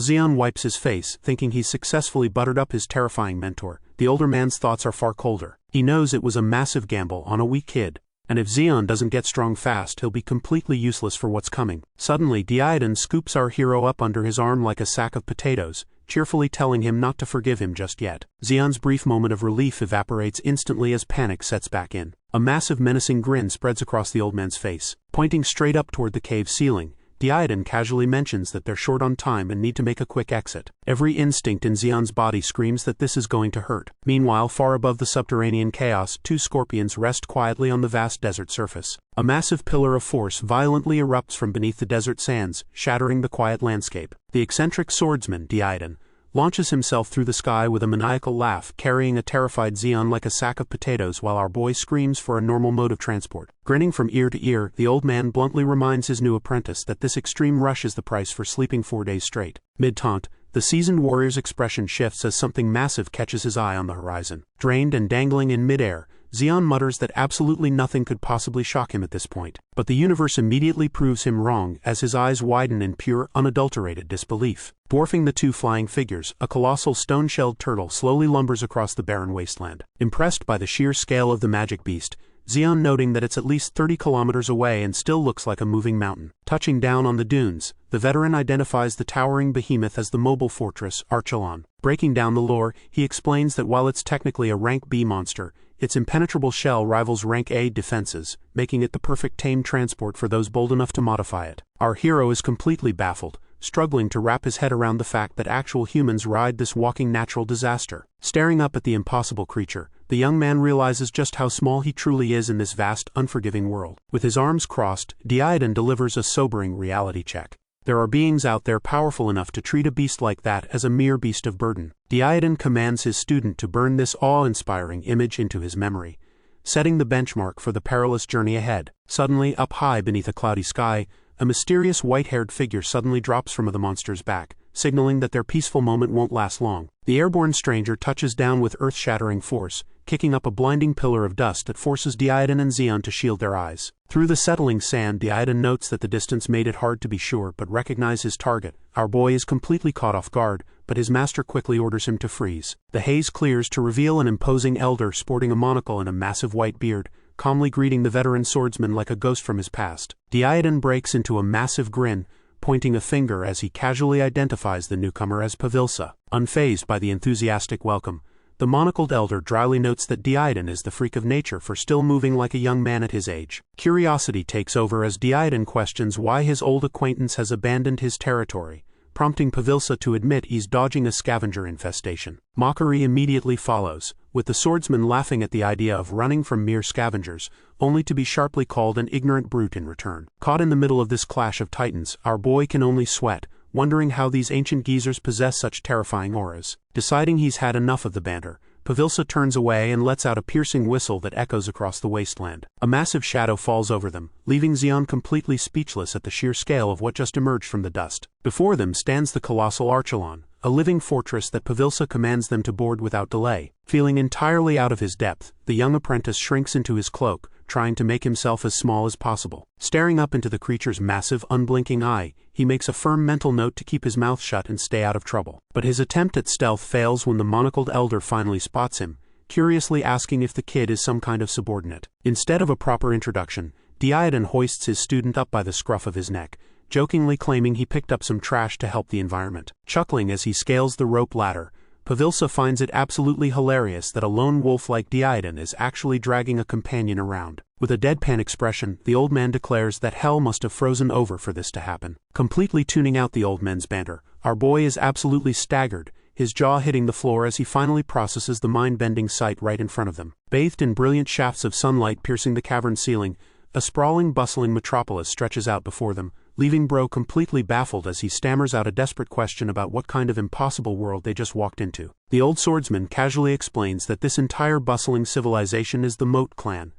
Zeon wipes his face, thinking he's successfully buttered up his terrifying mentor, the older man's thoughts are far colder. He knows it was a massive gamble on a weak kid, and if Zeon doesn't get strong fast, he'll be completely useless for what's coming. Suddenly, Zeon scoops our hero up under his arm like a sack of potatoes, cheerfully telling him not to forgive him just yet. Zeon's brief moment of relief evaporates instantly as panic sets back in. A massive menacing grin spreads across the old man's face. Pointing straight up toward the cave ceiling, Zeon casually mentions that they're short on time and need to make a quick exit. Every instinct in Zeon's body screams that this is going to hurt. Meanwhile, far above the subterranean chaos, two scorpions rest quietly on the vast desert surface. A massive pillar of force violently erupts from beneath the desert sands, shattering the quiet landscape. The eccentric swordsman, Zeon, launches himself through the sky with a maniacal laugh, carrying a terrified Zeon like a sack of potatoes while our boy screams for a normal mode of transport. Grinning from ear to ear, the old man bluntly reminds his new apprentice that this extreme rush is the price for sleeping 4 days straight. Mid-taunt, the seasoned warrior's expression shifts as something massive catches his eye on the horizon. Drained and dangling in midair, Zeon mutters that absolutely nothing could possibly shock him at this point. But the universe immediately proves him wrong as his eyes widen in pure, unadulterated disbelief. Dwarfing the two flying figures, a colossal stone-shelled turtle slowly lumbers across the barren wasteland. Impressed by the sheer scale of the magic beast, Zeon noting that it's at least 30 kilometers away and still looks like a moving mountain. Touching down on the dunes, the veteran identifies the towering behemoth as the mobile fortress, Archelon. Breaking down the lore, he explains that while it's technically a rank B monster, its impenetrable shell rivals rank A defenses, making it the perfect tame transport for those bold enough to modify it. Our hero is completely baffled, struggling to wrap his head around the fact that actual humans ride this walking natural disaster. Staring up at the impossible creature, the young man realizes just how small he truly is in this vast, unforgiving world. With his arms crossed, Diadon delivers a sobering reality check. There are beings out there powerful enough to treat a beast like that as a mere beast of burden. Diadon commands his student to burn this awe-inspiring image into his memory, setting the benchmark for the perilous journey ahead. Suddenly, up high beneath a cloudy sky, a mysterious white-haired figure suddenly drops from the monster's back, signaling that their peaceful moment won't last long. The airborne stranger touches down with earth-shattering force, kicking up a blinding pillar of dust that forces Diadon and Zeon to shield their eyes. Through the settling sand, Diadon notes that the distance made it hard to be sure but recognize his target. Our boy is completely caught off guard, but his master quickly orders him to freeze. The haze clears to reveal an imposing elder sporting a monocle and a massive white beard, calmly greeting the veteran swordsman like a ghost from his past. Diadon breaks into a massive grin, pointing a finger as he casually identifies the newcomer as Pavilsa. Unfazed by the enthusiastic welcome, the monocled elder dryly notes that Diadon is the freak of nature for still moving like a young man at his age. Curiosity takes over as Diadon questions why his old acquaintance has abandoned his territory, prompting Pavilsa to admit he's dodging a scavenger infestation. Mockery immediately follows, with the swordsman laughing at the idea of running from mere scavengers, only to be sharply called an ignorant brute in return. Caught in the middle of this clash of titans, our boy can only sweat, wondering how these ancient geezers possess such terrifying auras. Deciding he's had enough of the banter, Pavilsa turns away and lets out a piercing whistle that echoes across the wasteland. A massive shadow falls over them, leaving Zeon completely speechless at the sheer scale of what just emerged from the dust. Before them stands the colossal Archelon, a living fortress that Pavilsa commands them to board without delay. Feeling entirely out of his depth, the young apprentice shrinks into his cloak, trying to make himself as small as possible. Staring up into the creature's massive, unblinking eye, he makes a firm mental note to keep his mouth shut and stay out of trouble. But his attempt at stealth fails when the monocled elder finally spots him, curiously asking if the kid is some kind of subordinate. Instead of a proper introduction, Diadon hoists his student up by the scruff of his neck, jokingly claiming he picked up some trash to help the environment. Chuckling as he scales the rope ladder, Pavilsa finds it absolutely hilarious that a lone wolf like Diadon is actually dragging a companion around. With a deadpan expression, the old man declares that hell must have frozen over for this to happen. Completely tuning out the old man's banter, our boy is absolutely staggered, his jaw hitting the floor as he finally processes the mind-bending sight right in front of them. Bathed in brilliant shafts of sunlight piercing the cavern ceiling, a sprawling, bustling metropolis stretches out before them, leaving Bro completely baffled as he stammers out a desperate question about what kind of impossible world they just walked into. The old swordsman casually explains that this entire bustling civilization is the Moat clan,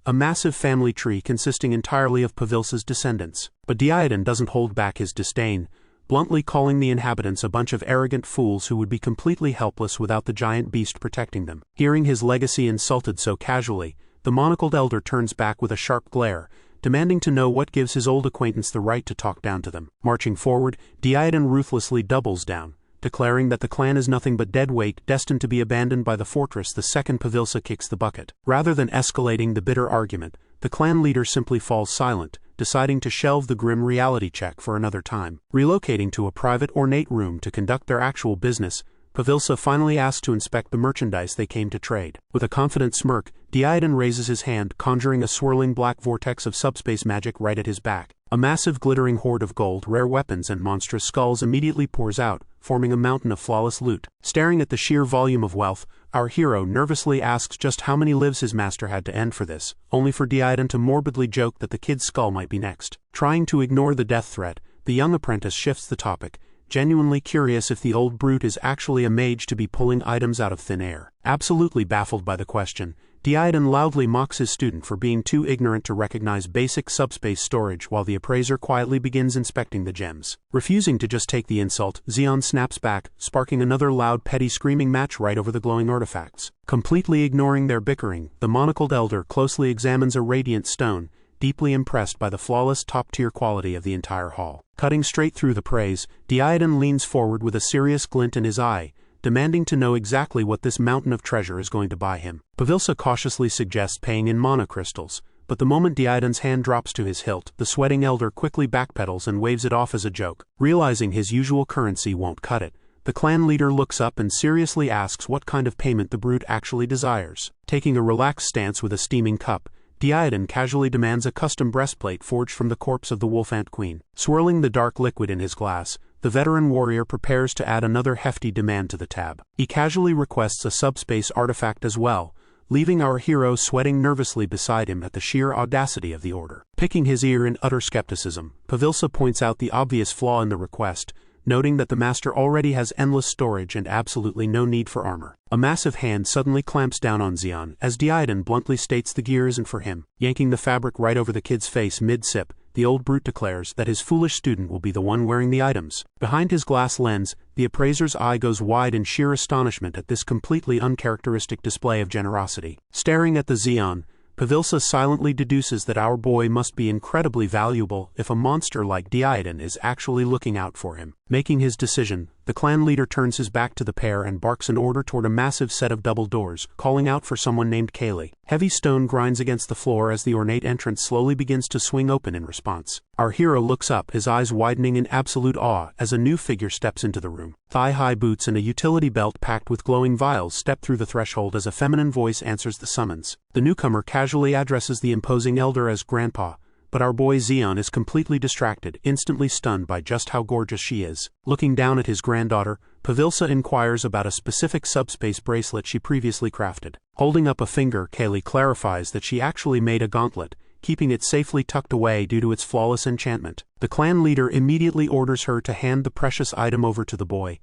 a massive family tree consisting entirely of Pavilsa's descendants. But Diadon doesn't hold back his disdain, bluntly calling the inhabitants a bunch of arrogant fools who would be completely helpless without the giant beast protecting them. Hearing his legacy insulted so casually, the monocled elder turns back with a sharp glare, demanding to know what gives his old acquaintance the right to talk down to them. Marching forward, Diadon ruthlessly doubles down, declaring that the clan is nothing but dead weight destined to be abandoned by the fortress the second Pavilsa kicks the bucket. Rather than escalating the bitter argument, the clan leader simply falls silent, deciding to shelve the grim reality check for another time. Relocating to a private ornate room to conduct their actual business, Pavilsa finally asks to inspect the merchandise they came to trade. With a confident smirk, Diadon raises his hand, conjuring a swirling black vortex of subspace magic right at his back. A massive glittering hoard of gold, rare weapons and monstrous skulls immediately pours out, forming a mountain of flawless loot. Staring at the sheer volume of wealth, our hero nervously asks just how many lives his master had to end for this, only for Diadon to morbidly joke that the kid's skull might be next. Trying to ignore the death threat, the young apprentice shifts the topic, genuinely curious if the old brute is actually a mage to be pulling items out of thin air. Absolutely baffled by the question, Diadon loudly mocks his student for being too ignorant to recognize basic subspace storage while the appraiser quietly begins inspecting the gems. Refusing to just take the insult, Zeon snaps back, sparking another loud petty screaming match right over the glowing artifacts. Completely ignoring their bickering, the monocled elder closely examines a radiant stone, deeply impressed by the flawless top-tier quality of the entire haul. Cutting straight through the praise, Diadon leans forward with a serious glint in his eye, demanding to know exactly what this mountain of treasure is going to buy him. Pavilsa cautiously suggests paying in mana crystals, but the moment Deidan's hand drops to his hilt, the sweating elder quickly backpedals and waves it off as a joke. Realizing his usual currency won't cut it, the clan leader looks up and seriously asks what kind of payment the brute actually desires. Taking a relaxed stance with a steaming cup, Deidan casually demands a custom breastplate forged from the corpse of the Wolf-Ant Queen. Swirling the dark liquid in his glass, the veteran warrior prepares to add another hefty demand to the tab. He casually requests a subspace artifact as well, leaving our hero sweating nervously beside him at the sheer audacity of the order. Picking his ear in utter skepticism, Pavilsa points out the obvious flaw in the request, noting that the master already has endless storage and absolutely no need for armor. A massive hand suddenly clamps down on Zeon as Deidan bluntly states the gear isn't for him. Yanking the fabric right over the kid's face mid-sip, the old brute declares that his foolish student will be the one wearing the items. Behind his glass lens, the appraiser's eye goes wide in sheer astonishment at this completely uncharacteristic display of generosity. Staring at the Zeon, Pavilsa silently deduces that our boy must be incredibly valuable if a monster like Deidan is actually looking out for him. Making his decision, the clan leader turns his back to the pair and barks an order toward a massive set of double doors, calling out for someone named Kaylee. Heavy stone grinds against the floor as the ornate entrance slowly begins to swing open in response. Our hero looks up, his eyes widening in absolute awe as a new figure steps into the room. Thigh-high boots and a utility belt packed with glowing vials step through the threshold as a feminine voice answers the summons. The newcomer casually addresses the imposing elder as Grandpa, but our boy Zeon is completely distracted, instantly stunned by just how gorgeous she is. Looking down at his granddaughter, Pavilsa inquires about a specific subspace bracelet she previously crafted. Holding up a finger, Kaylee clarifies that she actually made a gauntlet, keeping it safely tucked away due to its flawless enchantment. The clan leader immediately orders her to hand the precious item over to the boy,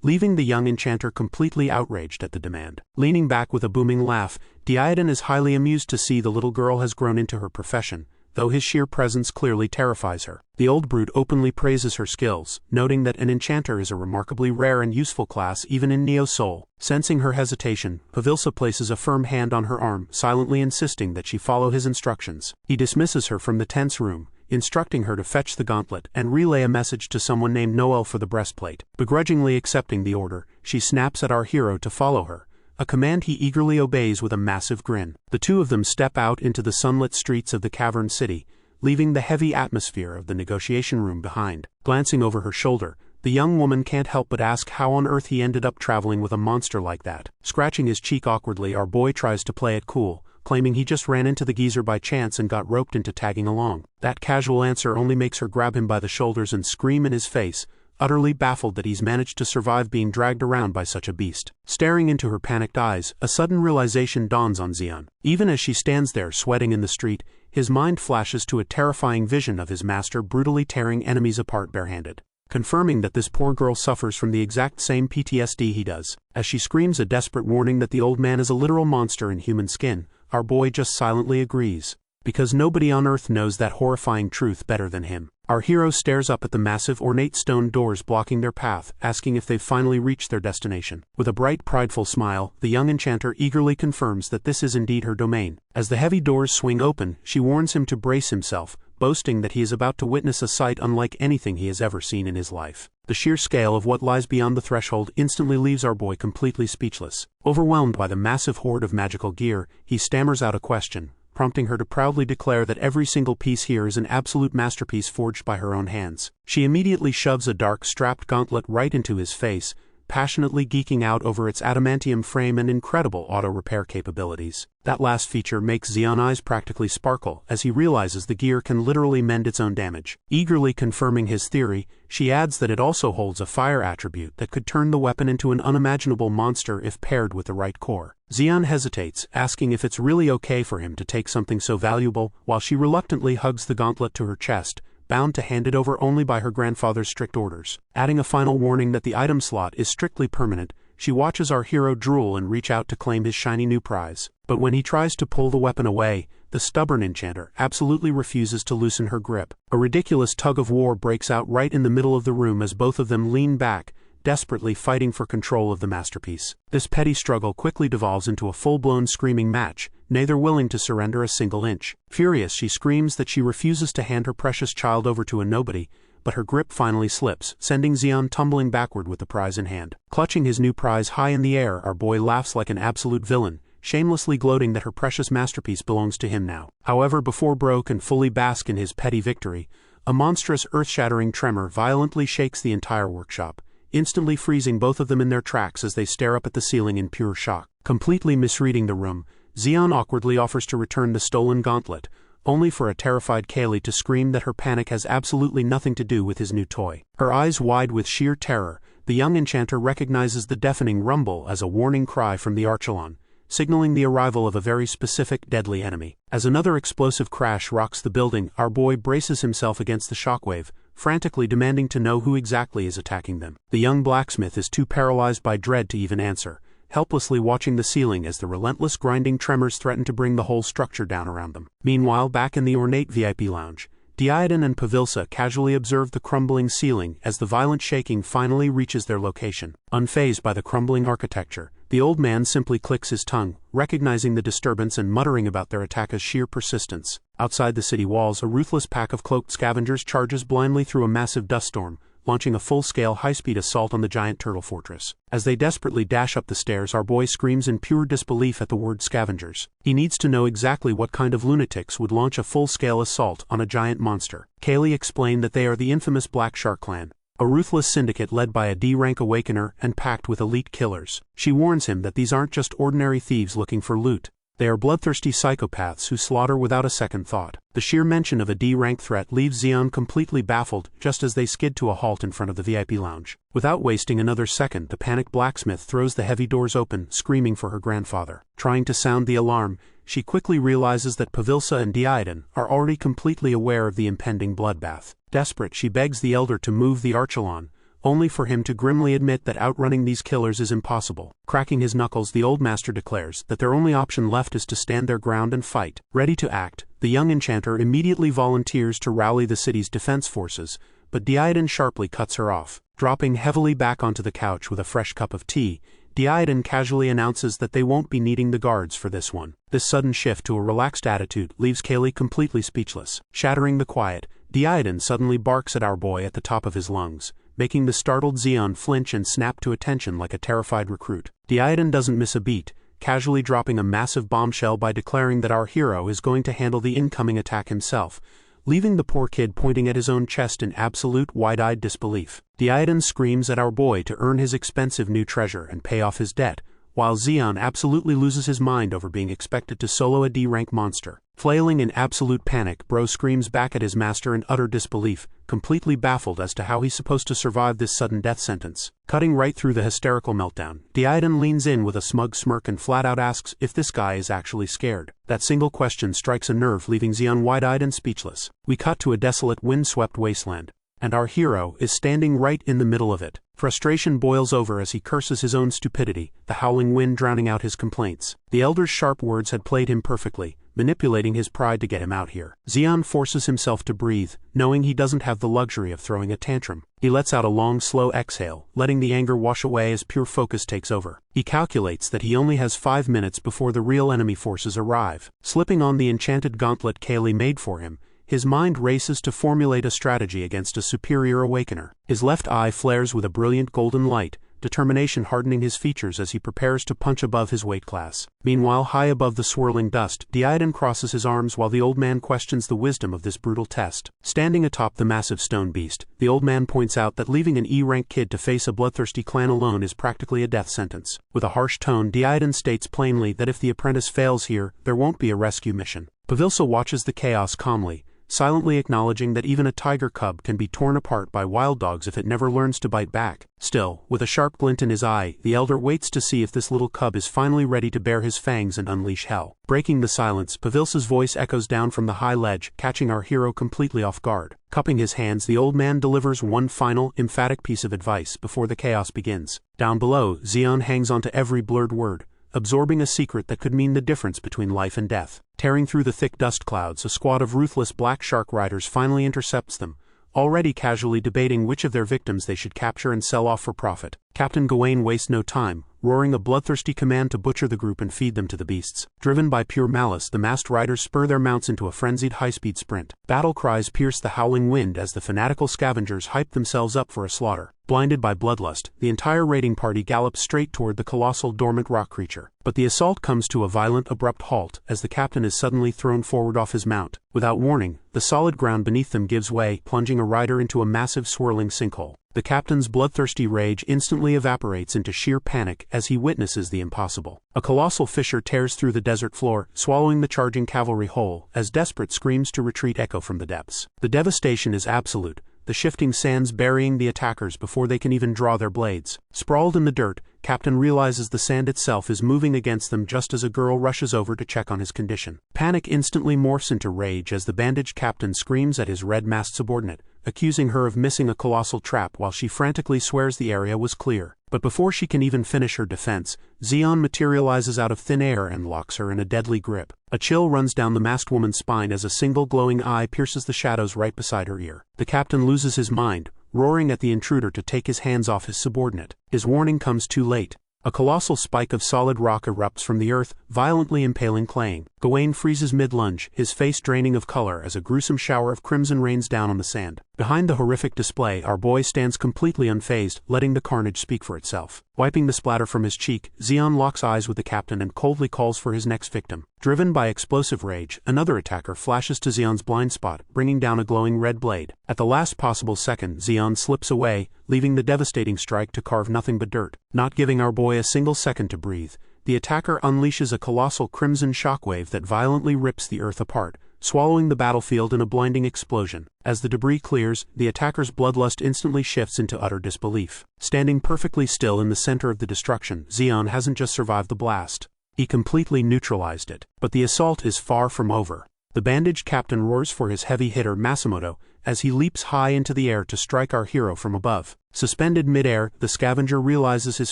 leaving the young enchanter completely outraged at the demand. Leaning back with a booming laugh, Deidan is highly amused to see the little girl has grown into her profession, though his sheer presence clearly terrifies her. The old brute openly praises her skills, noting that an enchanter is a remarkably rare and useful class even in Neo Soul. Sensing her hesitation, Pavilsa places a firm hand on her arm, silently insisting that she follow his instructions. He dismisses her from the tense room, instructing her to fetch the gauntlet and relay a message to someone named Noel for the breastplate. Begrudgingly accepting the order, she snaps at our hero to follow her, a command he eagerly obeys with a massive grin. The two of them step out into the sunlit streets of the cavern city, leaving the heavy atmosphere of the negotiation room behind. Glancing over her shoulder, the young woman can't help but ask how on earth he ended up traveling with a monster like that. Scratching his cheek awkwardly, our boy tries to play it cool, claiming he just ran into the geezer by chance and got roped into tagging along. That casual answer only makes her grab him by the shoulders and scream in his face, utterly baffled that he's managed to survive being dragged around by such a beast. Staring into her panicked eyes, a sudden realization dawns on Zeon. Even as she stands there sweating in the street, his mind flashes to a terrifying vision of his master brutally tearing enemies apart barehanded, confirming that this poor girl suffers from the exact same PTSD he does. As she screams a desperate warning that the old man is a literal monster in human skin, our boy just silently agrees, because nobody on Earth knows that horrifying truth better than him. Our hero stares up at the massive ornate stone doors blocking their path, asking if they've finally reached their destination. With a bright, prideful smile, the young enchanter eagerly confirms that this is indeed her domain. As the heavy doors swing open, she warns him to brace himself, boasting that he is about to witness a sight unlike anything he has ever seen in his life. The sheer scale of what lies beyond the threshold instantly leaves our boy completely speechless. Overwhelmed by the massive hoard of magical gear, he stammers out a question, prompting her to proudly declare that every single piece here is an absolute masterpiece forged by her own hands. She immediately shoves a dark strapped gauntlet right into his face, passionately geeking out over its adamantium frame and incredible auto-repair capabilities. That last feature makes Zeon's eyes practically sparkle as he realizes the gear can literally mend its own damage. Eagerly confirming his theory, she adds that it also holds a fire attribute that could turn the weapon into an unimaginable monster if paired with the right core. Zeon hesitates, asking if it's really okay for him to take something so valuable, while she reluctantly hugs the gauntlet to her chest, bound to hand it over only by her grandfather's strict orders. Adding a final warning that the item slot is strictly permanent, she watches our hero drool and reach out to claim his shiny new prize. But when he tries to pull the weapon away, the stubborn enchanter absolutely refuses to loosen her grip. A ridiculous tug-of-war breaks out right in the middle of the room as both of them lean back, desperately fighting for control of the masterpiece. This petty struggle quickly devolves into a full-blown screaming match, neither willing to surrender a single inch. Furious, she screams that she refuses to hand her precious child over to a nobody, but her grip finally slips, sending Zeon tumbling backward with the prize in hand. Clutching his new prize high in the air, our boy laughs like an absolute villain, shamelessly gloating that her precious masterpiece belongs to him now. However, before Bro can fully bask in his petty victory, a monstrous earth-shattering tremor violently shakes the entire workshop, instantly freezing both of them in their tracks as they stare up at the ceiling in pure shock. Completely misreading the room, Zeon awkwardly offers to return the stolen gauntlet, only for a terrified Kaylee to scream that her panic has absolutely nothing to do with his new toy. Her eyes wide with sheer terror, the young enchanter recognizes the deafening rumble as a warning cry from the Archelon, signaling the arrival of a very specific deadly enemy. As another explosive crash rocks the building, our boy braces himself against the shockwave, frantically demanding to know who exactly is attacking them. The young blacksmith is too paralyzed by dread to even answer, helplessly watching the ceiling as the relentless grinding tremors threaten to bring the whole structure down around them. Meanwhile, back in the ornate VIP lounge, Diadon and Pavilsa casually observe the crumbling ceiling as the violent shaking finally reaches their location. Unfazed by the crumbling architecture, the old man simply clicks his tongue, recognizing the disturbance and muttering about their attacker's sheer persistence. Outside the city walls, a ruthless pack of cloaked scavengers charges blindly through a massive dust storm, launching a full-scale high-speed assault on the giant turtle fortress. As they desperately dash up the stairs, our boy screams in pure disbelief at the word scavengers. He needs to know exactly what kind of lunatics would launch a full-scale assault on a giant monster. Kaylee explained that they are the infamous Black Shark Clan, a ruthless syndicate led by a D-rank awakener and packed with elite killers. She warns him that these aren't just ordinary thieves looking for loot. They are bloodthirsty psychopaths who slaughter without a second thought. The sheer mention of a D-rank threat leaves Zeon completely baffled just as they skid to a halt in front of the VIP lounge. Without wasting another second, the panicked blacksmith throws the heavy doors open, screaming for her grandfather. Trying to sound the alarm, she quickly realizes that Pavilsa and Diadon are already completely aware of the impending bloodbath. Desperate, she begs the elder to move the Archelon, only for him to grimly admit that outrunning these killers is impossible. Cracking his knuckles, the old master declares that their only option left is to stand their ground and fight. Ready to act, the young enchanter immediately volunteers to rally the city's defense forces, but Diadon sharply cuts her off. Dropping heavily back onto the couch with a fresh cup of tea, Diadon casually announces that they won't be needing the guards for this one. This sudden shift to a relaxed attitude leaves Kaylee completely speechless. Shattering the quiet, Diadon suddenly barks at our boy at the top of his lungs, making the startled Zeon flinch and snap to attention like a terrified recruit. Diadon doesn't miss a beat, casually dropping a massive bombshell by declaring that our hero is going to handle the incoming attack himself, leaving the poor kid pointing at his own chest in absolute wide-eyed disbelief. Diadon screams at our boy to earn his expensive new treasure and pay off his debt, while Zeon absolutely loses his mind over being expected to solo a D-rank monster. Flailing in absolute panic, Bro screams back at his master in utter disbelief, completely baffled as to how he's supposed to survive this sudden death sentence. Cutting right through the hysterical meltdown, Diadon leans in with a smug smirk and flat-out asks if this guy is actually scared. That single question strikes a nerve, leaving Zeon wide-eyed and speechless. We cut to a desolate, wind-swept wasteland, and our hero is standing right in the middle of it. Frustration boils over as he curses his own stupidity, the howling wind drowning out his complaints. The elder's sharp words had played him perfectly, manipulating his pride to get him out here. Zeon forces himself to breathe, knowing he doesn't have the luxury of throwing a tantrum. He lets out a long, slow exhale, letting the anger wash away as pure focus takes over. He calculates that he only has 5 minutes before the real enemy forces arrive. Slipping on the enchanted gauntlet Kaylee made for him, his mind races to formulate a strategy against a superior awakener. His left eye flares with a brilliant golden light, determination hardening his features as he prepares to punch above his weight class. Meanwhile, high above the swirling dust, Diadon crosses his arms while the old man questions the wisdom of this brutal test. Standing atop the massive stone beast, the old man points out that leaving an E-rank kid to face a bloodthirsty clan alone is practically a death sentence. With a harsh tone, Diadon states plainly that if the apprentice fails here, there won't be a rescue mission. Pavilsa watches the chaos calmly, silently acknowledging that even a tiger cub can be torn apart by wild dogs if it never learns to bite back. Still, with a sharp glint in his eye, the elder waits to see if this little cub is finally ready to bare his fangs and unleash hell. Breaking the silence, Pavilsa's voice echoes down from the high ledge, catching our hero completely off guard. Cupping his hands, the old man delivers one final, emphatic piece of advice before the chaos begins. Down below, Zeon hangs onto every blurred word, absorbing a secret that could mean the difference between life and death. Tearing through the thick dust clouds, a squad of ruthless black shark riders finally intercepts them, already casually debating which of their victims they should capture and sell off for profit. Captain Gawain wastes no time, roaring a bloodthirsty command to butcher the group and feed them to the beasts. Driven by pure malice, the masked riders spur their mounts into a frenzied high-speed sprint. Battle cries pierce the howling wind as the fanatical scavengers hype themselves up for a slaughter. Blinded by bloodlust, the entire raiding party gallops straight toward the colossal dormant rock creature. But the assault comes to a violent, abrupt halt as the captain is suddenly thrown forward off his mount. Without warning, the solid ground beneath them gives way, plunging a rider into a massive swirling sinkhole. The captain's bloodthirsty rage instantly evaporates into sheer panic as he witnesses the impossible. A colossal fissure tears through the desert floor, swallowing the charging cavalry whole, as desperate screams to retreat echo from the depths. The devastation is absolute, the shifting sands burying the attackers before they can even draw their blades. Sprawled in the dirt, Captain realizes the sand itself is moving against them just as a girl rushes over to check on his condition. Panic instantly morphs into rage as the bandaged captain screams at his red-masked subordinate, accusing her of missing a colossal trap while she frantically swears the area was clear. But before she can even finish her defense, Zeon materializes out of thin air and locks her in a deadly grip. A chill runs down the masked woman's spine as a single glowing eye pierces the shadows right beside her ear. The captain loses his mind, roaring at the intruder to take his hands off his subordinate. His warning comes too late. A colossal spike of solid rock erupts from the earth, violently impaling Clang. Gawain freezes mid-lunge, his face draining of color as a gruesome shower of crimson rains down on the sand. Behind the horrific display, our boy stands completely unfazed, letting the carnage speak for itself. Wiping the splatter from his cheek, Zeon locks eyes with the captain and coldly calls for his next victim. Driven by explosive rage, another attacker flashes to Zeon's blind spot, bringing down a glowing red blade. At the last possible second, Zeon slips away, leaving the devastating strike to carve nothing but dirt. Not giving our boy a single second to breathe, the attacker unleashes a colossal crimson shockwave that violently rips the earth apart, swallowing the battlefield in a blinding explosion. As the debris clears, the attacker's bloodlust instantly shifts into utter disbelief. Standing perfectly still in the center of the destruction, Zeon hasn't just survived the blast. He completely neutralized it. But the assault is far from over. The bandaged captain roars for his heavy hitter Masamoto as he leaps high into the air to strike our hero from above. Suspended mid-air, the scavenger realizes his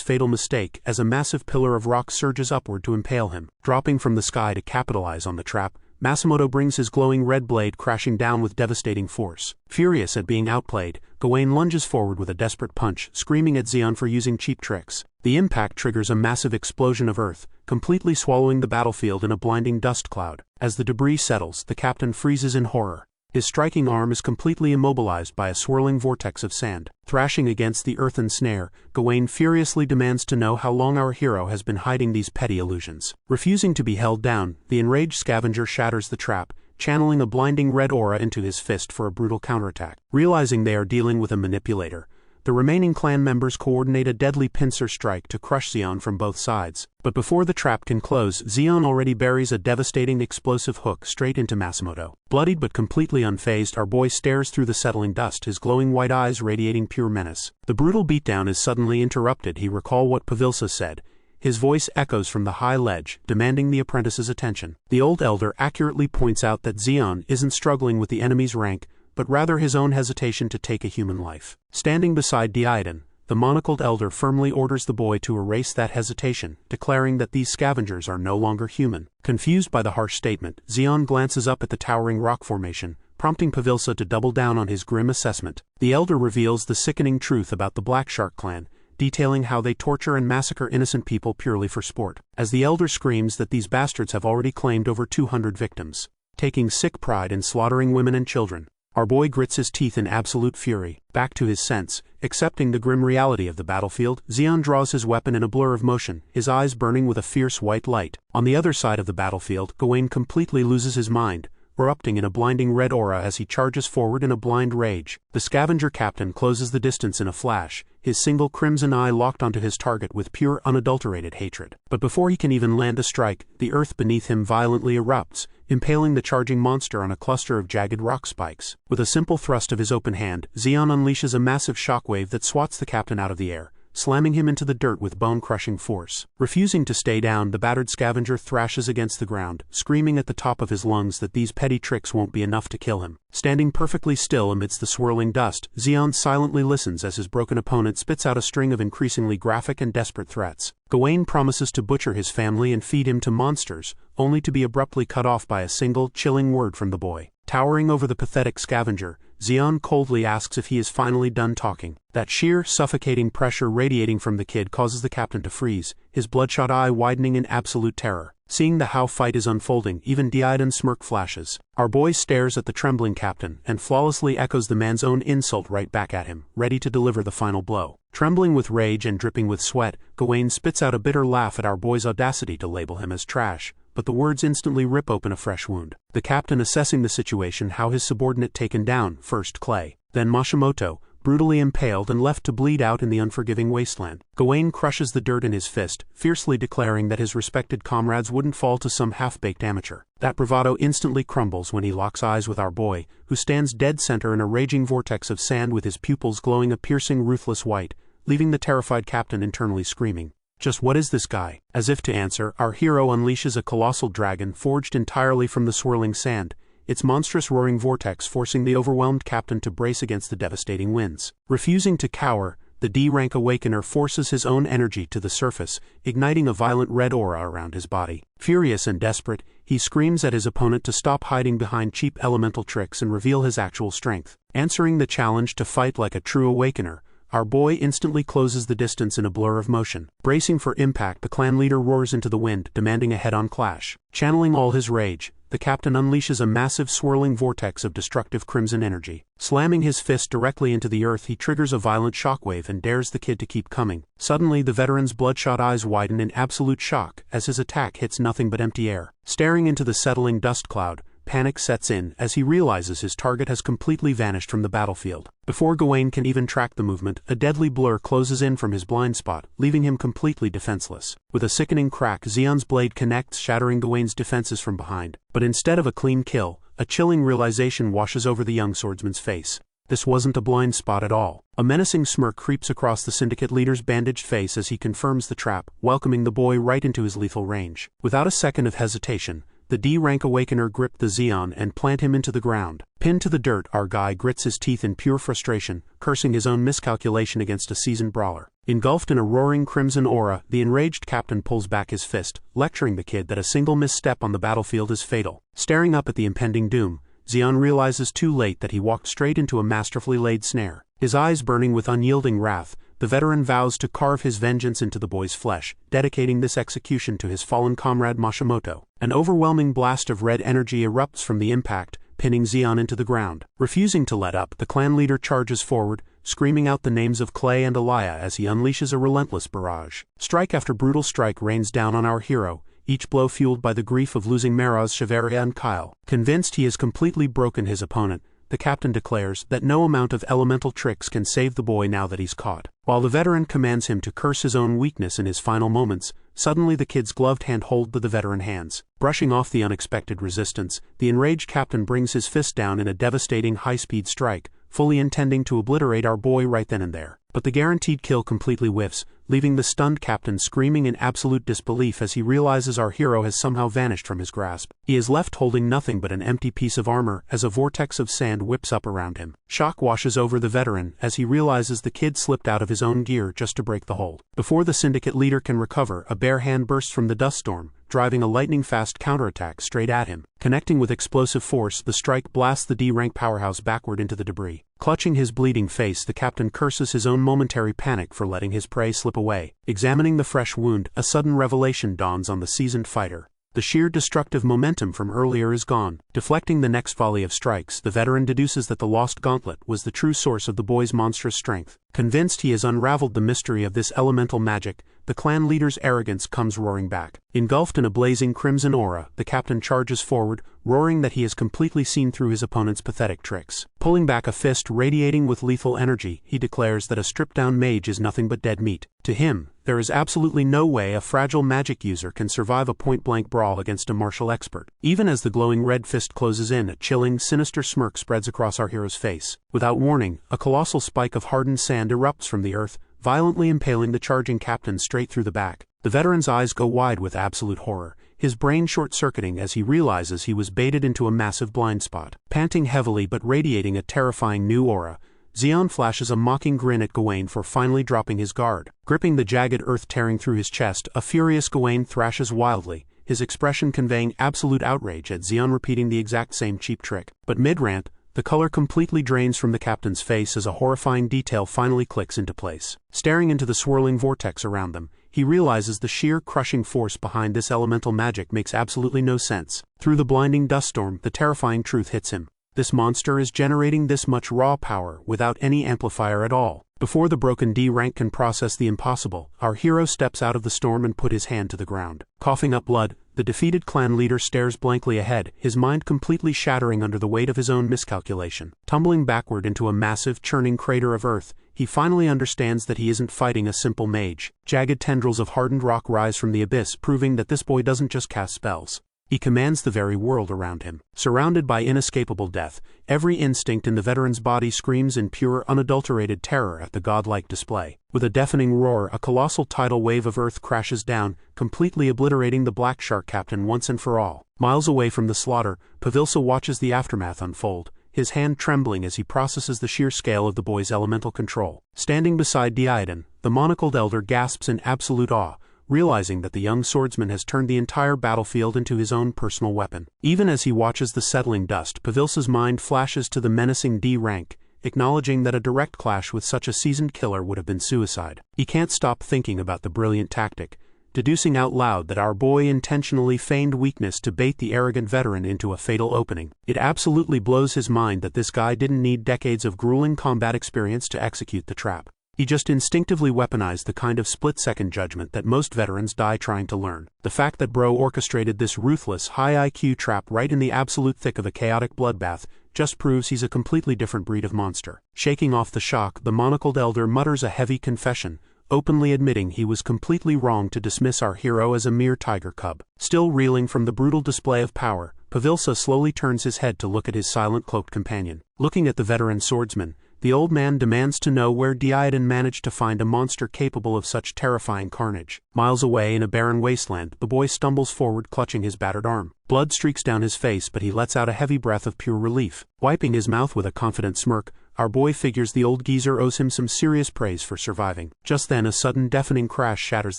fatal mistake as a massive pillar of rock surges upward to impale him. Dropping from the sky to capitalize on the trap, Masamoto brings his glowing red blade crashing down with devastating force. Furious at being outplayed, Gawain lunges forward with a desperate punch, screaming at Zeon for using cheap tricks. The impact triggers a massive explosion of earth, completely swallowing the battlefield in a blinding dust cloud. As the debris settles, the captain freezes in horror. His striking arm is completely immobilized by a swirling vortex of sand. Thrashing against the earthen snare, Gawain furiously demands to know how long our hero has been hiding these petty illusions. Refusing to be held down, the enraged scavenger shatters the trap, channeling a blinding red aura into his fist for a brutal counterattack. Realizing they are dealing with a manipulator, the remaining clan members coordinate a deadly pincer strike to crush Zeon from both sides. But before the trap can close, Zeon already buries a devastating explosive hook straight into Masamoto. Bloodied but completely unfazed, our boy stares through the settling dust, his glowing white eyes radiating pure menace. The brutal beatdown is suddenly interrupted. He recalls what Pavilsa said. His voice echoes from the high ledge, demanding the apprentice's attention. The old elder accurately points out that Zeon isn't struggling with the enemy's rank, but rather his own hesitation to take a human life. Standing beside Diadon, the monocled elder firmly orders the boy to erase that hesitation, declaring that these scavengers are no longer human. Confused by the harsh statement, Zeon glances up at the towering rock formation, prompting Pavilsa to double down on his grim assessment. The elder reveals the sickening truth about the Black Shark clan, detailing how they torture and massacre innocent people purely for sport. As the elder screams that these bastards have already claimed over 200 victims, taking sick pride in slaughtering women and children. Our boy grits his teeth in absolute fury. Back to his sense, accepting the grim reality of the battlefield, Zeon draws his weapon in a blur of motion, his eyes burning with a fierce white light. On the other side of the battlefield, Gawain completely loses his mind, erupting in a blinding red aura as he charges forward in a blind rage. The scavenger captain closes the distance in a flash, his single crimson eye locked onto his target with pure unadulterated hatred. But before he can even land a strike, the earth beneath him violently erupts, impaling the charging monster on a cluster of jagged rock spikes. With a simple thrust of his open hand, Zeon unleashes a massive shockwave that swats the captain out of the air, slamming him into the dirt with bone-crushing force. Refusing to stay down, the battered scavenger thrashes against the ground, screaming at the top of his lungs that these petty tricks won't be enough to kill him. Standing perfectly still amidst the swirling dust, Zeon silently listens as his broken opponent spits out a string of increasingly graphic and desperate threats. Gawain promises to butcher his family and feed him to monsters, only to be abruptly cut off by a single, chilling word from the boy. Towering over the pathetic scavenger, Zeon coldly asks if he is finally done talking. That sheer, suffocating pressure radiating from the kid causes the captain to freeze, his bloodshot eye widening in absolute terror. Seeing the how fight is unfolding, even Deidon's smirk flashes. Our boy stares at the trembling captain and flawlessly echoes the man's own insult right back at him, ready to deliver the final blow. Trembling with rage and dripping with sweat, Gawain spits out a bitter laugh at our boy's audacity to label him as trash, but the words instantly rip open a fresh wound. The captain assessing the situation, how his subordinate taken down, first Clay, then Mashimoto, brutally impaled and left to bleed out in the unforgiving wasteland. Gawain crushes the dirt in his fist, fiercely declaring that his respected comrades wouldn't fall to some half-baked amateur. That bravado instantly crumbles when he locks eyes with our boy, who stands dead center in a raging vortex of sand with his pupils glowing a piercing ruthless white, leaving the terrified captain internally screaming. Just what is this guy? As if to answer, our hero unleashes a colossal dragon forged entirely from the swirling sand, its monstrous roaring vortex forcing the overwhelmed captain to brace against the devastating winds. Refusing to cower, the D-rank awakener forces his own energy to the surface, igniting a violent red aura around his body. Furious and desperate, he screams at his opponent to stop hiding behind cheap elemental tricks and reveal his actual strength. Answering the challenge to fight like a true awakener, our boy instantly closes the distance in a blur of motion. Bracing for impact, the clan leader roars into the wind, demanding a head-on clash. Channeling all his rage, the captain unleashes a massive swirling vortex of destructive crimson energy. Slamming his fist directly into the earth, he triggers a violent shockwave and dares the kid to keep coming. Suddenly, the veteran's bloodshot eyes widen in absolute shock as his attack hits nothing but empty air. Staring into the settling dust cloud, panic sets in as he realizes his target has completely vanished from the battlefield. Before Gawain can even track the movement, a deadly blur closes in from his blind spot, leaving him completely defenseless. With a sickening crack, Zeon's blade connects, shattering Gawain's defenses from behind. But instead of a clean kill, a chilling realization washes over the young swordsman's face. This wasn't a blind spot at all. A menacing smirk creeps across the syndicate leader's bandaged face as he confirms the trap, welcoming the boy right into his lethal range. Without a second of hesitation, the D-rank awakener gripped the Zeon and plant him into the ground. Pinned to the dirt, our guy grits his teeth in pure frustration, cursing his own miscalculation against a seasoned brawler. Engulfed in a roaring crimson aura, the enraged captain pulls back his fist, lecturing the kid that a single misstep on the battlefield is fatal. Staring up at the impending doom, Zeon realizes too late that he walked straight into a masterfully laid snare. His eyes burning with unyielding wrath, the veteran vows to carve his vengeance into the boy's flesh, dedicating this execution to his fallen comrade Mashimoto. An overwhelming blast of red energy erupts from the impact, pinning Zeon into the ground. Refusing to let up, the clan leader charges forward, screaming out the names of Clay and Alaya as he unleashes a relentless barrage. Strike after brutal strike rains down on our hero, each blow fueled by the grief of losing Maraz, Shiveria and Kyle. Convinced he has completely broken his opponent, the captain declares that no amount of elemental tricks can save the boy now that he's caught. While the veteran commands him to curse his own weakness in his final moments, suddenly the kid's gloved hand holds the veteran hands. Brushing off the unexpected resistance, the enraged captain brings his fist down in a devastating high-speed strike, fully intending to obliterate our boy right then and there. But the guaranteed kill completely whiffs, leaving the stunned captain screaming in absolute disbelief as he realizes our hero has somehow vanished from his grasp. He is left holding nothing but an empty piece of armor as a vortex of sand whips up around him. Shock washes over the veteran as he realizes the kid slipped out of his own gear just to break the hold. Before the syndicate leader can recover, a bare hand bursts from the dust storm, driving a lightning-fast counterattack straight at him. Connecting with explosive force, the strike blasts the D-rank powerhouse backward into the debris. Clutching his bleeding face, the captain curses his own momentary panic for letting his prey slip away. Examining the fresh wound, a sudden revelation dawns on the seasoned fighter. The sheer destructive momentum from earlier is gone. Deflecting the next volley of strikes, the veteran deduces that the lost gauntlet was the true source of the boy's monstrous strength. Convinced he has unraveled the mystery of this elemental magic, the clan leader's arrogance comes roaring back. Engulfed in a blazing crimson aura, the captain charges forward, roaring that he has completely seen through his opponent's pathetic tricks. Pulling back a fist radiating with lethal energy, he declares that a stripped-down mage is nothing but dead meat. To him, there is absolutely no way a fragile magic user can survive a point-blank brawl against a martial expert. Even as the glowing red fist closes in, a chilling, sinister smirk spreads across our hero's face. Without warning, a colossal spike of hardened sand erupts from the earth, violently impaling the charging captain straight through the back. The veteran's eyes go wide with absolute horror, his brain short-circuiting as he realizes he was baited into a massive blind spot. Panting heavily but radiating a terrifying new aura, Zeon flashes a mocking grin at Gawain for finally dropping his guard. Gripping the jagged earth tearing through his chest, a furious Gawain thrashes wildly, his expression conveying absolute outrage at Zeon repeating the exact same cheap trick. But mid-rant, The color completely drains from the captain's face as a horrifying detail finally clicks into place. Staring into the swirling vortex around them, he realizes the sheer crushing force behind this elemental magic makes absolutely no sense. Through the blinding dust storm, the terrifying truth hits him. This monster is generating this much raw power without any amplifier at all. Before the broken D rank can process the impossible, our hero steps out of the storm and put his hand to the ground. Coughing up blood, the defeated clan leader stares blankly ahead, his mind completely shattering under the weight of his own miscalculation. Tumbling backward into a massive, churning crater of earth, he finally understands that he isn't fighting a simple mage. Jagged tendrils of hardened rock rise from the abyss, proving that this boy doesn't just cast spells. He commands the very world around him. Surrounded by inescapable death, every instinct in the veteran's body screams in pure, unadulterated terror at the godlike display. With a deafening roar, a colossal tidal wave of earth crashes down, completely obliterating the Black Shark captain once and for all. Miles away from the slaughter, Pavilsa watches the aftermath unfold, his hand trembling as he processes the sheer scale of the boy's elemental control. Standing beside Diadon, the monocled elder gasps in absolute awe, realizing that the young swordsman has turned the entire battlefield into his own personal weapon. Even as he watches the settling dust, Pavilsa's mind flashes to the menacing D rank, acknowledging that a direct clash with such a seasoned killer would have been suicide. He can't stop thinking about the brilliant tactic, deducing out loud that our boy intentionally feigned weakness to bait the arrogant veteran into a fatal opening. It absolutely blows his mind that this guy didn't need decades of grueling combat experience to execute the trap. He just instinctively weaponized the kind of split-second judgment that most veterans die trying to learn. The fact that Bro orchestrated this ruthless, high IQ trap right in the absolute thick of a chaotic bloodbath just proves he's a completely different breed of monster. Shaking off the shock, the monocled elder mutters a heavy confession, openly admitting he was completely wrong to dismiss our hero as a mere tiger cub. Still reeling from the brutal display of power, Pavilsa slowly turns his head to look at his silent cloaked companion. Looking at the veteran swordsman, the old man demands to know where Diadon managed to find a monster capable of such terrifying carnage. Miles away in a barren wasteland, the boy stumbles forward clutching his battered arm. Blood streaks down his face, but he lets out a heavy breath of pure relief. Wiping his mouth with a confident smirk, our boy figures the old geezer owes him some serious praise for surviving. Just then a sudden deafening crash shatters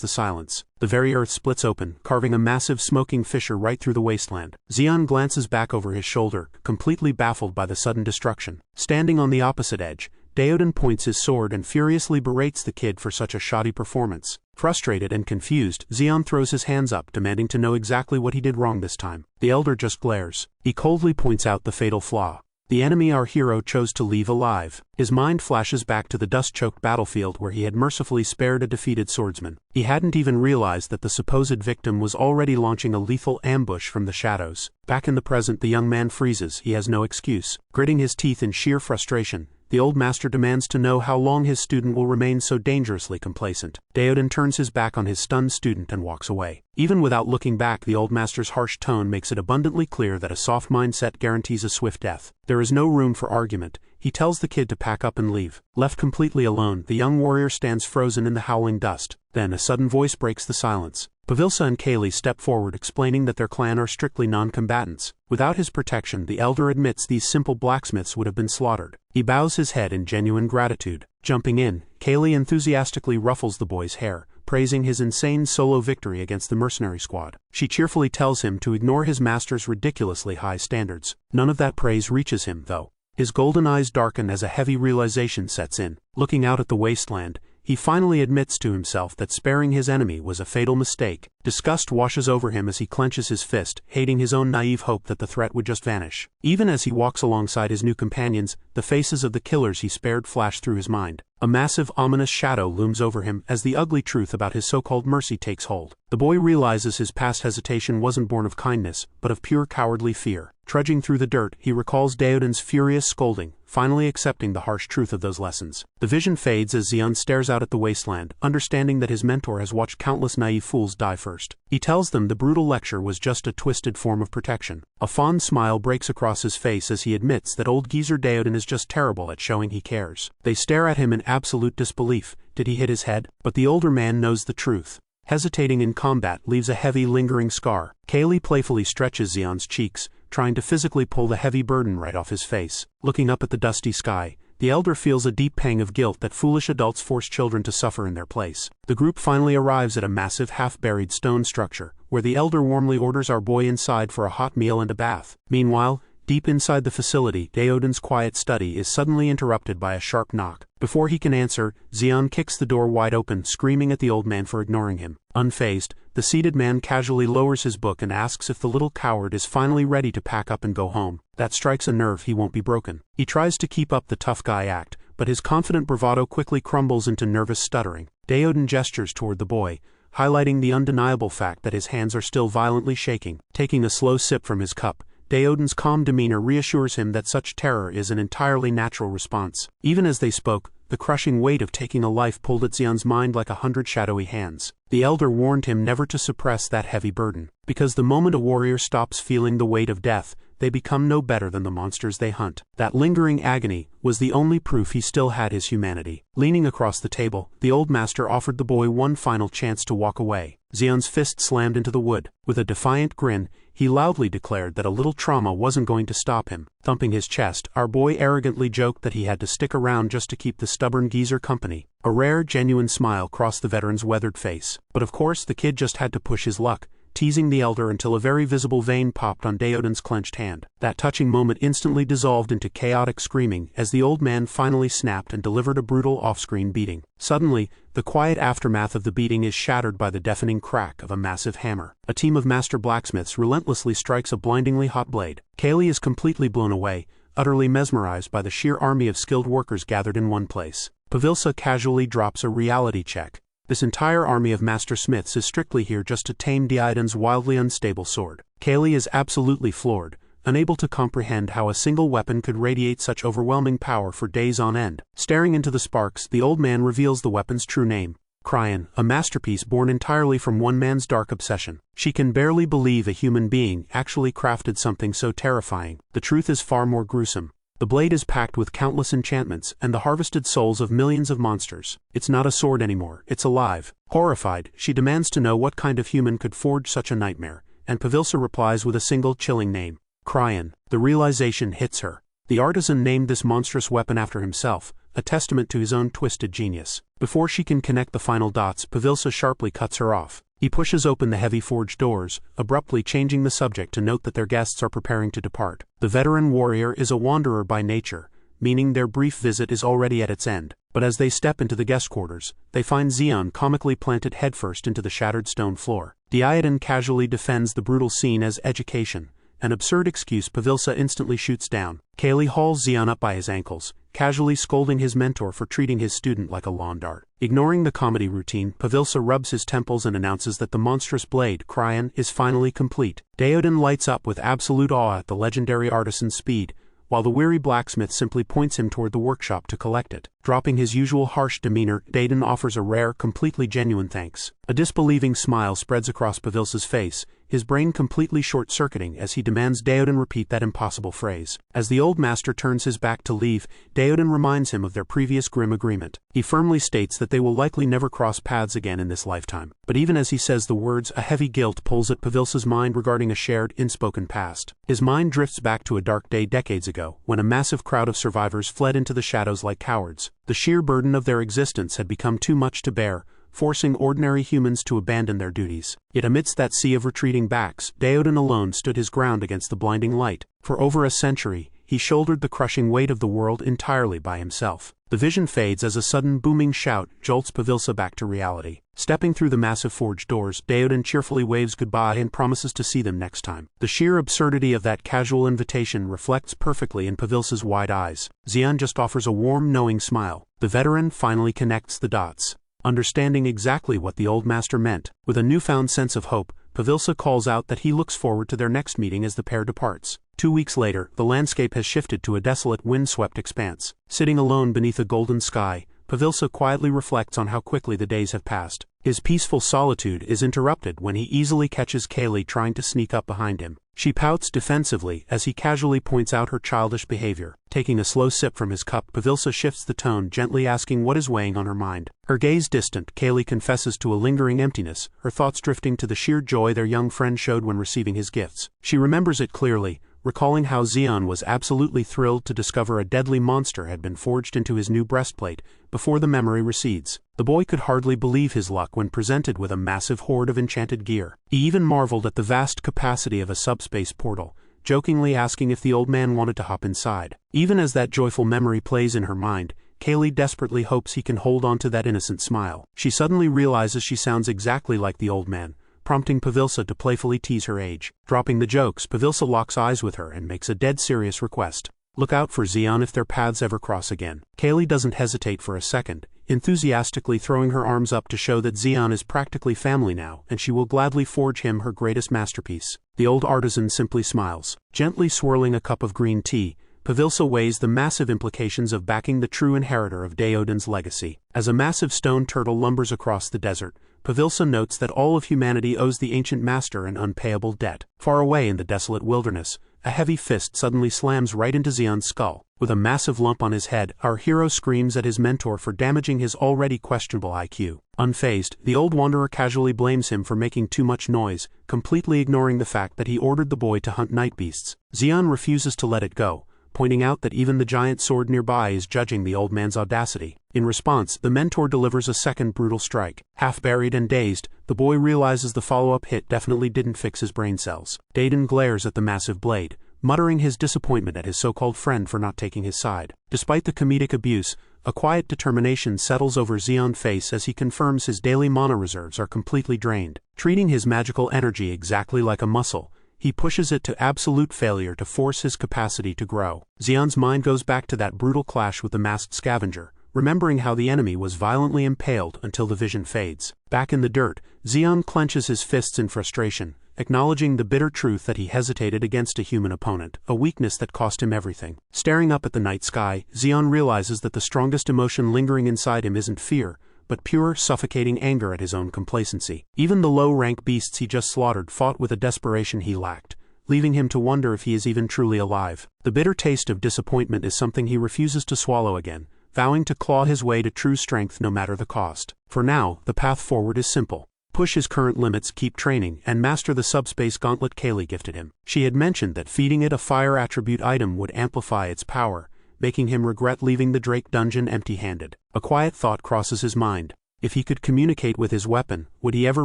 the silence. The very earth splits open, carving a massive smoking fissure right through the wasteland. Zeon glances back over his shoulder, completely baffled by the sudden destruction. Standing on the opposite edge, Deodan points his sword and furiously berates the kid for such a shoddy performance. Frustrated and confused, Zeon throws his hands up, demanding to know exactly what he did wrong this time. The elder just glares. He coldly points out the fatal flaw. The enemy our hero chose to leave alive. His mind flashes back to the dust-choked battlefield where he had mercifully spared a defeated swordsman. He hadn't even realized that the supposed victim was already launching a lethal ambush from the shadows. Back in the present, the young man freezes. He has no excuse. Gritting his teeth in sheer frustration, the old master demands to know how long his student will remain so dangerously complacent. Deodan turns his back on his stunned student and walks away. Even without looking back, the old master's harsh tone makes it abundantly clear that a soft mindset guarantees a swift death. There is no room for argument. He tells the kid to pack up and leave. Left completely alone, the young warrior stands frozen in the howling dust. Then a sudden voice breaks the silence. Pavilsa and Kaylee step forward, explaining that their clan are strictly non-combatants. Without his protection, the elder admits these simple blacksmiths would have been slaughtered. He bows his head in genuine gratitude. Jumping in, Kaylee enthusiastically ruffles the boy's hair, praising his insane solo victory against the mercenary squad. She cheerfully tells him to ignore his master's ridiculously high standards. None of that praise reaches him, though. His golden eyes darken as a heavy realization sets in. Looking out at the wasteland, he finally admits to himself that sparing his enemy was a fatal mistake. Disgust washes over him as he clenches his fist, hating his own naive hope that the threat would just vanish. Even as he walks alongside his new companions, the faces of the killers he spared flash through his mind. A massive, ominous shadow looms over him as the ugly truth about his so-called mercy takes hold. The boy realizes his past hesitation wasn't born of kindness, but of pure cowardly fear. Trudging through the dirt, he recalls Deodan's furious scolding, finally accepting the harsh truth of those lessons. The vision fades as Zeon stares out at the wasteland, understanding that his mentor has watched countless naive fools die first. He tells them the brutal lecture was just a twisted form of protection. A fond smile breaks across his face as he admits that old geezer Deodan is just terrible at showing he cares. They stare at him in absolute disbelief. Did he hit his head? But the older man knows the truth. Hesitating in combat leaves a heavy, lingering scar. Kaylee playfully stretches Zeon's cheeks, trying to physically pull the heavy burden right off his face. Looking up at the dusty sky, the elder feels a deep pang of guilt that foolish adults force children to suffer in their place. The group finally arrives at a massive half-buried stone structure, where the elder warmly orders our boy inside for a hot meal and a bath. Meanwhile, Deep inside the facility, Daoden's quiet study is suddenly interrupted by a sharp knock. Before he can answer, Zeon kicks the door wide open, screaming at the old man for ignoring him. Unfazed, the seated man casually lowers his book and asks if the little coward is finally ready to pack up and go home. That strikes a nerve he won't be broken. He tries to keep up the tough guy act, but his confident bravado quickly crumbles into nervous stuttering. Daoden gestures toward the boy, highlighting the undeniable fact that his hands are still violently shaking. Taking a slow sip from his cup, Daoden's calm demeanor reassures him that such terror is an entirely natural response. Even as they spoke, the crushing weight of taking a life pulled at Zeon's mind like 100 shadowy hands. The elder warned him never to suppress that heavy burden, because the moment a warrior stops feeling the weight of death, they become no better than the monsters they hunt. That lingering agony was the only proof he still had his humanity. Leaning across the table, the old master offered the boy one final chance to walk away. Zeon's fist slammed into the wood. With a defiant grin, he loudly declared that a little trauma wasn't going to stop him. Thumping his chest, our boy arrogantly joked that he had to stick around just to keep the stubborn geezer company. A rare, genuine smile crossed the veteran's weathered face. But of course the kid just had to push his luck, teasing the elder until a very visible vein popped on Daoden's clenched hand. That touching moment instantly dissolved into chaotic screaming as the old man finally snapped and delivered a brutal off-screen beating. Suddenly, the quiet aftermath of the beating is shattered by the deafening crack of a massive hammer. A team of master blacksmiths relentlessly strikes a blindingly hot blade. Kaylee is completely blown away, utterly mesmerized by the sheer army of skilled workers gathered in one place. Pavilsa casually drops a reality check. This entire army of master smiths is strictly here just to tame Daoden's wildly unstable sword. Kaylee is absolutely floored, unable to comprehend how a single weapon could radiate such overwhelming power for days on end. Staring into the sparks, the old man reveals the weapon's true name: Cryon, a masterpiece born entirely from one man's dark obsession. She can barely believe a human being actually crafted something so terrifying. The truth is far more gruesome. The blade is packed with countless enchantments and the harvested souls of millions of monsters. It's not a sword anymore, it's alive. Horrified, she demands to know what kind of human could forge such a nightmare, and Pavilsa replies with a single chilling name: Cryon. The realization hits her. The artisan named this monstrous weapon after himself, a testament to his own twisted genius. Before she can connect the final dots, Pavilsa sharply cuts her off. He pushes open the heavy forged doors, abruptly changing the subject to note that their guests are preparing to depart. The veteran warrior is a wanderer by nature, meaning their brief visit is already at its end. But as they step into the guest quarters, they find Zeon comically planted headfirst into the shattered stone floor. Daoden casually defends the brutal scene as education, an absurd excuse Pavilsa instantly shoots down. Kaylee hauls Zeon up by his ankles, casually scolding his mentor for treating his student like a lawn dart. Ignoring the comedy routine, Pavilsa rubs his temples and announces that the monstrous blade, Cryon, is finally complete. Daoden lights up with absolute awe at the legendary artisan's speed, while the weary blacksmith simply points him toward the workshop to collect it. Dropping his usual harsh demeanor, Daoden offers a rare, completely genuine thanks. A disbelieving smile spreads across Pavilsa's face, his brain completely short-circuiting as he demands Daoden repeat that impossible phrase. As the old master turns his back to leave, Daoden reminds him of their previous grim agreement. He firmly states that they will likely never cross paths again in this lifetime. But even as he says the words, a heavy guilt pulls at Pavilsa's mind regarding a shared, unspoken past. His mind drifts back to a dark day decades ago, when a massive crowd of survivors fled into the shadows like cowards. The sheer burden of their existence had become too much to bear, forcing ordinary humans to abandon their duties. Yet amidst that sea of retreating backs, Daoden alone stood his ground against the blinding light. For over a century, he shouldered the crushing weight of the world entirely by himself. The vision fades as a sudden booming shout jolts Pavilsa back to reality. Stepping through the massive forged doors, Daoden cheerfully waves goodbye and promises to see them next time. The sheer absurdity of that casual invitation reflects perfectly in Pavilsa's wide eyes. Zeon just offers a warm, knowing smile. The veteran finally connects the dots, understanding exactly what the old master meant. With a newfound sense of hope, Pavilsa calls out that he looks forward to their next meeting as the pair departs. 2 weeks later, the landscape has shifted to a desolate, wind-swept expanse. Sitting alone beneath a golden sky, Pavilsa quietly reflects on how quickly the days have passed. His peaceful solitude is interrupted when he easily catches Kaylee trying to sneak up behind him. She pouts defensively as he casually points out her childish behavior. Taking a slow sip from his cup, Pavilsa shifts the tone, gently asking what is weighing on her mind. Her gaze distant, Kaylee confesses to a lingering emptiness, her thoughts drifting to the sheer joy their young friend showed when receiving his gifts. She remembers it clearly, recalling how Zeon was absolutely thrilled to discover a deadly monster had been forged into his new breastplate. Before the memory recedes, the boy could hardly believe his luck when presented with a massive hoard of enchanted gear. He even marveled at the vast capacity of a subspace portal, jokingly asking if the old man wanted to hop inside. Even as that joyful memory plays in her mind, Kaylee desperately hopes he can hold on to that innocent smile. She suddenly realizes she sounds exactly like the old man, prompting Pavilsa to playfully tease her age. Dropping the jokes, Pavilsa locks eyes with her and makes a dead serious request. Look out for Zeon if their paths ever cross again. Kaylee doesn't hesitate for a second, enthusiastically throwing her arms up to show that Zeon is practically family now, and she will gladly forge him her greatest masterpiece. The old artisan simply smiles. Gently swirling a cup of green tea, Pavilsa weighs the massive implications of backing the true inheritor of Daodan's legacy. As a massive stone turtle lumbers across the desert, Pavilsa notes that all of humanity owes the ancient master an unpayable debt. Far away in the desolate wilderness, a heavy fist suddenly slams right into Zeon's skull. With a massive lump on his head, our hero screams at his mentor for damaging his already questionable IQ. Unfazed, the old wanderer casually blames him for making too much noise, completely ignoring the fact that he ordered the boy to hunt night beasts. Zeon refuses to let it go, pointing out that even the giant sword nearby is judging the old man's audacity. In response, the mentor delivers a second brutal strike. Half buried and dazed, the boy realizes the follow-up hit definitely didn't fix his brain cells. Daodan glares at the massive blade, muttering his disappointment at his so-called friend for not taking his side. Despite the comedic abuse, a quiet determination settles over Zeon's face as he confirms his daily mana reserves are completely drained. Treating his magical energy exactly like a muscle, he pushes it to absolute failure to force his capacity to grow. Zeon's mind goes back to that brutal clash with the masked scavenger, remembering how the enemy was violently impaled until the vision fades. Back in the dirt, Zeon clenches his fists in frustration, acknowledging the bitter truth that he hesitated against a human opponent, a weakness that cost him everything. Staring up at the night sky, Zeon realizes that the strongest emotion lingering inside him isn't fear, but pure, suffocating anger at his own complacency. Even the low-rank beasts he just slaughtered fought with a desperation he lacked, leaving him to wonder if he is even truly alive. The bitter taste of disappointment is something he refuses to swallow again, vowing to claw his way to true strength no matter the cost. For now, the path forward is simple. Push his current limits, keep training, and master the subspace gauntlet Kaylee gifted him. She had mentioned that feeding it a fire attribute item would amplify its power, making him regret leaving the Drake dungeon empty-handed. A quiet thought crosses his mind. If he could communicate with his weapon, would he ever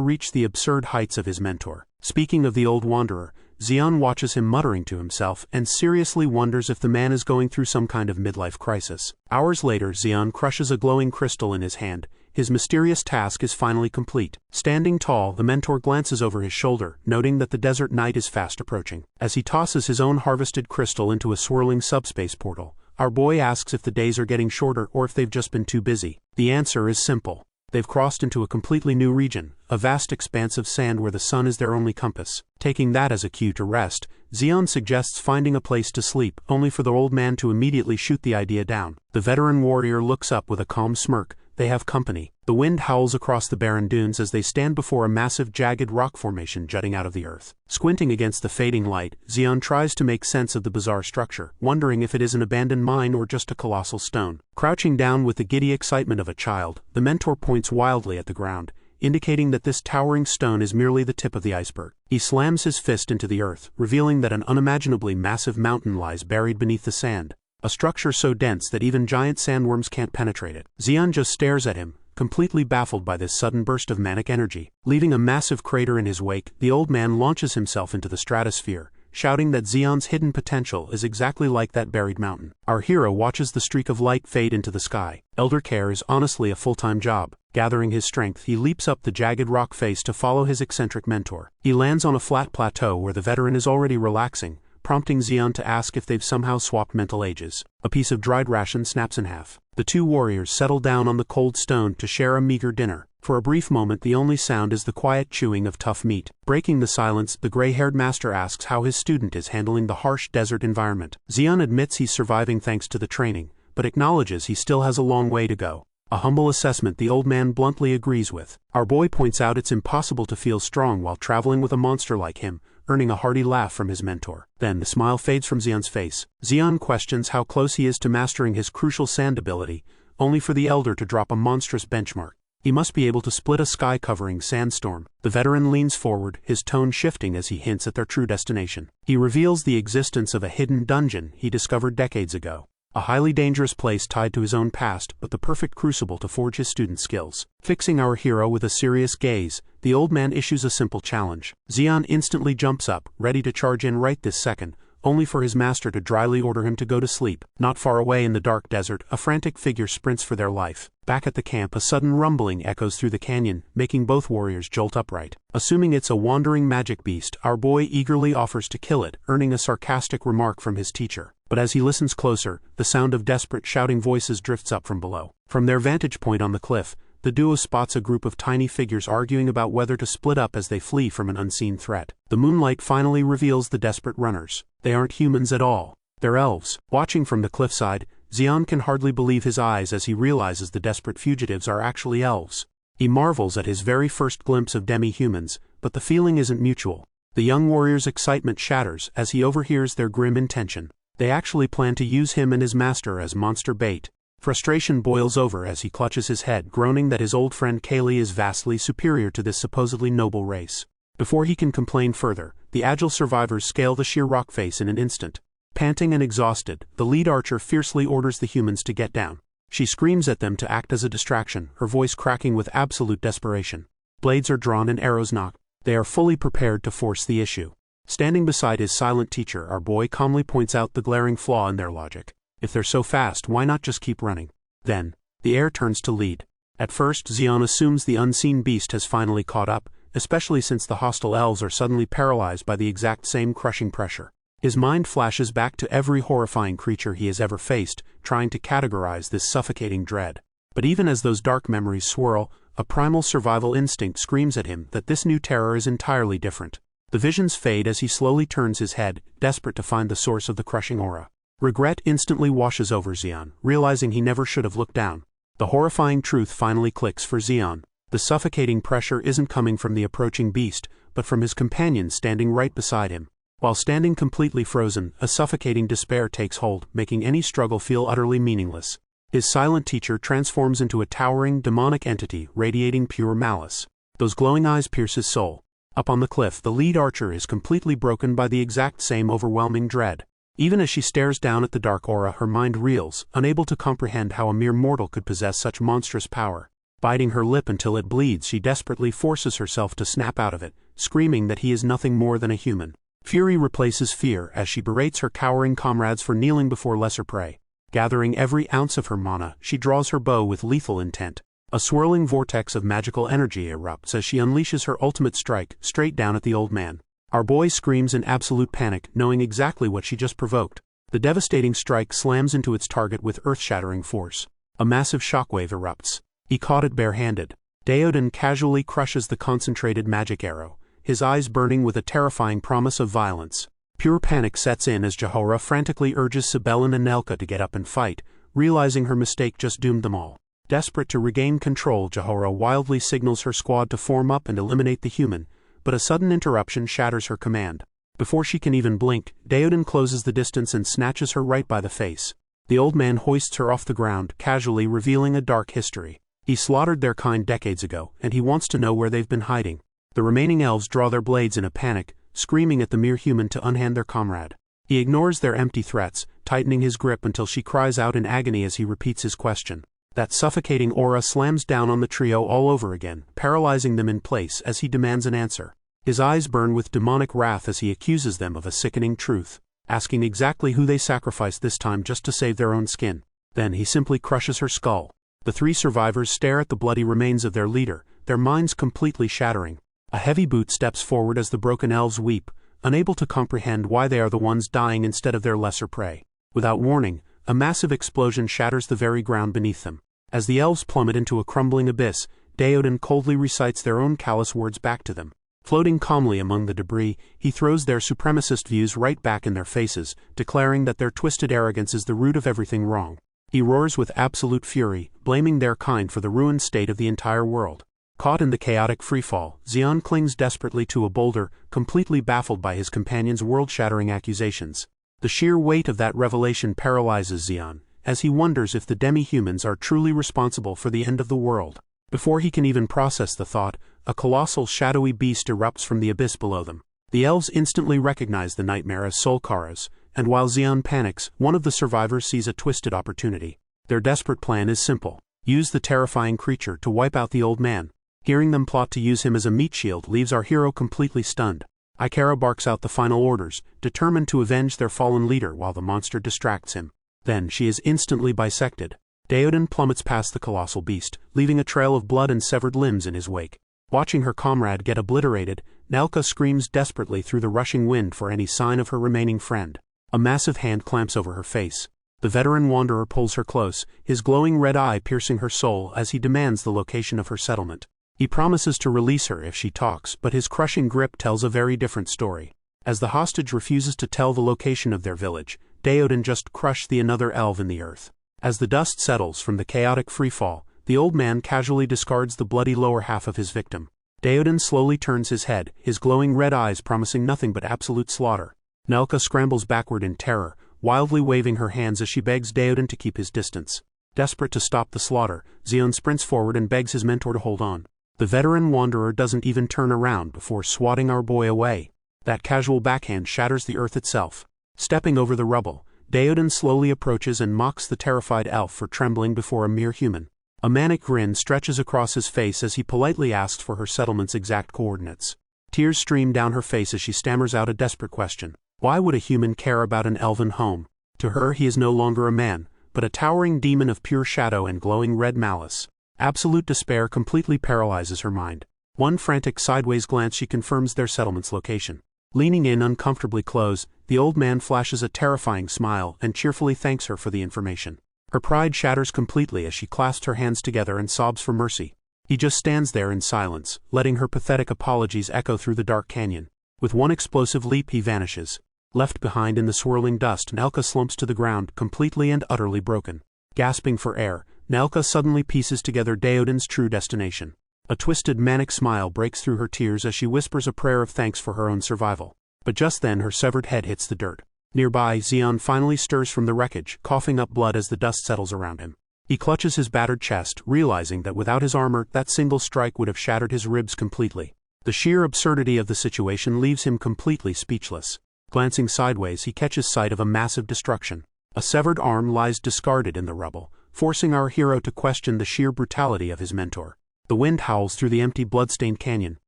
reach the absurd heights of his mentor? Speaking of the old wanderer, Zeon watches him muttering to himself and seriously wonders if the man is going through some kind of midlife crisis. Hours later, Zeon crushes a glowing crystal in his hand. His mysterious task is finally complete. Standing tall, the mentor glances over his shoulder, noting that the desert night is fast approaching. As he tosses his own harvested crystal into a swirling subspace portal, our boy asks if the days are getting shorter or if they've just been too busy. The answer is simple. They've crossed into a completely new region, a vast expanse of sand where the sun is their only compass. Taking that as a cue to rest, Zeon suggests finding a place to sleep, only for the old man to immediately shoot the idea down. The veteran warrior looks up with a calm smirk. They have company. The wind howls across the barren dunes as they stand before a massive jagged rock formation jutting out of the earth. Squinting against the fading light, Zeon tries to make sense of the bizarre structure, wondering if it is an abandoned mine or just a colossal stone. Crouching down with the giddy excitement of a child, the mentor points wildly at the ground, indicating that this towering stone is merely the tip of the iceberg. He slams his fist into the earth, revealing that an unimaginably massive mountain lies buried beneath the sand. A structure so dense that even giant sandworms can't penetrate it. Zeon just stares at him, completely baffled by this sudden burst of manic energy. Leaving a massive crater in his wake, the old man launches himself into the stratosphere, shouting that Zeon's hidden potential is exactly like that buried mountain. Our hero watches the streak of light fade into the sky. Elder care is honestly a full-time job. Gathering his strength, he leaps up the jagged rock face to follow his eccentric mentor. He lands on a flat plateau where the veteran is already relaxing, prompting Zeon to ask if they've somehow swapped mental ages. A piece of dried ration snaps in half. The two warriors settle down on the cold stone to share a meager dinner. For a brief moment, the only sound is the quiet chewing of tough meat. Breaking the silence, the gray-haired master asks how his student is handling the harsh desert environment. Zeon admits he's surviving thanks to the training, but acknowledges he still has a long way to go. A humble assessment the old man bluntly agrees with. Our boy points out it's impossible to feel strong while traveling with a monster like him, earning a hearty laugh from his mentor. Then the smile fades from Zeon's face. Zeon questions how close he is to mastering his crucial sand ability, only for the elder to drop a monstrous benchmark. He must be able to split a sky-covering sandstorm. The veteran leans forward, his tone shifting as he hints at their true destination. He reveals the existence of a hidden dungeon he discovered decades ago. A highly dangerous place tied to his own past, but the perfect crucible to forge his student skills. Fixing our hero with a serious gaze, the old man issues a simple challenge. Zeon instantly jumps up, ready to charge in right this second, only for his master to dryly order him to go to sleep. Not far away in the dark desert, a frantic figure sprints for their life. Back at the camp, a sudden rumbling echoes through the canyon, making both warriors jolt upright. Assuming it's a wandering magic beast, our boy eagerly offers to kill it, earning a sarcastic remark from his teacher. But as he listens closer, the sound of desperate shouting voices drifts up from below. From their vantage point on the cliff, the duo spots a group of tiny figures arguing about whether to split up as they flee from an unseen threat. The moonlight finally reveals the desperate runners. They aren't humans at all. They're elves. Watching from the cliffside, Zeon can hardly believe his eyes as he realizes the desperate fugitives are actually elves. He marvels at his very first glimpse of demi-humans, but the feeling isn't mutual. The young warrior's excitement shatters as he overhears their grim intention. They actually plan to use him and his master as monster bait. Frustration boils over as he clutches his head, groaning that his old friend Kaylee is vastly superior to this supposedly noble race. Before he can complain further, the agile survivors scale the sheer rock face in an instant. Panting and exhausted, the lead archer fiercely orders the humans to get down. She screams at them to act as a distraction, her voice cracking with absolute desperation. Blades are drawn and arrows knocked. They are fully prepared to force the issue. Standing beside his silent teacher, our boy calmly points out the glaring flaw in their logic. If they're so fast, why not just keep running? Then, the heir turns to lead. At first, Zeon assumes the unseen beast has finally caught up, especially since the hostile elves are suddenly paralyzed by the exact same crushing pressure. His mind flashes back to every horrifying creature he has ever faced, trying to categorize this suffocating dread. But even as those dark memories swirl, a primal survival instinct screams at him that this new terror is entirely different. The visions fade as he slowly turns his head, desperate to find the source of the crushing aura. Regret instantly washes over Zeon, realizing he never should have looked down. The horrifying truth finally clicks for Zeon. The suffocating pressure isn't coming from the approaching beast, but from his companion standing right beside him. While standing completely frozen, a suffocating despair takes hold, making any struggle feel utterly meaningless. His silent teacher transforms into a towering, demonic entity, radiating pure malice. Those glowing eyes pierce his soul. Up on the cliff, the lead archer is completely broken by the exact same overwhelming dread. Even as she stares down at the dark aura, her mind reels, unable to comprehend how a mere mortal could possess such monstrous power. Biting her lip until it bleeds, she desperately forces herself to snap out of it, screaming that he is nothing more than a human. Fury replaces fear as she berates her cowering comrades for kneeling before lesser prey. Gathering every ounce of her mana, she draws her bow with lethal intent. A swirling vortex of magical energy erupts as she unleashes her ultimate strike, straight down at the old man. Our boy screams in absolute panic, knowing exactly what she just provoked. The devastating strike slams into its target with earth-shattering force. A massive shockwave erupts. He caught it bare-handed. Deodan casually crushes the concentrated magic arrow, his eyes burning with a terrifying promise of violence. Pure panic sets in as Jahora frantically urges Sibelin and Nelka to get up and fight, realizing her mistake just doomed them all. Desperate to regain control, Jahora wildly signals her squad to form up and eliminate the human, but a sudden interruption shatters her command. Before she can even blink, Deodan closes the distance and snatches her right by the face. The old man hoists her off the ground, casually revealing a dark history. He slaughtered their kind decades ago, and he wants to know where they've been hiding. The remaining elves draw their blades in a panic, screaming at the mere human to unhand their comrade. He ignores their empty threats, tightening his grip until she cries out in agony as he repeats his question. That suffocating aura slams down on the trio all over again, paralyzing them in place as he demands an answer. His eyes burn with demonic wrath as he accuses them of a sickening truth, asking exactly who they sacrificed this time just to save their own skin. Then he simply crushes her skull. The three survivors stare at the bloody remains of their leader, their minds completely shattering. A heavy boot steps forward as the broken elves weep, unable to comprehend why they are the ones dying instead of their lesser prey. Without warning, a massive explosion shatters the very ground beneath them. As the elves plummet into a crumbling abyss, Deodan coldly recites their own callous words back to them. Floating calmly among the debris, he throws their supremacist views right back in their faces, declaring that their twisted arrogance is the root of everything wrong. He roars with absolute fury, blaming their kind for the ruined state of the entire world. Caught in the chaotic freefall, Zeon clings desperately to a boulder, completely baffled by his companion's world-shattering accusations. The sheer weight of that revelation paralyzes Zeon, as he wonders if the demi-humans are truly responsible for the end of the world. Before he can even process the thought, a colossal shadowy beast erupts from the abyss below them. The elves instantly recognize the nightmare as Solkara's, and while Zeon panics, one of the survivors sees a twisted opportunity. Their desperate plan is simple: use the terrifying creature to wipe out the old man. Hearing them plot to use him as a meat shield leaves our hero completely stunned. Ikara barks out the final orders, determined to avenge their fallen leader while the monster distracts him. Then she is instantly bisected. Deodan plummets past the colossal beast, leaving a trail of blood and severed limbs in his wake. Watching her comrade get obliterated, Nelka screams desperately through the rushing wind for any sign of her remaining friend. A massive hand clamps over her face. The veteran wanderer pulls her close, his glowing red eye piercing her soul as he demands the location of her settlement. He promises to release her if she talks, but his crushing grip tells a very different story. As the hostage refuses to tell the location of their village, Deodan just crushed the another elf in the earth. As the dust settles from the chaotic freefall, the old man casually discards the bloody lower half of his victim. Deodan slowly turns his head, his glowing red eyes promising nothing but absolute slaughter. Nelka scrambles backward in terror, wildly waving her hands as she begs Deodan to keep his distance. Desperate to stop the slaughter, Zeon sprints forward and begs his mentor to hold on. The veteran wanderer doesn't even turn around before swatting our boy away. That casual backhand shatters the earth itself. Stepping over the rubble, Deodan slowly approaches and mocks the terrified elf for trembling before a mere human. A manic grin stretches across his face as he politely asks for her settlement's exact coordinates. Tears stream down her face as she stammers out a desperate question. Why would a human care about an elven home? To her he is no longer a man, but a towering demon of pure shadow and glowing red malice. Absolute despair completely paralyzes her mind. One frantic sideways glance she confirms their settlement's location. Leaning in uncomfortably close, the old man flashes a terrifying smile and cheerfully thanks her for the information. Her pride shatters completely as she clasps her hands together and sobs for mercy. He just stands there in silence, letting her pathetic apologies echo through the dark canyon. With one explosive leap he vanishes. Left behind in the swirling dust, Nelka slumps to the ground, completely and utterly broken. Gasping for air, Nelka suddenly pieces together Deodan's true destination. A twisted manic smile breaks through her tears as she whispers a prayer of thanks for her own survival. But just then her severed head hits the dirt. Nearby, Zeon finally stirs from the wreckage, coughing up blood as the dust settles around him. He clutches his battered chest, realizing that without his armor, that single strike would have shattered his ribs completely. The sheer absurdity of the situation leaves him completely speechless. Glancing sideways, he catches sight of a massive destruction. A severed arm lies discarded in the rubble, forcing our hero to question the sheer brutality of his mentor. The wind howls through the empty blood-stained canyon.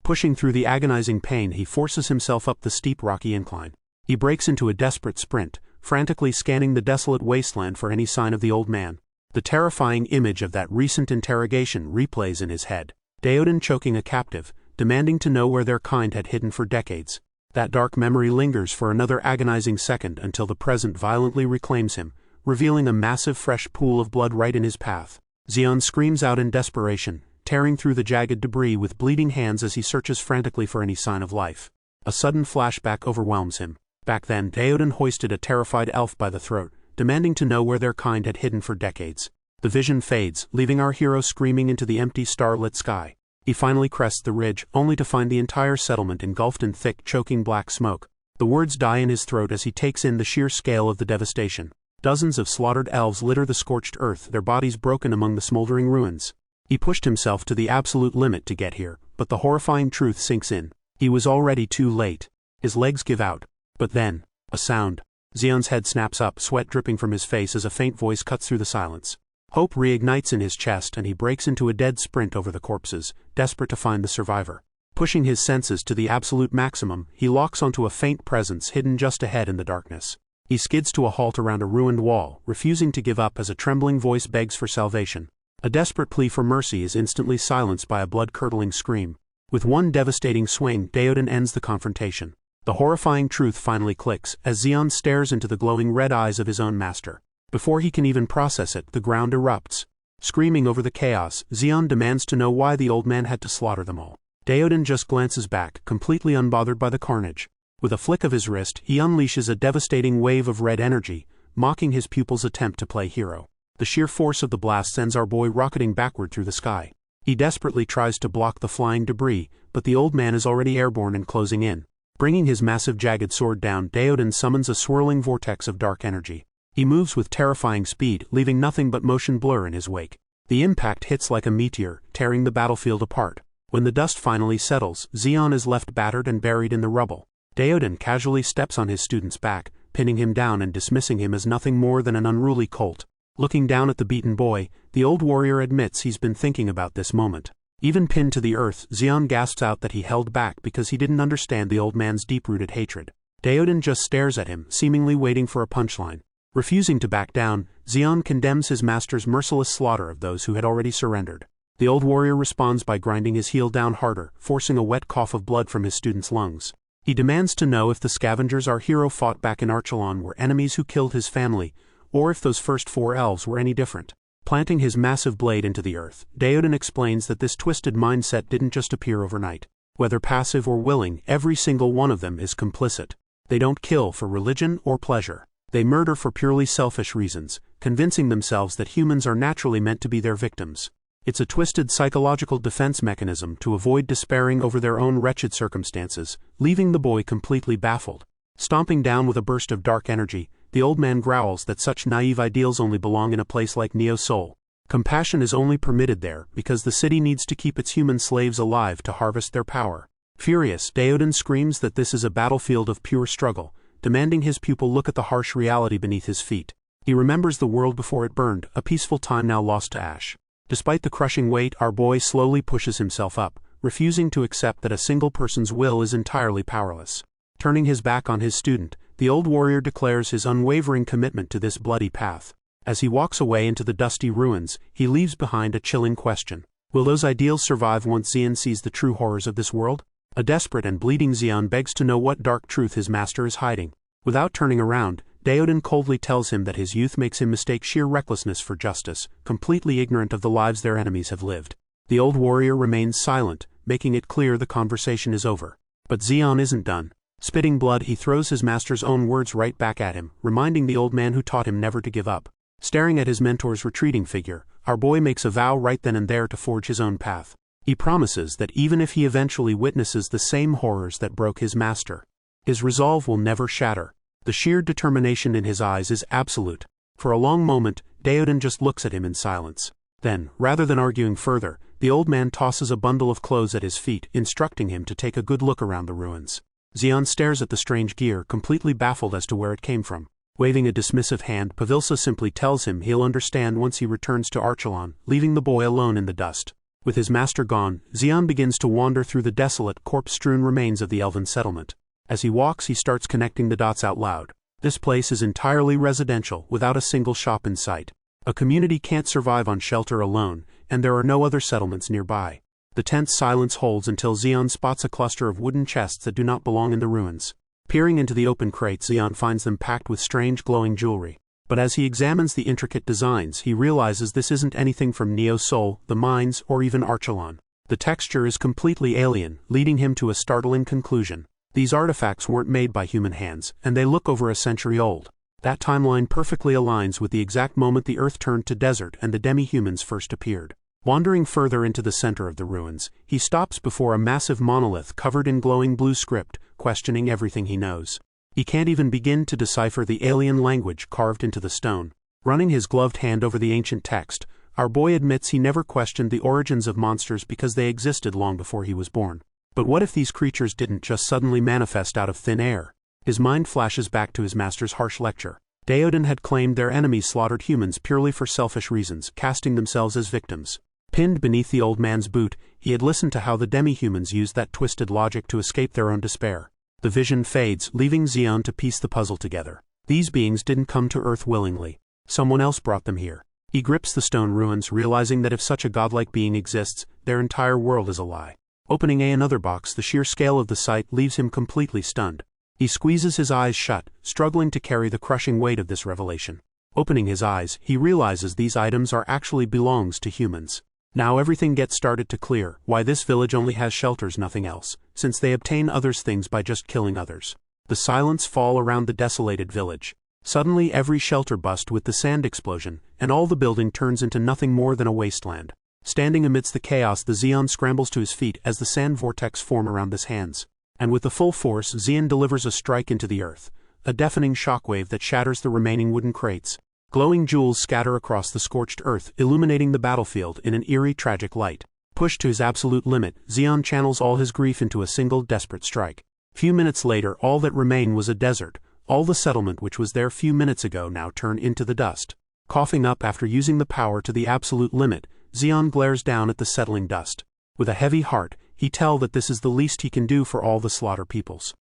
Pushing through the agonizing pain, he forces himself up the steep rocky incline. He breaks into a desperate sprint, frantically scanning the desolate wasteland for any sign of the old man. The terrifying image of that recent interrogation replays in his head. Deodan choking a captive, demanding to know where their kind had hidden for decades. That dark memory lingers for another agonizing second until the present violently reclaims him, revealing a massive fresh pool of blood right in his path. Zeon screams out in desperation, tearing through the jagged debris with bleeding hands as he searches frantically for any sign of life. A sudden flashback overwhelms him. Back then, Deodan hoisted a terrified elf by the throat, demanding to know where their kind had hidden for decades. The vision fades, leaving our hero screaming into the empty starlit sky. He finally crests the ridge, only to find the entire settlement engulfed in thick, choking black smoke. The words die in his throat as he takes in the sheer scale of the devastation. Dozens of slaughtered elves litter the scorched earth, their bodies broken among the smoldering ruins. He pushed himself to the absolute limit to get here, but the horrifying truth sinks in. He was already too late. His legs give out. But then, a sound. Zeon's head snaps up, sweat dripping from his face as a faint voice cuts through the silence. Hope reignites in his chest and he breaks into a dead sprint over the corpses, desperate to find the survivor. Pushing his senses to the absolute maximum, he locks onto a faint presence hidden just ahead in the darkness. He skids to a halt around a ruined wall, refusing to give up as a trembling voice begs for salvation. A desperate plea for mercy is instantly silenced by a blood-curdling scream. With one devastating swing, Deodan ends the confrontation. The horrifying truth finally clicks as Zeon stares into the glowing red eyes of his own master. Before he can even process it, the ground erupts. Screaming over the chaos, Zeon demands to know why the old man had to slaughter them all. Deodan just glances back, completely unbothered by the carnage. With a flick of his wrist, he unleashes a devastating wave of red energy, mocking his pupil's attempt to play hero. The sheer force of the blast sends our boy rocketing backward through the sky. He desperately tries to block the flying debris, but the old man is already airborne and closing in. Bringing his massive jagged sword down, Deodan summons a swirling vortex of dark energy. He moves with terrifying speed, leaving nothing but motion blur in his wake. The impact hits like a meteor, tearing the battlefield apart. When the dust finally settles, Zeon is left battered and buried in the rubble. Deodan casually steps on his student's back, pinning him down and dismissing him as nothing more than an unruly colt. Looking down at the beaten boy, the old warrior admits he's been thinking about this moment. Even pinned to the earth, Zeon gasps out that he held back because he didn't understand the old man's deep-rooted hatred. Deodan just stares at him, seemingly waiting for a punchline. Refusing to back down, Zeon condemns his master's merciless slaughter of those who had already surrendered. The old warrior responds by grinding his heel down harder, forcing a wet cough of blood from his student's lungs. He demands to know if the scavengers our hero fought back in Archelon were enemies who killed his family, or if those first 4 elves were any different. Planting his massive blade into the earth, Deodan explains that this twisted mindset didn't just appear overnight. Whether passive or willing, every single one of them is complicit. They don't kill for religion or pleasure. They murder for purely selfish reasons, convincing themselves that humans are naturally meant to be their victims. It's a twisted psychological defense mechanism to avoid despairing over their own wretched circumstances, leaving the boy completely baffled. Stomping down with a burst of dark energy, the old man growls that such naive ideals only belong in a place like Neo Sol. Compassion is only permitted there because the city needs to keep its human slaves alive to harvest their power. Furious, Deodan screams that this is a battlefield of pure struggle, demanding his pupil look at the harsh reality beneath his feet. He remembers the world before it burned, a peaceful time now lost to ash. Despite the crushing weight, our boy slowly pushes himself up, refusing to accept that a single person's will is entirely powerless. Turning his back on his student, the old warrior declares his unwavering commitment to this bloody path. As he walks away into the dusty ruins, he leaves behind a chilling question. Will those ideals survive once Zeon sees the true horrors of this world? A desperate and bleeding Zeon begs to know what dark truth his master is hiding. Without turning around, Deodan coldly tells him that his youth makes him mistake sheer recklessness for justice, completely ignorant of the lives their enemies have lived. The old warrior remains silent, making it clear the conversation is over. But Zeon isn't done. Spitting blood, he throws his master's own words right back at him, reminding the old man who taught him never to give up. Staring at his mentor's retreating figure, our boy makes a vow right then and there to forge his own path. He promises that even if he eventually witnesses the same horrors that broke his master, his resolve will never shatter. The sheer determination in his eyes is absolute. For a long moment, Deodan just looks at him in silence. Then, rather than arguing further, the old man tosses a bundle of clothes at his feet, instructing him to take a good look around the ruins. Zeon stares at the strange gear, completely baffled as to where it came from. Waving a dismissive hand, Pavilsa simply tells him he'll understand once he returns to Archelon, leaving the boy alone in the dust. With his master gone, Zeon begins to wander through the desolate, corpse-strewn remains of the elven settlement. As he walks, he starts connecting the dots out loud. This place is entirely residential, without a single shop in sight. A community can't survive on shelter alone, and there are no other settlements nearby. The tense silence holds until Zeon spots a cluster of wooden chests that do not belong in the ruins. Peering into the open crates, Zeon finds them packed with strange glowing jewelry. But as he examines the intricate designs, he realizes this isn't anything from Neo Sol, the mines, or even Archelon. The texture is completely alien, leading him to a startling conclusion. These artifacts weren't made by human hands, and they look over a century old. That timeline perfectly aligns with the exact moment the Earth turned to desert and the demi-humans first appeared. Wandering further into the center of the ruins, he stops before a massive monolith covered in glowing blue script, questioning everything he knows. He can't even begin to decipher the alien language carved into the stone. Running his gloved hand over the ancient text, our boy admits he never questioned the origins of monsters because they existed long before he was born. But what if these creatures didn't just suddenly manifest out of thin air? His mind flashes back to his master's harsh lecture. Deodan had claimed their enemies slaughtered humans purely for selfish reasons, casting themselves as victims. Pinned beneath the old man's boot, he had listened to how the demi-humans used that twisted logic to escape their own despair. The vision fades, leaving Zeon to piece the puzzle together. These beings didn't come to Earth willingly. Someone else brought them here. He grips the stone ruins, realizing that if such a godlike being exists, their entire world is a lie. Opening another box, the sheer scale of the sight leaves him completely stunned. He squeezes his eyes shut, struggling to carry the crushing weight of this revelation. Opening his eyes, he realizes these items are actually belongs to humans. Now everything gets started to clear, why this village only has shelters, nothing else, since they obtain others' things by just killing others. The silence falls around the desolated village. Suddenly every shelter busts with the sand explosion, and all the building turns into nothing more than a wasteland. Standing amidst the chaos, the Zeon scrambles to his feet as the sand vortex forms around his hands. And with the full force, Zeon delivers a strike into the earth, a deafening shockwave that shatters the remaining wooden crates. Glowing jewels scatter across the scorched earth, illuminating the battlefield in an eerie, tragic light. Pushed to his absolute limit, Zeon channels all his grief into a single desperate strike. Few minutes later, all that remained was a desert. All the settlement which was there few minutes ago now turned into the dust. Coughing up after using the power to the absolute limit, Zeon glares down at the settling dust. With a heavy heart, he tells that this is the least he can do for all the slaughter peoples.